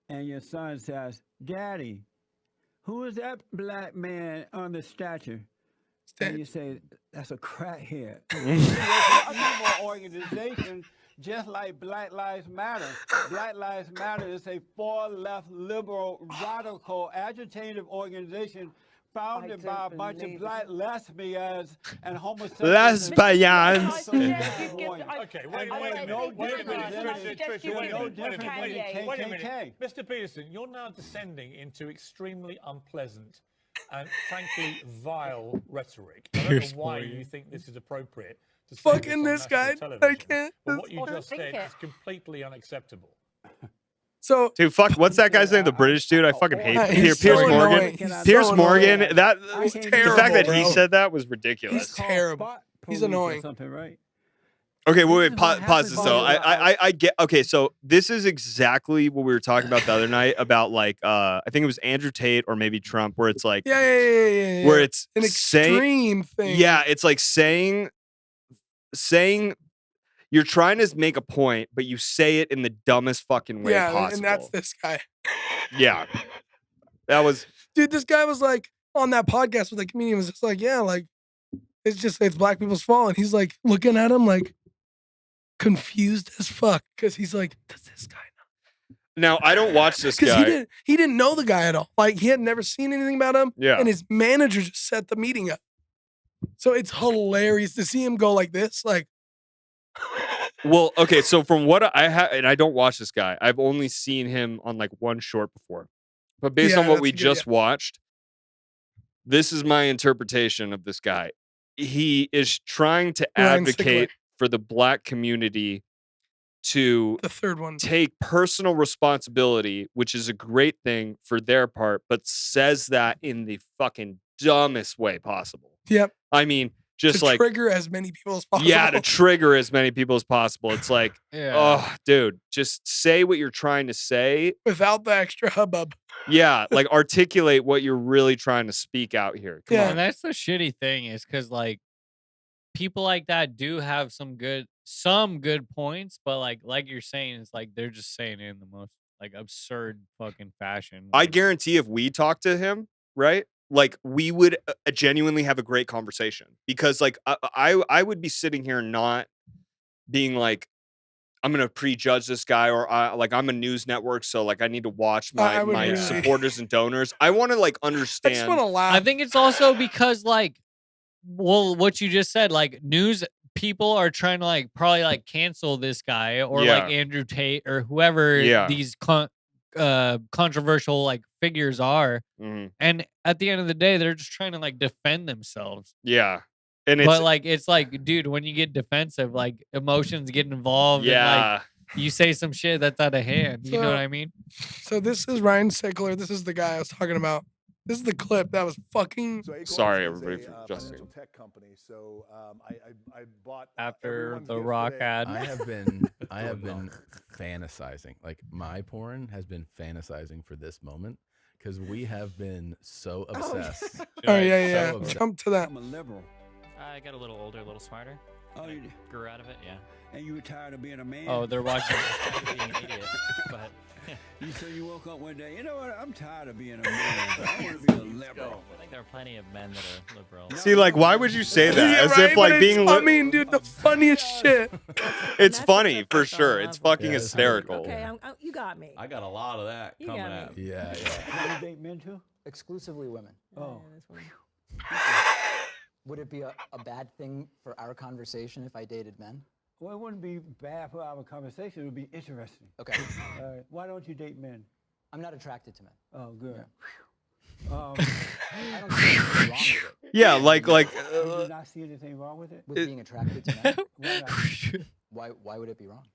Speaker 4: and your son says, "Daddy, who is that black man on the statue?" And you say, "That's a crackhead." Another organization just like Black Lives Matter. Black Lives Matter is a far-left, liberal, radical, agitative organization founded by a bunch of black lesbians and homosexuals.
Speaker 2: Lesbians.
Speaker 5: Okay, wait a minute.
Speaker 4: No
Speaker 5: Wait a
Speaker 4: different
Speaker 5: minute.
Speaker 4: than-
Speaker 5: Tricia, wait a
Speaker 4: no
Speaker 5: minute. Wait a
Speaker 4: different than
Speaker 5: minute. Wait a minute.
Speaker 4: KKK.
Speaker 5: Mr. Peterson, you're now descending into extremely unpleasant and frankly vile rhetoric. I don't
Speaker 3: Pierce
Speaker 5: know why
Speaker 3: Morgan.
Speaker 5: you think this is appropriate to say
Speaker 1: Fucking
Speaker 5: on
Speaker 1: this
Speaker 5: national
Speaker 1: guy. I
Speaker 5: television,
Speaker 1: can't.
Speaker 5: But what you
Speaker 7: I don't
Speaker 5: just
Speaker 7: think
Speaker 5: said
Speaker 7: it.
Speaker 5: is completely unacceptable.
Speaker 1: So
Speaker 2: Dude, fuck. What's that guy's name? The British dude. I fucking hate
Speaker 1: he's
Speaker 2: Pierce
Speaker 1: so
Speaker 2: Morgan.
Speaker 1: annoying. He's
Speaker 2: Pierce
Speaker 1: so
Speaker 2: Morgan.
Speaker 1: annoying.
Speaker 2: That
Speaker 1: He's
Speaker 2: the
Speaker 1: terrible,
Speaker 2: fact that he
Speaker 1: bro.
Speaker 2: said that was
Speaker 1: He's
Speaker 2: ridiculous.
Speaker 1: terrible. He's annoying.
Speaker 4: Something, right?
Speaker 2: Okay,
Speaker 4: This
Speaker 2: wait,
Speaker 4: is what
Speaker 2: pause this
Speaker 4: happens
Speaker 2: though.
Speaker 4: when
Speaker 2: I get. Okay, so this is exactly what we were talking about the other night about like I think it was Andrew Tate or maybe Trump, where it's like
Speaker 1: Yeah.
Speaker 2: where it's
Speaker 1: an
Speaker 2: saying
Speaker 1: extreme thing.
Speaker 2: yeah, it's like saying you're trying to make a point, but you say it in the dumbest fucking way possible.
Speaker 1: And that's this guy.
Speaker 2: Yeah, that was
Speaker 1: Dude, this guy was like on that podcast with the comedian was just like, yeah, like it's black people's fault. And he's like looking at him like confused as fuck. Cause he's like, does this guy know?
Speaker 2: now I don't watch this
Speaker 1: Because
Speaker 2: guy.
Speaker 1: he didn't know the guy at all. Like he had never seen anything about him.
Speaker 2: Yeah.
Speaker 1: And his manager just set the meeting up. So it's hilarious to see him go like this. Like
Speaker 2: Well, okay, so from what I have, and I don't watch this guy, I've only seen him on like one short before. But based
Speaker 1: Yeah,
Speaker 2: on what
Speaker 1: that's
Speaker 2: we
Speaker 1: a good-
Speaker 2: just watched, this is my interpretation of this guy. He is trying to
Speaker 1: Ryan
Speaker 2: advocate for the black community to
Speaker 1: the third one.
Speaker 2: take personal responsibility, which is a great thing for their part, but says that in the fucking dumbest way possible.
Speaker 1: Yep.
Speaker 2: I mean, just
Speaker 1: to
Speaker 2: like
Speaker 1: trigger as many people as possible.
Speaker 2: yeah, to trigger as many people as possible. It's like,
Speaker 3: Yeah.
Speaker 2: oh, dude, just say what you're trying to say.
Speaker 1: Without the extra hubbub.
Speaker 2: Yeah, like articulate what you're really trying to speak out here. Come
Speaker 1: Yeah.
Speaker 2: on.
Speaker 3: And that's the shitty thing is because like people like that do have some good points, but like you're saying, it's like they're just saying it in the most like absurd fucking fashion.
Speaker 2: I
Speaker 3: like-
Speaker 2: guarantee if we talked to him, right? Like we would genuinely have a great conversation because like I would be sitting here not being like, I'm gonna prejudge this guy or like I'm a news network, so like I need to watch
Speaker 1: I
Speaker 2: my
Speaker 1: would really-
Speaker 2: supporters and donors. I want to like
Speaker 1: I
Speaker 2: understand.
Speaker 1: just want to laugh.
Speaker 3: I think it's also because like, well, what you just said, like news people are trying to like probably like cancel this guy or like
Speaker 2: Yeah.
Speaker 3: Andrew Tate or whoever
Speaker 2: Yeah.
Speaker 3: these controversial like figures are.
Speaker 2: Mhm.
Speaker 3: And at the end of the day, they're just trying to like defend themselves.
Speaker 2: Yeah, and it's
Speaker 3: But like, it's like, dude, when you get defensive, like emotions get involved. And,
Speaker 2: yeah.
Speaker 3: like, you say some shit that's out of hand. You know
Speaker 1: So-
Speaker 3: what I mean?
Speaker 1: So this is Ryan Sickler. This is the guy I was talking about. This is the clip that was fucking.
Speaker 7: So Acorns
Speaker 2: Sorry,
Speaker 7: is
Speaker 2: everybody,
Speaker 7: a,
Speaker 2: for
Speaker 7: financial
Speaker 2: adjusting.
Speaker 7: tech company. So I bought
Speaker 3: After
Speaker 7: everyone's
Speaker 3: the
Speaker 7: gift
Speaker 3: Rock
Speaker 7: today.
Speaker 3: ad.
Speaker 8: I have been fantasizing. Like my porn has been fantasizing for this moment because we have been so obsessed.
Speaker 1: Oh yeah.
Speaker 8: So obsessed.
Speaker 1: Jump to that.
Speaker 4: I'm a liberal.
Speaker 9: I got a little older, a little smarter.
Speaker 4: Oh, you,
Speaker 9: Grew out of it, yeah.
Speaker 4: and you were tired of being a man.
Speaker 3: Oh, they're watching.
Speaker 9: Being an idiot, but
Speaker 4: So you woke up one day, you know what? I'm tired of being a man. I want to be a liberal.
Speaker 9: I think there are plenty of men that are liberal.
Speaker 2: See, like, why would you say that?
Speaker 1: Yeah,
Speaker 2: As
Speaker 1: right?
Speaker 2: if
Speaker 1: But
Speaker 2: like
Speaker 1: it's-
Speaker 2: being.
Speaker 1: I mean, dude, the funniest shit.
Speaker 2: It's
Speaker 10: That's
Speaker 2: funny
Speaker 10: the
Speaker 2: for
Speaker 10: first
Speaker 2: sure.
Speaker 10: on
Speaker 2: It's
Speaker 10: level.
Speaker 2: fucking
Speaker 8: Yeah, it's
Speaker 2: hysterical.
Speaker 10: Okay, you got me.
Speaker 8: I got a lot of that
Speaker 10: You
Speaker 8: coming
Speaker 10: got
Speaker 8: at
Speaker 10: me.
Speaker 8: me. Yeah.
Speaker 4: Now you date men too?
Speaker 11: Exclusively women.
Speaker 4: Oh.
Speaker 10: Yeah, that's one.
Speaker 11: Would it be a bad thing for our conversation if I dated men?
Speaker 4: Well, it wouldn't be bad for our conversation. It would be interesting.
Speaker 11: Okay.
Speaker 4: Why don't you date men?
Speaker 11: I'm not attracted to men.
Speaker 4: Oh, good.
Speaker 11: I don't see anything wrong with it.
Speaker 2: Yeah, like
Speaker 4: you do not see anything wrong with it?
Speaker 11: With being attracted to men?
Speaker 4: Why not?
Speaker 11: Why would it be wrong?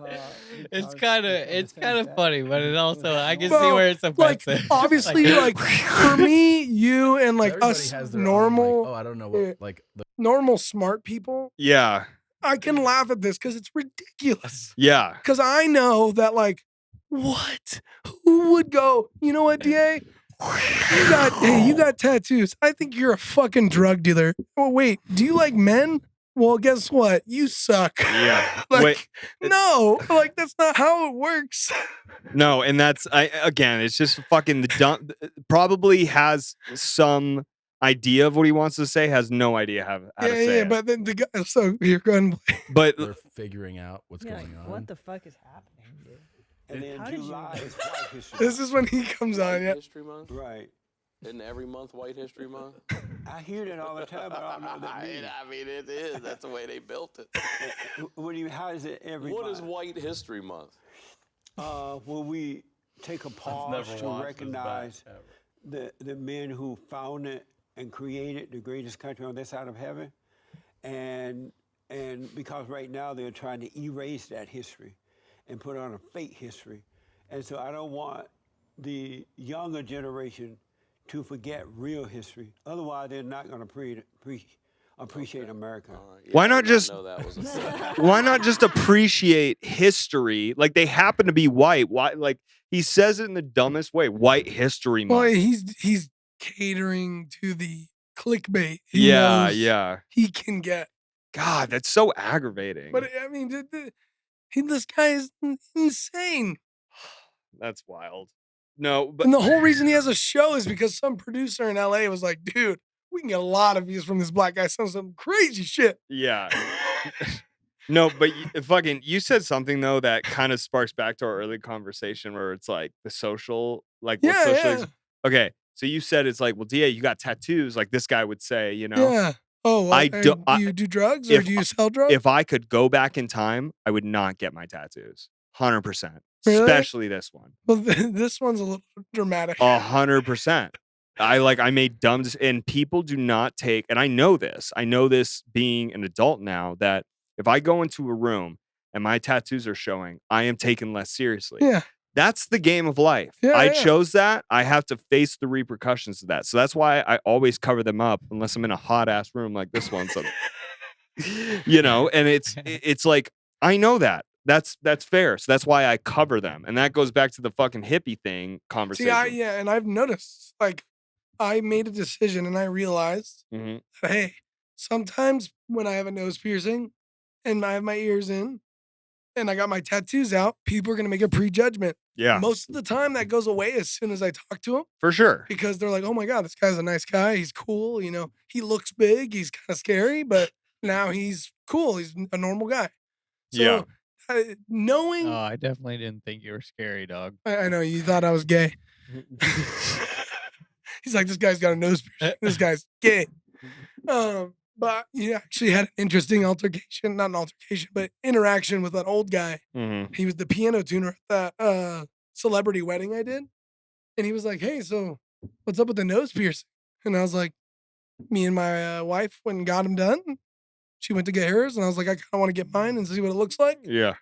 Speaker 3: It's
Speaker 4: Because
Speaker 3: kind of
Speaker 4: it's on the same stat.
Speaker 3: funny, but it also I can see
Speaker 1: Well,
Speaker 3: where it's
Speaker 1: Like
Speaker 3: offensive.
Speaker 1: obviously, like for me, you and like
Speaker 8: Everybody
Speaker 1: us
Speaker 8: has their own,
Speaker 1: normal,
Speaker 8: like, oh, I don't know
Speaker 1: Yeah.
Speaker 8: what like the
Speaker 1: normal smart people,
Speaker 2: yeah,
Speaker 1: I can laugh at this because it's ridiculous.
Speaker 2: yeah.
Speaker 1: Because I know that like, what? Who would go? You know what, Da? You got tattoos. I think you're a fucking drug dealer. Oh wait, do you like men? Well, guess what? You suck.
Speaker 2: Yeah.
Speaker 1: Like,
Speaker 2: Wait,
Speaker 1: no, like that's not how it works.
Speaker 2: no, and that's again, it's just fucking the dumb. Probably has some idea of what he wants to say, has no idea how to say it.
Speaker 1: But then the guy. So you're going.
Speaker 2: But
Speaker 8: they're figuring out what's
Speaker 10: Yeah,
Speaker 8: going on.
Speaker 10: what the fuck is happening, dude?
Speaker 4: And then
Speaker 10: How did you
Speaker 4: July
Speaker 10: know?
Speaker 4: is White History
Speaker 1: This is when he comes on. Yeah.
Speaker 12: History Month?
Speaker 4: Right.
Speaker 12: Isn't every month White History Month?
Speaker 4: I hear that all the time, but I don't know what that means.
Speaker 12: I mean, it is. That's the way they built it.
Speaker 4: What do you? How is it every
Speaker 12: What is
Speaker 4: month?
Speaker 12: White History Month?
Speaker 4: Will we take a pause to recognize the men who founded and created the greatest country on this side of heaven, and because right now they're trying to erase that history and put on a fake history, And so I don't want the younger generation to forget real history. Otherwise, they're not going to appreciate America.
Speaker 2: Why not just
Speaker 12: know that was a thing.
Speaker 2: why not just appreciate history? Like they happen to be white. Why? Like he says it in the dumbest way. White history
Speaker 1: Well,
Speaker 2: month.
Speaker 1: he's catering to the clickbait. He
Speaker 2: Yeah,
Speaker 1: knows
Speaker 2: yeah.
Speaker 1: he can get.
Speaker 2: God, that's so aggravating.
Speaker 1: But I mean, this guy is insane.
Speaker 2: That's wild. No, but
Speaker 1: And the whole reason he has a show is because some producer in LA was like, dude, we can get a lot of views from this black guy saying some crazy shit.
Speaker 2: yeah. No, but fucking, you said something though that kind of sparks back to our early conversation where it's like the social, like what
Speaker 1: Yeah,
Speaker 2: social.
Speaker 1: yeah.
Speaker 2: Okay, so you said it's like, well, Da, you got tattoos, like this guy would say, you know.
Speaker 1: Yeah. Oh, what? Do you do drugs or do you sell drugs?
Speaker 2: If I could go back in time, I would not get my tattoos. 100%.
Speaker 1: Really?
Speaker 2: Especially this one.
Speaker 1: Well, this one's a little dramatic.
Speaker 2: 100%. I made dumb and people do not take, and I know this being an adult now, that if I go into a room and my tattoos are showing, I am taken less seriously.
Speaker 1: Yeah.
Speaker 2: That's the game of life.
Speaker 1: Yeah,
Speaker 2: I
Speaker 1: yeah.
Speaker 2: chose that. I have to face the repercussions of that. So that's why I always cover them up unless I'm in a hot ass room like this one. So, you know, and it's like, I know that. That's fair. So that's why I cover them. And that goes back to the fucking hippie thing conversation.
Speaker 1: See, and I've noticed, like, I made a decision and I realized
Speaker 2: Mhm.
Speaker 1: that, hey, sometimes when I have a nose piercing and I have my ears in and I got my tattoos out, people are going to make a prejudgment.
Speaker 2: Yeah.
Speaker 1: Most of the time that goes away as soon as I talk to them.
Speaker 2: For sure.
Speaker 1: Because they're like, oh my God, this guy's a nice guy. He's cool. You know, he looks big. He's kind of scary, but now he's cool. He's a normal guy. So,
Speaker 2: Yeah.
Speaker 1: Knowing.
Speaker 3: Oh, I definitely didn't think you were scary, dog.
Speaker 1: I know you thought I was gay. He's like, this guy's got a nose piercing. This guy's gay. But he actually had an interesting altercation, not an altercation, but interaction with an old guy.
Speaker 2: Mhm.
Speaker 1: He was the piano tuner at that celebrity wedding I did. And he was like, hey, so what's up with the nose piercing? And I was like, me and my wife went and got him done. She went to get hers. And I was like, I kind of want to get mine and see what it looks like.
Speaker 2: Yeah.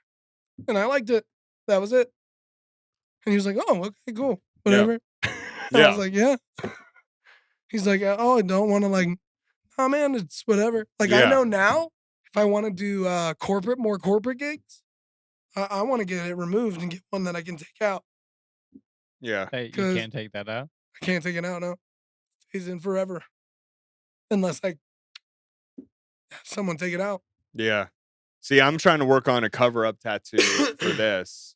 Speaker 1: And I liked it. That was it. And he was like, oh, okay, cool.
Speaker 2: Yeah.
Speaker 1: Whatever. And I
Speaker 2: Yeah.
Speaker 1: was like, yeah. He's like, oh, I don't want to like, oh man, it's whatever. Like I
Speaker 2: Yeah.
Speaker 1: know now if I want to do more corporate gigs, I want to get it removed and get one that I can take out.
Speaker 2: Yeah.
Speaker 3: Hey, you
Speaker 1: 'Cause-
Speaker 3: can't take that out.
Speaker 1: I can't take it out now. Stays in forever. Unless I have someone take it out.
Speaker 2: Yeah. See, I'm trying to work on a cover up tattoo for this.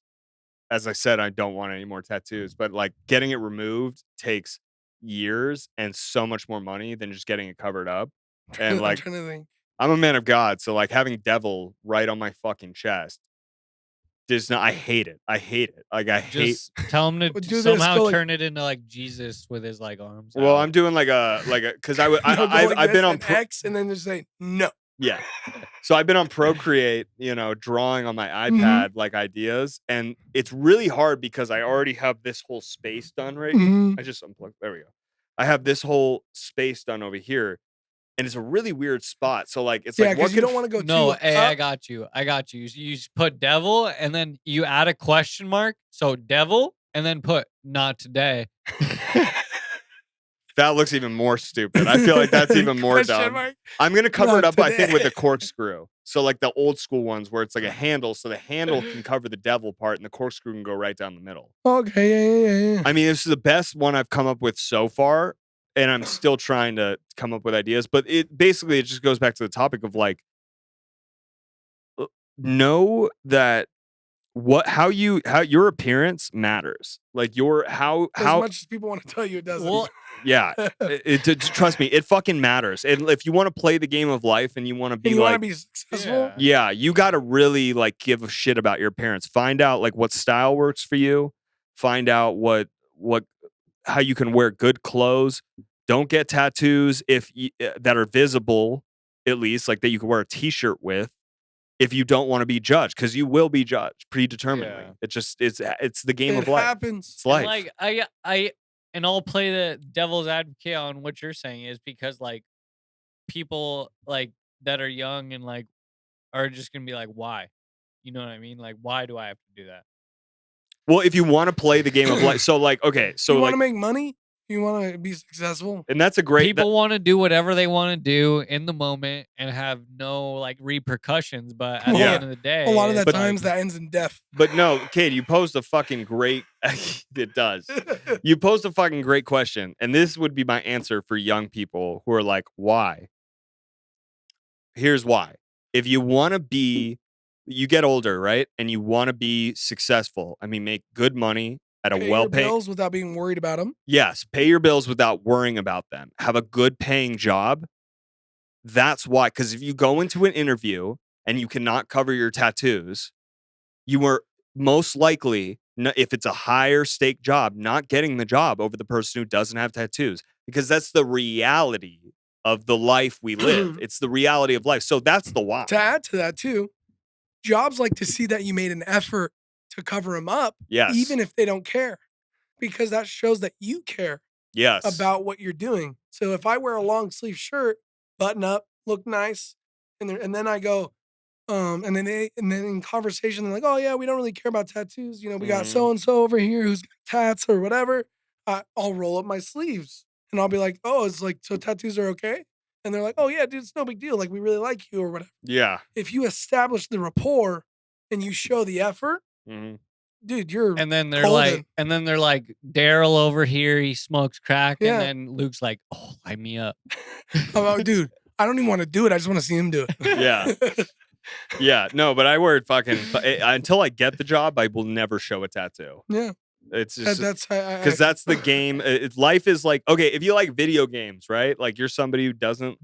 Speaker 2: As I said, I don't want any more tattoos, but like getting it removed takes years and so much more money than just getting it covered up. And
Speaker 1: I'm
Speaker 2: like,
Speaker 1: trying to think.
Speaker 2: I'm a man of God, so like having devil right on my fucking chest does not. I hate it. I hate it. Like I hate.
Speaker 3: Just tell him to
Speaker 1: Well, do this,
Speaker 3: somehow
Speaker 1: go like-
Speaker 3: turn it into like Jesus with his like arms.
Speaker 2: Well,
Speaker 3: out.
Speaker 2: I'm doing like a because I would
Speaker 1: No, go like
Speaker 2: I've been
Speaker 1: this
Speaker 2: on
Speaker 1: and X and then just say no.
Speaker 2: yeah. So I've been on Procreate, you know, drawing on my iPad like ideas, and it's really hard because I already have this whole space done right.
Speaker 1: Mhm.
Speaker 2: I just unplugged. There we go. I have this whole space done over here, and it's a really weird spot. So like, it's
Speaker 1: Yeah,
Speaker 2: like
Speaker 1: because
Speaker 2: what
Speaker 1: you
Speaker 2: can
Speaker 1: don't want to go
Speaker 3: No,
Speaker 1: too
Speaker 3: hey, I
Speaker 1: up.
Speaker 3: got you. I got you. You just put devil and then you add a question mark. So devil and then put not today.
Speaker 2: that looks even more stupid. I feel like that's even more
Speaker 1: Question
Speaker 2: dumb.
Speaker 1: mark?
Speaker 2: I'm gonna cover it
Speaker 1: Not
Speaker 2: up, I think, with
Speaker 1: today.
Speaker 2: a corkscrew. So like the old school ones where it's like a handle, so the handle can cover the devil part, and the corkscrew can go right down the middle.
Speaker 1: Okay, yeah.
Speaker 2: I mean, this is the best one I've come up with so far, and I'm still trying to come up with ideas. But it basically just goes back to the topic of like, know that how your appearance matters. Like
Speaker 1: As much as people want to tell you it doesn't.
Speaker 3: Well,
Speaker 2: yeah, trust me, it fucking matters. And if you want to play the game of life and you want to be
Speaker 1: and you want to
Speaker 2: like,
Speaker 1: be successful.
Speaker 2: yeah, you got to really like give a shit about your appearance. Find out like what style works for you. Find out how you can wear good clothes. Don't get tattoos that are visible, at least like that you can wear a t-shirt with. If you don't want to be judged, because you will be judged predeterminedly.
Speaker 3: Yeah.
Speaker 2: It's the game
Speaker 1: It
Speaker 2: of life.
Speaker 1: happens.
Speaker 2: It's life.
Speaker 3: like and I'll play the devil's advocate on what you're saying is because like people like that are young and like are just gonna be like, why? You know what I mean? Like, why do I have to do that?
Speaker 2: Well, if you want to play the game of life, so like, okay, so
Speaker 1: you want
Speaker 2: like,
Speaker 1: to make money? You want to be successful?
Speaker 2: and that's a great.
Speaker 3: People want to do whatever they want to do in the moment and have no like repercussions. But at the
Speaker 2: Yeah.
Speaker 3: end of the day,
Speaker 1: A lot of
Speaker 3: it's
Speaker 1: that
Speaker 3: like-
Speaker 1: times that ends in death.
Speaker 2: But no, Kate, you posed a fucking great. It does. You posed a fucking great question, and this would be my answer for young people who are like, "Why?" Here's why. If you want to be, you get older, right, and you want to be successful. I mean, make good money at a
Speaker 1: Pay your
Speaker 2: well-paid.
Speaker 1: bills without being worried about them.
Speaker 2: Yes, pay your bills without worrying about them. Have a good paying job. That's why. Because if you go into an interview and you cannot cover your tattoos, you are most likely, if it's a higher stake job, not getting the job over the person who doesn't have tattoos. Because that's the reality of the life we live. It's the reality of life. So that's the why.
Speaker 1: To add to that too, jobs like to see that you made an effort to cover them up,
Speaker 2: Yes.
Speaker 1: even if they don't care, because that shows that you care
Speaker 2: Yes.
Speaker 1: about what you're doing. So if I wear a long sleeve shirt, button up, look nice, and then I go, and then in conversation they're like, oh yeah, we don't really care about tattoos. You know, we got
Speaker 2: Mhm.
Speaker 1: so and so over here who's got tats or whatever. I'll roll up my sleeves and I'll be like, oh, it's like, so tattoos are okay. And they're like, oh yeah, dude, it's no big deal. Like we really like you or whatever.
Speaker 2: Yeah.
Speaker 1: If you establish the rapport and you show the effort,
Speaker 2: Mhm.
Speaker 1: dude, you're
Speaker 3: And then they're
Speaker 1: golden.
Speaker 3: like, Daryl over here, he smokes crack,
Speaker 1: Yeah.
Speaker 3: and then Luke's like, oh, light me up.
Speaker 1: I'm like, dude, I don't even want to do it. I just want to see him do it.
Speaker 2: Yeah. Yeah. No, but I wear fucking until I get the job, I will never show a tattoo.
Speaker 1: Yeah.
Speaker 2: It's just
Speaker 1: That's
Speaker 2: because that's the game. Life is like, okay, if you like video games, right? Like you're somebody who doesn't.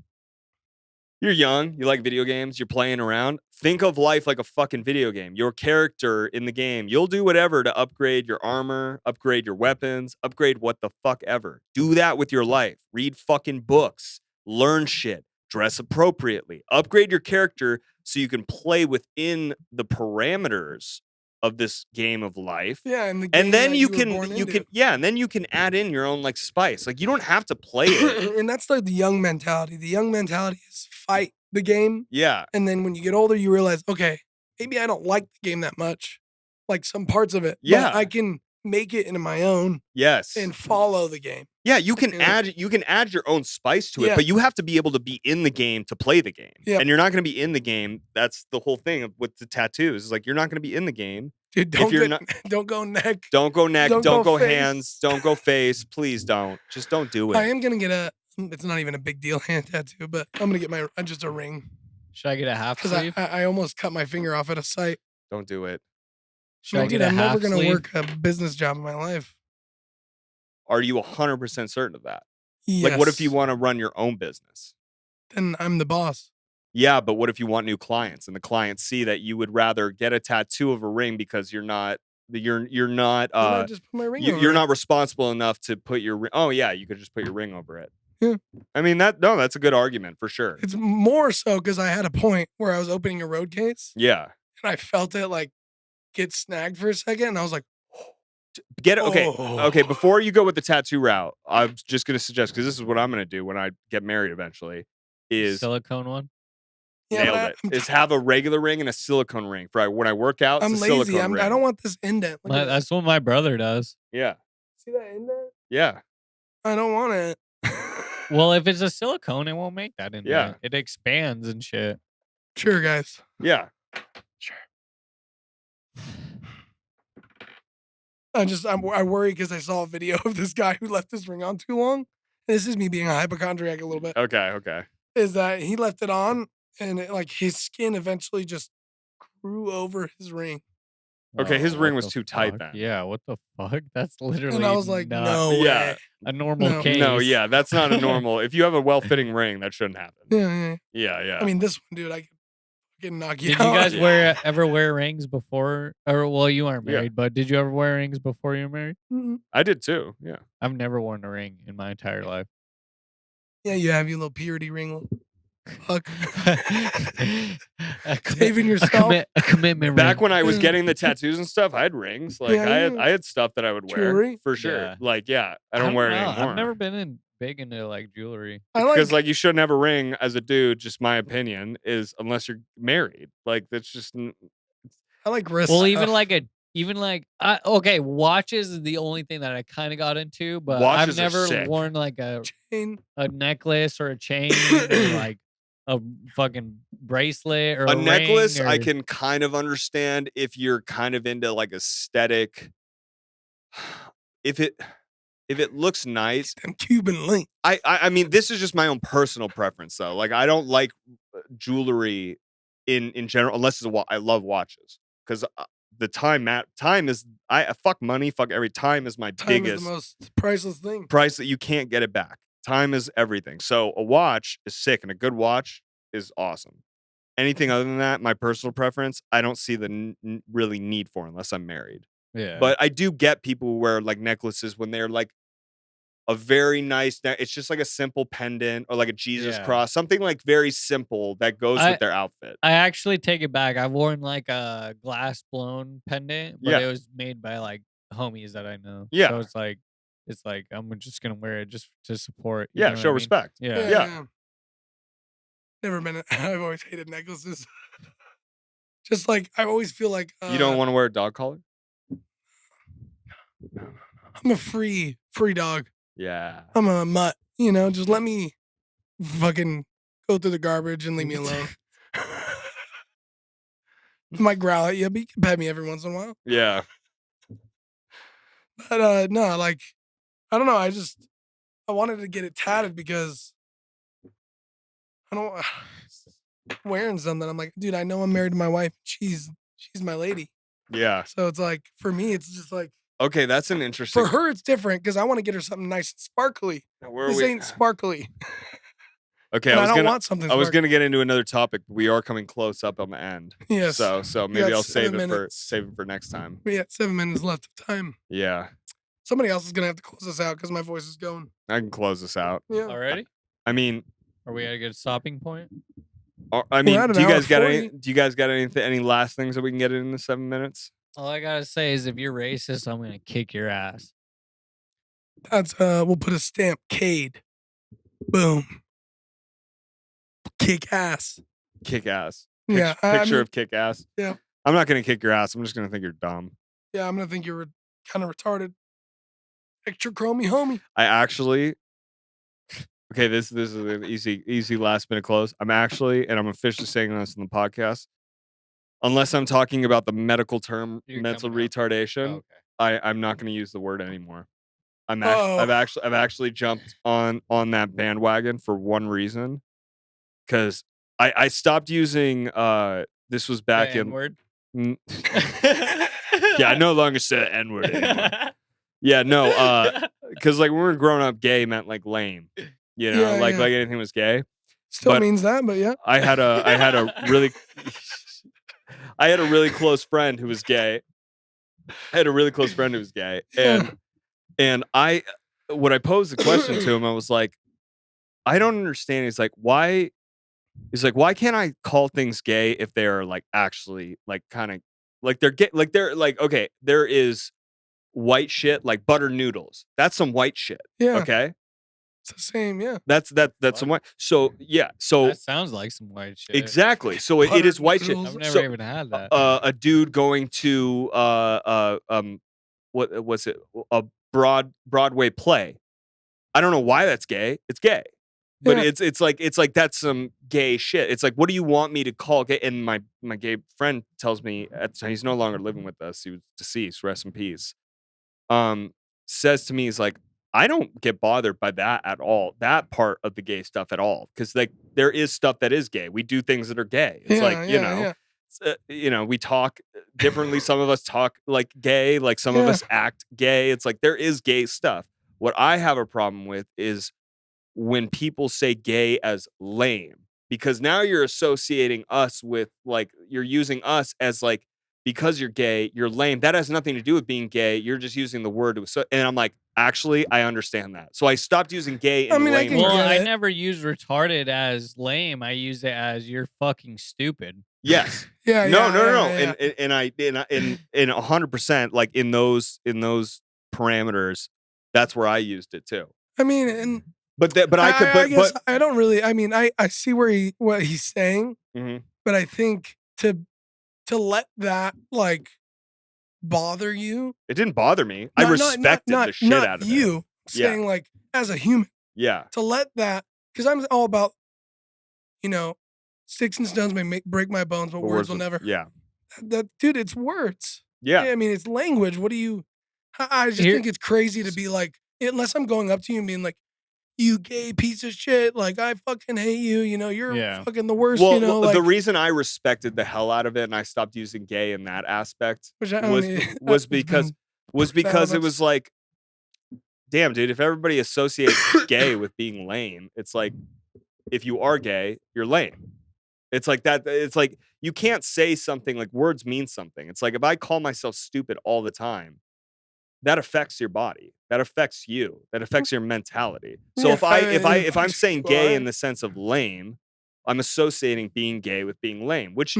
Speaker 2: You're young, you like video games, you're playing around. Think of life like a fucking video game. Your character in the game, you'll do whatever to upgrade your armor, upgrade your weapons, upgrade what the fuck ever. Do that with your life. Read fucking books, learn shit, dress appropriately, upgrade your character so you can play within the parameters of this game of life.
Speaker 1: Yeah, and the game
Speaker 2: And then
Speaker 1: that
Speaker 2: you
Speaker 1: were
Speaker 2: can
Speaker 1: born into.
Speaker 2: yeah, and then you can add in your own like spice. Like you don't have to play it.
Speaker 1: And that's like the young mentality. The young mentality is fight the game.
Speaker 2: Yeah.
Speaker 1: And then when you get older, you realize, okay, maybe I don't like the game that much, like some parts of it.
Speaker 2: Yeah.
Speaker 1: But I can make it into my own
Speaker 2: Yes.
Speaker 1: and follow the game.
Speaker 2: Yeah, you can
Speaker 1: Yeah.
Speaker 2: add your own spice to it,
Speaker 1: Yeah.
Speaker 2: but you have to be able to be in the game to play the game.
Speaker 1: Yep.
Speaker 2: And you're not going to be in the game. That's the whole thing with the tattoos. Is like you're not going to be in the game.
Speaker 1: Dude,
Speaker 2: if
Speaker 1: don't
Speaker 2: you're
Speaker 1: get,
Speaker 2: not
Speaker 1: don't go neck.
Speaker 2: don't go neck,
Speaker 1: Don't
Speaker 2: don't
Speaker 1: go
Speaker 2: go
Speaker 1: face.
Speaker 2: hands, don't go face. Please don't. Just don't do it.
Speaker 1: I am gonna get it's not even a big deal hand tattoo, but I'm gonna get just a ring.
Speaker 3: Should I get a half
Speaker 1: Because
Speaker 3: sleeve?
Speaker 1: I almost cut my finger off at a site.
Speaker 2: Don't do it.
Speaker 3: Should I
Speaker 1: Dude,
Speaker 3: get a
Speaker 1: I'm
Speaker 3: half
Speaker 1: never gonna
Speaker 3: sleeve?
Speaker 1: work a business job in my life.
Speaker 2: Are you 100% certain of that? Like what if you
Speaker 1: Yes.
Speaker 2: want to run your own business?
Speaker 1: Then I'm the boss.
Speaker 2: Yeah, but what if you want new clients and the clients see that you would rather get a tattoo of a ring because you're not
Speaker 1: Then I just put my ring over
Speaker 2: you're
Speaker 1: it.
Speaker 2: not responsible enough to put your ring. Oh yeah, you could just put your ring over it.
Speaker 1: Yeah.
Speaker 2: I mean that's a good argument for sure.
Speaker 1: It's more so because I had a point where I was opening a road case
Speaker 2: Yeah.
Speaker 1: and I felt it like get snagged for a second, and I was like,
Speaker 2: Get it. Okay.
Speaker 1: Oh.
Speaker 2: Okay. Before you go with the tattoo route, I'm just gonna suggest because this is what I'm gonna do when I get married eventually. Is
Speaker 3: Silicone one?
Speaker 1: yeah,
Speaker 2: nailed
Speaker 1: but
Speaker 2: it. Is have a regular ring and a silicone ring for when I work out.
Speaker 1: I'm
Speaker 2: it's a
Speaker 1: lazy.
Speaker 2: silicone ring.
Speaker 1: I don't want this indent. Look at this.
Speaker 3: That's what my brother does.
Speaker 2: Yeah.
Speaker 1: See that indent?
Speaker 2: Yeah.
Speaker 1: I don't want it.
Speaker 3: Well, if it's a silicone, it won't make that in
Speaker 2: Yeah.
Speaker 3: It expands and shit.
Speaker 1: Sure, guys.
Speaker 2: Yeah.
Speaker 1: I worry because I saw a video of this guy who left his ring on too long. This is me being a hypochondriac a little bit.
Speaker 2: Okay. Okay.
Speaker 1: Is that he left it on and like his skin eventually just grew over his ring.
Speaker 2: Okay, his
Speaker 3: Oh,
Speaker 2: ring
Speaker 3: what
Speaker 2: was
Speaker 3: the
Speaker 2: too tight
Speaker 3: fuck?
Speaker 2: then.
Speaker 3: Yeah, what the fuck? That's literally
Speaker 1: And I was like,
Speaker 3: not
Speaker 1: no way.
Speaker 2: Yeah.
Speaker 3: a normal
Speaker 1: No.
Speaker 3: case.
Speaker 2: No, yeah, that's not a normal. If you have a well-fitting ring, that shouldn't happen.
Speaker 1: Yeah.
Speaker 2: Yeah, yeah.
Speaker 1: I mean, this one, dude, I could fucking knock you
Speaker 3: Did you
Speaker 1: out.
Speaker 3: guys ever wear rings before? Or well, you aren't
Speaker 2: Yeah.
Speaker 3: married, but did you ever wear rings before you were married?
Speaker 1: Mm-mm.
Speaker 2: I did too. Yeah.
Speaker 3: I've never worn a ring in my entire life.
Speaker 1: Yeah, you have your little purity ring. Fuck.
Speaker 3: a
Speaker 1: Saving yourself.
Speaker 3: a commitment
Speaker 2: Back
Speaker 3: ring.
Speaker 2: when I was getting the tattoos and stuff, I had rings. Like
Speaker 1: Yeah,
Speaker 2: I had stuff that I would wear
Speaker 1: Jewelry?
Speaker 2: for sure.
Speaker 3: Yeah.
Speaker 2: Like yeah, I don't wear it
Speaker 3: know.
Speaker 2: anymore.
Speaker 3: I've never been big into like jewelry.
Speaker 1: I like,
Speaker 2: Because like you shouldn't have a ring as a dude. Just my opinion is unless you're married. Like that's just
Speaker 1: I like wrist
Speaker 3: Well, even
Speaker 1: stuff.
Speaker 3: like even like okay, watches is the only thing that I kind of got into, but
Speaker 2: Watches are
Speaker 3: I've never
Speaker 2: sick.
Speaker 3: worn like a
Speaker 1: Chain.
Speaker 3: necklace or a chain or like a fucking bracelet or
Speaker 2: A
Speaker 3: ring
Speaker 2: necklace, I
Speaker 3: or-
Speaker 2: can kind of understand if you're kind of into like aesthetic. If it looks nice,
Speaker 1: Them Cuban link.
Speaker 2: I mean, this is just my own personal preference though. Like, I don't like jewelry in general, unless it's I love watches because the time is I fuck money, fuck every time is my
Speaker 1: Time
Speaker 2: biggest
Speaker 1: is the most priceless thing.
Speaker 2: price that you can't get it back. Time is everything. So a watch is sick, and a good watch is awesome. Anything other than that, my personal preference, I don't see the really need for unless I'm married.
Speaker 3: Yeah.
Speaker 2: But I do get people who wear like necklaces when they're like a very nice. It's just like a simple pendant or like a Jesus
Speaker 3: Yeah.
Speaker 2: cross, something like very simple that goes with their outfit.
Speaker 3: I actually take it back. I've worn like a glass blown pendant, but
Speaker 2: Yeah.
Speaker 3: it was made by like homies that I know.
Speaker 2: Yeah.
Speaker 3: So it's like I'm just gonna wear it just to support. you
Speaker 2: Yeah,
Speaker 3: know what
Speaker 2: show
Speaker 3: I mean?
Speaker 2: respect.
Speaker 3: Yeah.
Speaker 2: Yeah.
Speaker 1: Never been. I've always hated necklaces. Just like I always feel like
Speaker 2: You don't want to wear a dog collar?
Speaker 1: I'm a free dog.
Speaker 2: Yeah.
Speaker 1: I'm a mutt. You know, just let me fucking go through the garbage and leave me alone. I might growl at you, but you can pet me every once in a while.
Speaker 2: Yeah.
Speaker 1: But no, like I don't know. I wanted to get it tatted because I don't wearing something. I'm like, dude, I know I'm married to my wife. She's my lady.
Speaker 2: Yeah.
Speaker 1: So it's like for me, it's just like
Speaker 2: Okay, that's an interesting.
Speaker 1: for her, it's different because I want to get her something nice and sparkly.
Speaker 2: Where are
Speaker 1: This
Speaker 2: we-
Speaker 1: ain't sparkly.
Speaker 2: Okay,
Speaker 1: and
Speaker 2: I was
Speaker 1: don't
Speaker 2: gonna
Speaker 1: want something.
Speaker 2: I was
Speaker 1: sparkly.
Speaker 2: gonna get into another topic. But we are coming close up on the end.
Speaker 1: Yes.
Speaker 2: So
Speaker 1: We
Speaker 2: maybe
Speaker 1: got
Speaker 2: I'll
Speaker 1: 7 minutes.
Speaker 2: save it for next time.
Speaker 1: We got 7 minutes left of time.
Speaker 2: Yeah.
Speaker 1: Somebody else is gonna have to close us out because my voice is going.
Speaker 2: I can close this out.
Speaker 1: Yeah.
Speaker 3: Already?
Speaker 2: I mean,
Speaker 3: Are we at a good stopping point?
Speaker 2: I mean,
Speaker 1: at an
Speaker 2: do you
Speaker 1: hour
Speaker 2: guys got
Speaker 1: 40.
Speaker 2: any last things that we can get in the 7 minutes?
Speaker 3: All I gotta say is if you're racist, I'm gonna kick your ass.
Speaker 1: That's we'll put a stamp. Cade. Boom. Kick ass.
Speaker 2: Kick ass.
Speaker 1: Yeah, I
Speaker 2: Picture
Speaker 1: mean-
Speaker 2: of kick ass.
Speaker 1: Yeah.
Speaker 2: I'm not gonna kick your ass. I'm just gonna think you're dumb.
Speaker 1: Yeah, I'm gonna think you're kind of retarded. Extra chromey homie.
Speaker 2: I actually. Okay, this is an easy last minute close. I'm actually, and I'm officially saying this in the podcast. Unless I'm talking about the medical term
Speaker 3: You're
Speaker 2: mental
Speaker 3: coming out.
Speaker 2: retardation,
Speaker 3: Okay.
Speaker 2: I'm not going to use the word anymore. I've
Speaker 1: Oh.
Speaker 2: actually jumped on that bandwagon for one reason, because I stopped using. This was back in.
Speaker 3: N-word?
Speaker 2: Yeah, I no longer say N-word anymore. Yeah, no, because like when we were growing up, gay meant like lame. You know,
Speaker 1: Yeah,
Speaker 2: like
Speaker 1: yeah.
Speaker 2: like anything was gay.
Speaker 1: Still
Speaker 2: But-
Speaker 1: means that, but yeah.
Speaker 2: I had a really I had a really close friend who was gay. And I when I posed the question to him, I was like, I don't understand. He's like, why can't I call things gay if they're like actually like kind of like they're gay, like they're like, okay, there is white shit like butter noodles. That's some white shit.
Speaker 1: Yeah.
Speaker 2: Okay.
Speaker 1: It's the same, yeah.
Speaker 2: That's some white. So yeah. So
Speaker 3: That sounds like some white shit.
Speaker 2: exactly. So it is white shit.
Speaker 1: Butter
Speaker 3: I've never
Speaker 2: So,
Speaker 3: even had that.
Speaker 2: a dude going to what was it, a Broadway play. I don't know why that's gay. It's gay, but
Speaker 1: Yeah.
Speaker 2: it's like that's some gay shit. It's like, what do you want me to call gay? And my gay friend tells me at the time, he's no longer living with us. He was deceased. Rest in peace. Says to me, he's like, I don't get bothered by that at all. That part of the gay stuff at all, because like there is stuff that is gay. We do things that are gay. It's like you know, we talk differently. Some of us talk like gay, like some of
Speaker 1: Yeah.
Speaker 2: us act gay. It's like there is gay stuff. What I have a problem with is when people say gay as lame, because now you're associating us with like you're using us as like because you're gay, you're lame. That has nothing to do with being gay. You're just using the word to and I'm like, actually, I understand that. So I stopped using gay and
Speaker 1: I mean, I
Speaker 2: lame.
Speaker 1: can
Speaker 3: Well,
Speaker 1: get
Speaker 3: I
Speaker 1: it.
Speaker 3: never use retarded as lame. I use it as you're fucking stupid.
Speaker 2: Yes.
Speaker 1: Yeah,
Speaker 2: No,
Speaker 1: yeah,
Speaker 2: no, no,
Speaker 1: yeah,
Speaker 2: no.
Speaker 1: yeah, yeah.
Speaker 2: And 100%, like in those parameters, that's where I used it too.
Speaker 1: I mean, and
Speaker 2: But I could,
Speaker 1: I guess
Speaker 2: but
Speaker 1: I don't really. I mean, I see what he's saying,
Speaker 2: Mhm.
Speaker 1: but I think to let that like bother you.
Speaker 2: It didn't bother me. I respected the shit
Speaker 1: not
Speaker 2: out of
Speaker 1: you
Speaker 2: it.
Speaker 1: saying like as a human
Speaker 2: Yeah.
Speaker 1: to let that, because I'm all about, sticks and stones may break my bones, but words will never.
Speaker 2: Yeah.
Speaker 1: That dude, it's words.
Speaker 2: Yeah.
Speaker 1: I mean, it's language. What do you? I just think it's crazy to be like, unless I'm going up to you and being like, you gay piece of shit, like I fucking hate you. You're fucking the worst.
Speaker 2: Well,
Speaker 1: like,
Speaker 2: the reason I respected the hell out of it and I stopped using gay in that aspect was because it was like, damn, dude, if everybody associates gay with being lame, it's like, if you are gay, you're lame. It's like that. It's like you can't say something like words mean something. It's like if I call myself stupid all the time, that affects your body. That affects you. That affects your mentality. So if I'm saying gay in the sense of lame, I'm associating being gay with being lame, which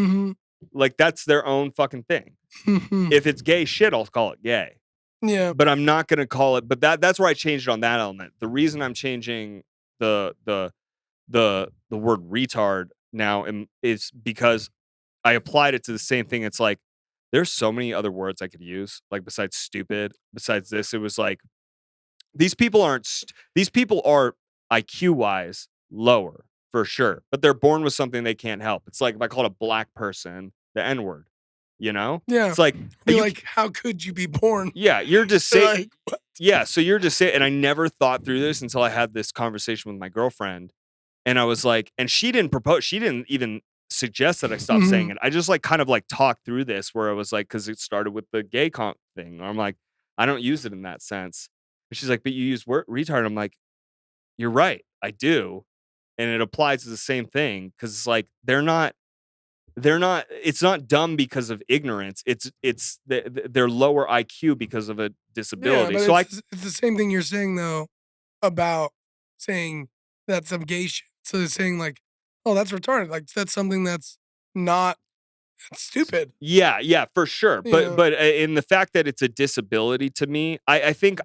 Speaker 2: like that's their own fucking thing. If it's gay shit, I'll call it gay.
Speaker 1: Yeah.
Speaker 2: But I'm not gonna call it. But that's where I changed it on that element. The reason I'm changing the word retard now is because I applied it to the same thing. It's like there's so many other words I could use, like besides stupid, besides this. It was like these people are IQ wise lower for sure, but they're born with something they can't help. It's like if I called a black person the N-word,
Speaker 1: Yeah.
Speaker 2: it's like
Speaker 1: how could you be born?
Speaker 2: Yeah, you're just saying.
Speaker 1: Like,
Speaker 2: yeah, so you're just saying, and I never thought through this until I had this conversation with my girlfriend, and I was like, and she didn't propose, she didn't even suggest that I stop saying it. I just like kind of like talked through this where I was like, because it started with the gay thing. I'm like, I don't use it in that sense. And she's like, but you use retard. I'm like, you're right, I do, and it applies to the same thing because it's like they're not. It's not dumb because of ignorance. It's their lower IQ because of a disability.
Speaker 1: Yeah,
Speaker 2: so
Speaker 1: it's the same thing you're saying though about saying that's some gay shit. So they're saying like, oh, that's retarded. Like that's something that's not stupid.
Speaker 2: Yeah, for sure. But in the fact that it's a disability to me, I think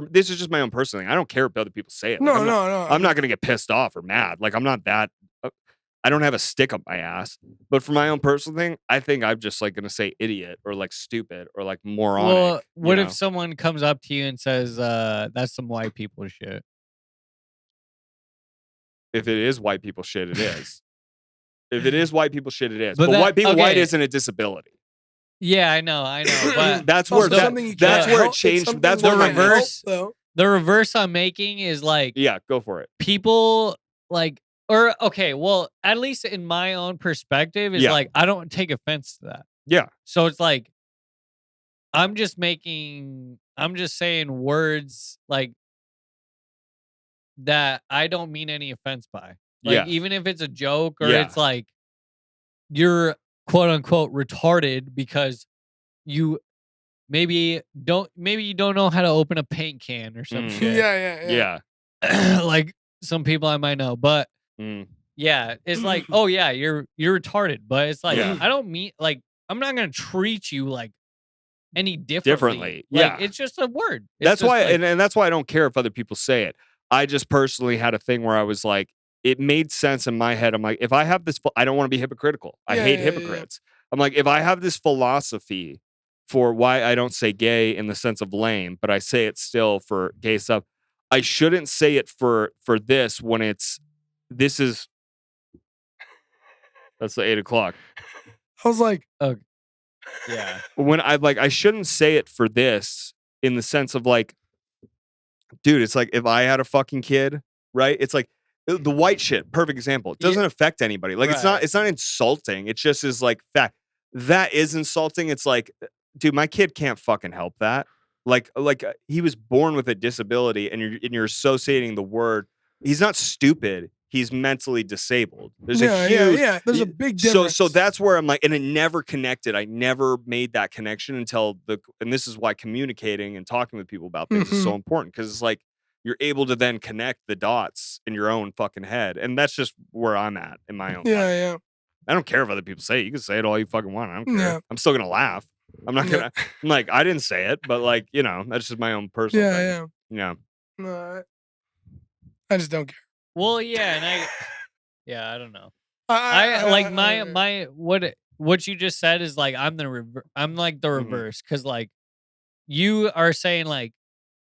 Speaker 2: this is just my own personal thing. I don't care if other people say it. Like,
Speaker 1: No.
Speaker 2: I'm not gonna get pissed off or mad. Like I'm not that. I don't have a stick up my ass. But for my own personal thing, I think I'm just like gonna say idiot or like stupid or like moronic.
Speaker 3: Well, what if someone comes up to you and says, "That's some white people shit"?
Speaker 2: If it is white people shit, it is. If it is white people shit, it is.
Speaker 3: But
Speaker 2: But white people, white
Speaker 3: okay.
Speaker 2: isn't a disability.
Speaker 3: Yeah, I know. But
Speaker 2: That's where it changed. That's where
Speaker 3: the
Speaker 2: my
Speaker 3: reverse. The reverse I'm making is like,
Speaker 2: yeah, go for it.
Speaker 3: People like, or okay, well, at least in my own perspective, is like I don't take offense to that.
Speaker 2: Yeah.
Speaker 3: So it's like I'm just saying words like that I don't mean any offense by. Like even if it's a joke or it's like you're quote unquote retarded because you maybe you don't know how to open a paint can or some shit.
Speaker 1: Yeah.
Speaker 3: Like some people I might know, but yeah, it's like, oh yeah, you're retarded, but it's like I don't mean like I'm not gonna treat you like any differently. Like, it's just a word.
Speaker 2: That's why, and that's why I don't care if other people say it. I just personally had a thing where I was like, it made sense in my head. I'm like, if I have this, I don't want to be hypocritical. I hate hypocrites. I'm like, if I have this philosophy for why I don't say gay in the sense of lame, but I say it still for gay stuff, I shouldn't say it for this when this is. That's the 8 o'clock.
Speaker 1: I was like,
Speaker 3: oh, yeah.
Speaker 2: When I shouldn't say it for this in the sense of like, dude, it's like if I had a fucking kid, right? It's like the white shit, perfect example. It doesn't affect anybody. Like it's not insulting. It just is like fact. That is insulting. It's like, dude, my kid can't fucking help that. Like he was born with a disability, and you're associating the word. He's not stupid. He's mentally disabled. There's a huge,
Speaker 1: There's a big difference.
Speaker 2: So that's where I'm like, and it never connected. I never made that connection until and this is why communicating and talking with people about things is so important, because it's like you're able to then connect the dots in your own fucking head, and that's just where I'm at in my own.
Speaker 1: Yeah.
Speaker 2: I don't care if other people say it. You can say it all you fucking want. I don't care.
Speaker 1: Yeah.
Speaker 2: I'm still gonna laugh. I'm not gonna. I'm like, I didn't say it, but like, that's just my own personal thing. Yeah.
Speaker 1: No, I just don't care.
Speaker 3: Well, yeah, and I don't know. I like my what what you just said is like I'm like the reverse because like you are saying like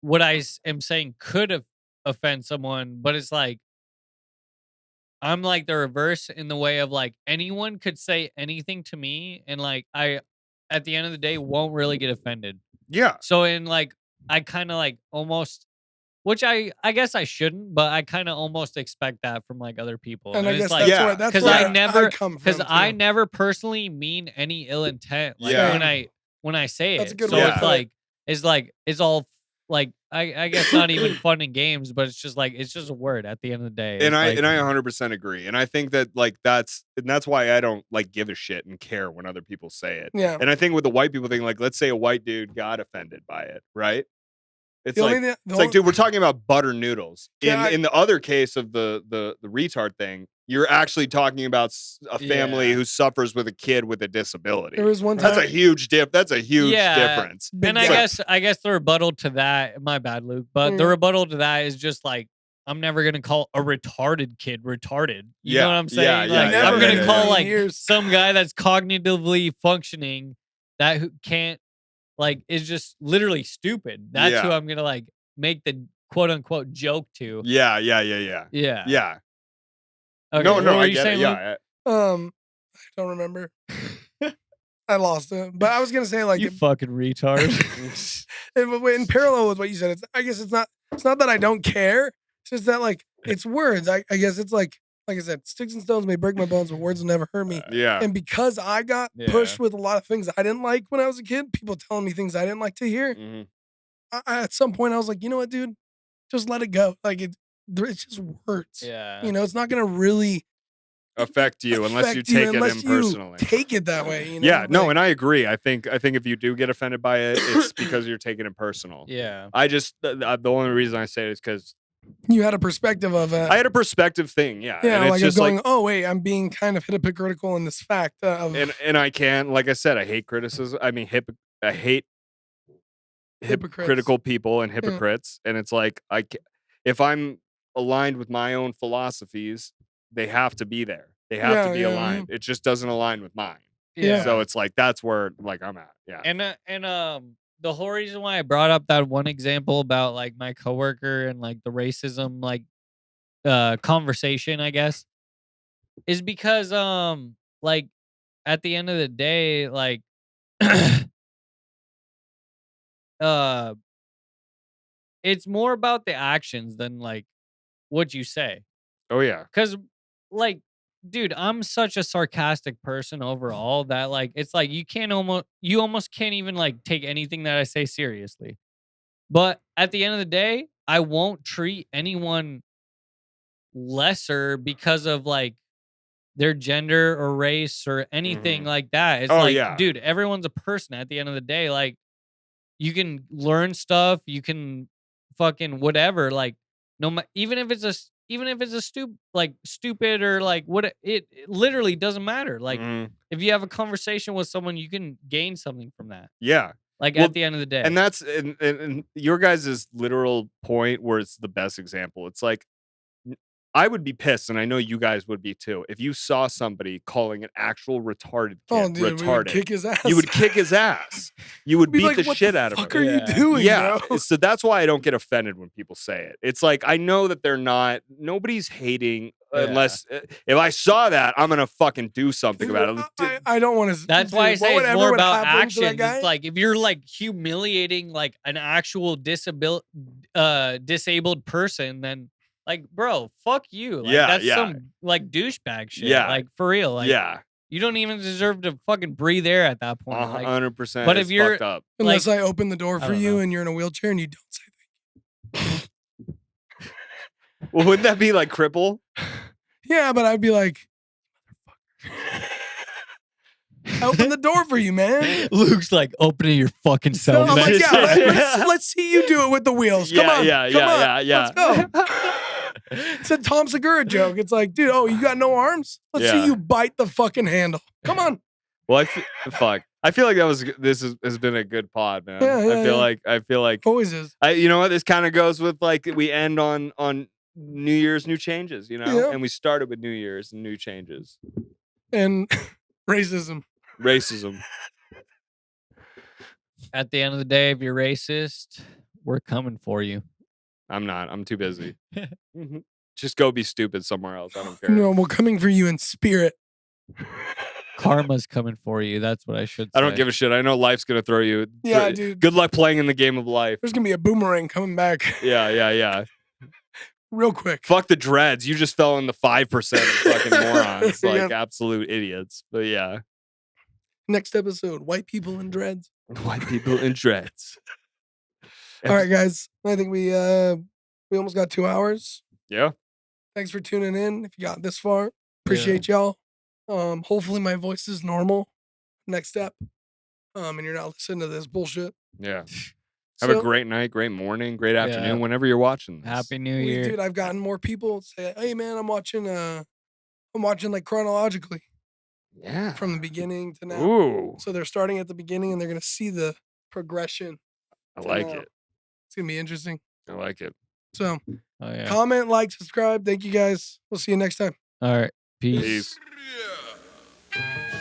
Speaker 3: what I am saying could offend someone, but it's like I'm like the reverse in the way of like anyone could say anything to me, and like I, at the end of the day, won't really get offended.
Speaker 2: Yeah.
Speaker 3: So in like I kind of like almost, which I guess I shouldn't, but I kind of almost expect that from like other people.
Speaker 1: And I
Speaker 3: it's
Speaker 1: guess
Speaker 3: like,
Speaker 1: that's
Speaker 3: because
Speaker 1: where
Speaker 3: I never
Speaker 1: come
Speaker 3: because
Speaker 1: from,
Speaker 3: I
Speaker 1: too.
Speaker 3: never personally mean any ill intent. Like
Speaker 2: Yeah.
Speaker 3: when I say
Speaker 1: That's a
Speaker 3: it,
Speaker 1: good
Speaker 3: so
Speaker 1: way to
Speaker 3: it's
Speaker 1: put it.
Speaker 3: it's all like I guess not even fun and games, but it's just like it's just a word at the end of the day.
Speaker 2: And
Speaker 3: It's
Speaker 2: I
Speaker 3: like,
Speaker 2: 100% agree. And I think that like that's why I don't like give a shit and care when other people say it.
Speaker 1: Yeah.
Speaker 2: And I think with the white people thing, like let's say a white dude got offended by it, right? It's
Speaker 1: The
Speaker 2: like
Speaker 1: only thing- the
Speaker 2: it's like,
Speaker 1: only-
Speaker 2: dude, we're talking about butter noodles.
Speaker 1: Yeah,
Speaker 2: In the other case of the retard thing, you're actually talking about a family who suffers with a kid with a disability.
Speaker 1: There was one
Speaker 2: That's a
Speaker 1: time-
Speaker 2: huge That's a huge
Speaker 3: yeah,
Speaker 2: difference.
Speaker 3: And
Speaker 1: Big
Speaker 3: I guess the rebuttal to that, my bad, Luke, but the
Speaker 1: Yeah.
Speaker 3: rebuttal to that is just like I'm never gonna call a retarded kid retarded. You know
Speaker 2: Yeah,
Speaker 3: what I'm
Speaker 2: yeah,
Speaker 3: saying?
Speaker 2: yeah,
Speaker 3: Like
Speaker 2: yeah,
Speaker 3: I'm
Speaker 2: yeah,
Speaker 3: gonna
Speaker 2: yeah,
Speaker 3: call
Speaker 2: yeah.
Speaker 3: like
Speaker 1: Years.
Speaker 3: some guy that's cognitively functioning that who can't like is just literally stupid. That's who
Speaker 2: Yeah.
Speaker 3: I'm gonna like make the quote unquote joke to.
Speaker 2: Yeah.
Speaker 3: Yeah.
Speaker 2: Yeah.
Speaker 3: Okay,
Speaker 2: No,
Speaker 3: what
Speaker 2: no,
Speaker 3: were
Speaker 2: I
Speaker 3: you
Speaker 2: get
Speaker 3: saying,
Speaker 2: it.
Speaker 3: Luke?
Speaker 2: Yeah.
Speaker 1: I don't remember. I lost it, but I was gonna say like
Speaker 3: You fucking retard.
Speaker 1: in parallel with what you said, I guess it's not that I don't care. It's just that like it's words. I guess it's like I said, sticks and stones may break my bones, but words will never hurt me.
Speaker 2: Yeah.
Speaker 1: And because I got pushed with a lot of things I didn't like when I was a kid, people telling me things I didn't like to hear.
Speaker 2: Mhm.
Speaker 1: At some point, I was like, you know what, dude, just let it go. Like it's just words.
Speaker 3: Yeah.
Speaker 1: You know, it's not gonna really
Speaker 2: Affect you unless you
Speaker 1: affect you
Speaker 2: take it
Speaker 1: unless you
Speaker 2: impersonally.
Speaker 1: take it that way. You know?
Speaker 2: Yeah, no,
Speaker 1: Like,
Speaker 2: and I agree. I think if you do get offended by it, it's because you're taking it personal.
Speaker 3: Yeah.
Speaker 2: I just the only reason I say it is because
Speaker 1: you had a perspective of
Speaker 2: I had a perspective thing. Yeah,
Speaker 1: yeah,
Speaker 2: and it's
Speaker 1: like
Speaker 2: just
Speaker 1: of going,
Speaker 2: like,
Speaker 1: oh wait, I'm being kind of hypocritical in this fact of
Speaker 2: and I can, like I said, I hate criticism. I mean, I hate
Speaker 1: Hypocrites.
Speaker 2: hypocritical people and hypocrites, and it's like if I'm aligned with my own philosophies, they have to be there. They have
Speaker 1: Yeah,
Speaker 2: to be
Speaker 1: yeah,
Speaker 2: aligned. It just doesn't align with mine.
Speaker 3: Yeah.
Speaker 2: So it's like that's where like I'm at. Yeah.
Speaker 3: And the whole reason why I brought up that one example about like my coworker and like the racism like conversation, I guess, is because like at the end of the day, like it's more about the actions than like what you say.
Speaker 2: Oh yeah.
Speaker 3: Cause like, dude, I'm such a sarcastic person overall that like it's like you almost can't even like take anything that I say seriously. But at the end of the day, I won't treat anyone lesser because of like their gender or race or anything like that. It's
Speaker 2: Oh,
Speaker 3: like,
Speaker 2: yeah.
Speaker 3: dude, everyone's a person at the end of the day. Like you can learn stuff, you can fucking whatever, like even if it's a stupid or like what it literally doesn't matter. Like if you have a conversation with someone, you can gain something from that.
Speaker 2: Yeah.
Speaker 3: Like
Speaker 2: Well,
Speaker 3: at the end of the day.
Speaker 2: And that's and your guys' literal point where it's the best example. It's like I would be pissed, and I know you guys would be too, if you saw somebody calling an actual retarded kid
Speaker 1: oh, dude, we would
Speaker 2: retarded.
Speaker 1: kick his ass.
Speaker 2: You would kick his ass. You would
Speaker 1: Be
Speaker 2: beat
Speaker 1: like,
Speaker 2: the
Speaker 1: "What
Speaker 2: shit
Speaker 1: the
Speaker 2: out of him.
Speaker 1: fuck are you doing,
Speaker 2: Yeah.
Speaker 1: bro?"
Speaker 2: So that's why I don't get offended when people say it. It's like I know that nobody's hating unless if I saw that, I'm gonna fucking do something about it.
Speaker 1: I don't want to.
Speaker 3: That's why I say it's more about actions.
Speaker 1: Guy,
Speaker 3: It's like if you're like humiliating like an actual disabled person, then like, bro, fuck you. Like,
Speaker 2: Yeah,
Speaker 3: that's
Speaker 2: yeah.
Speaker 3: some like douchebag shit.
Speaker 2: Yeah.
Speaker 3: Like for real. Like,
Speaker 2: Yeah.
Speaker 3: you don't even deserve to fucking breathe air at that point. Like,
Speaker 2: 100%.
Speaker 3: but
Speaker 2: it's
Speaker 3: if you're
Speaker 2: fucked up.
Speaker 1: unless
Speaker 3: like,
Speaker 1: I open the door
Speaker 3: I
Speaker 1: for
Speaker 3: don't
Speaker 1: you
Speaker 3: know.
Speaker 1: and you're in a wheelchair and you don't say
Speaker 2: Well, wouldn't that be like cripple?
Speaker 1: yeah, but I'd be like, I opened the door for you, man.
Speaker 3: Luke's like opening your fucking
Speaker 1: No,
Speaker 3: self.
Speaker 1: I'm like, yeah, let's see you do it with the wheels. Come on, come on, let's go. It's a Tom Segura joke. It's like, dude, oh, you got no arms? Let's see
Speaker 2: Yeah.
Speaker 1: you bite the fucking handle. Come on.
Speaker 2: Well, fuck. I feel like has been a good pod, man.
Speaker 1: Yeah, yeah,
Speaker 2: I feel like
Speaker 1: always is.
Speaker 2: You know what? This kind of goes with like we end on New Year's, new changes, you know,
Speaker 1: Yeah.
Speaker 2: and we started with New Year's and new changes.
Speaker 1: And racism.
Speaker 2: Racism.
Speaker 3: At the end of the day, if you're racist, we're coming for you.
Speaker 2: I'm not. I'm too busy. Just go be stupid somewhere else. I don't care.
Speaker 1: No, we're coming for you in spirit.
Speaker 3: Karma's coming for you. That's what I should say.
Speaker 2: I don't give a shit. I know life's gonna throw you.
Speaker 1: Yeah, dude.
Speaker 2: Good luck playing in the game of life.
Speaker 1: There's gonna be a boomerang coming back
Speaker 2: Yeah.
Speaker 1: real quick.
Speaker 2: Fuck the dreads. You just fell in the 5% of fucking morons.
Speaker 1: Yeah.
Speaker 2: Like absolute idiots. But yeah.
Speaker 1: Next episode, white people in dreads.
Speaker 2: White people in dreads.
Speaker 1: All right, guys. I think we almost got 2 hours.
Speaker 2: Yeah.
Speaker 1: Thanks for tuning in. If you got this far, appreciate y'all. Hopefully my voice is normal next step. And you're not listening to this bullshit.
Speaker 2: Yeah. Have a
Speaker 1: So-
Speaker 2: great night, great morning, great afternoon, whenever you're watching this.
Speaker 3: Happy New Year.
Speaker 1: Dude, I've gotten more people say, "Hey man, I'm watching like chronologically
Speaker 2: Yeah.
Speaker 1: from the beginning to now."
Speaker 2: Ooh.
Speaker 1: So they're starting at the beginning and they're gonna see the progression.
Speaker 2: I
Speaker 1: to
Speaker 2: like
Speaker 1: now.
Speaker 2: it.
Speaker 1: It's gonna be interesting.
Speaker 2: I like it.
Speaker 1: So
Speaker 3: Oh, yeah.
Speaker 1: comment, like, subscribe. Thank you guys. We'll see you next time.
Speaker 3: All right. Peace.
Speaker 2: Peace.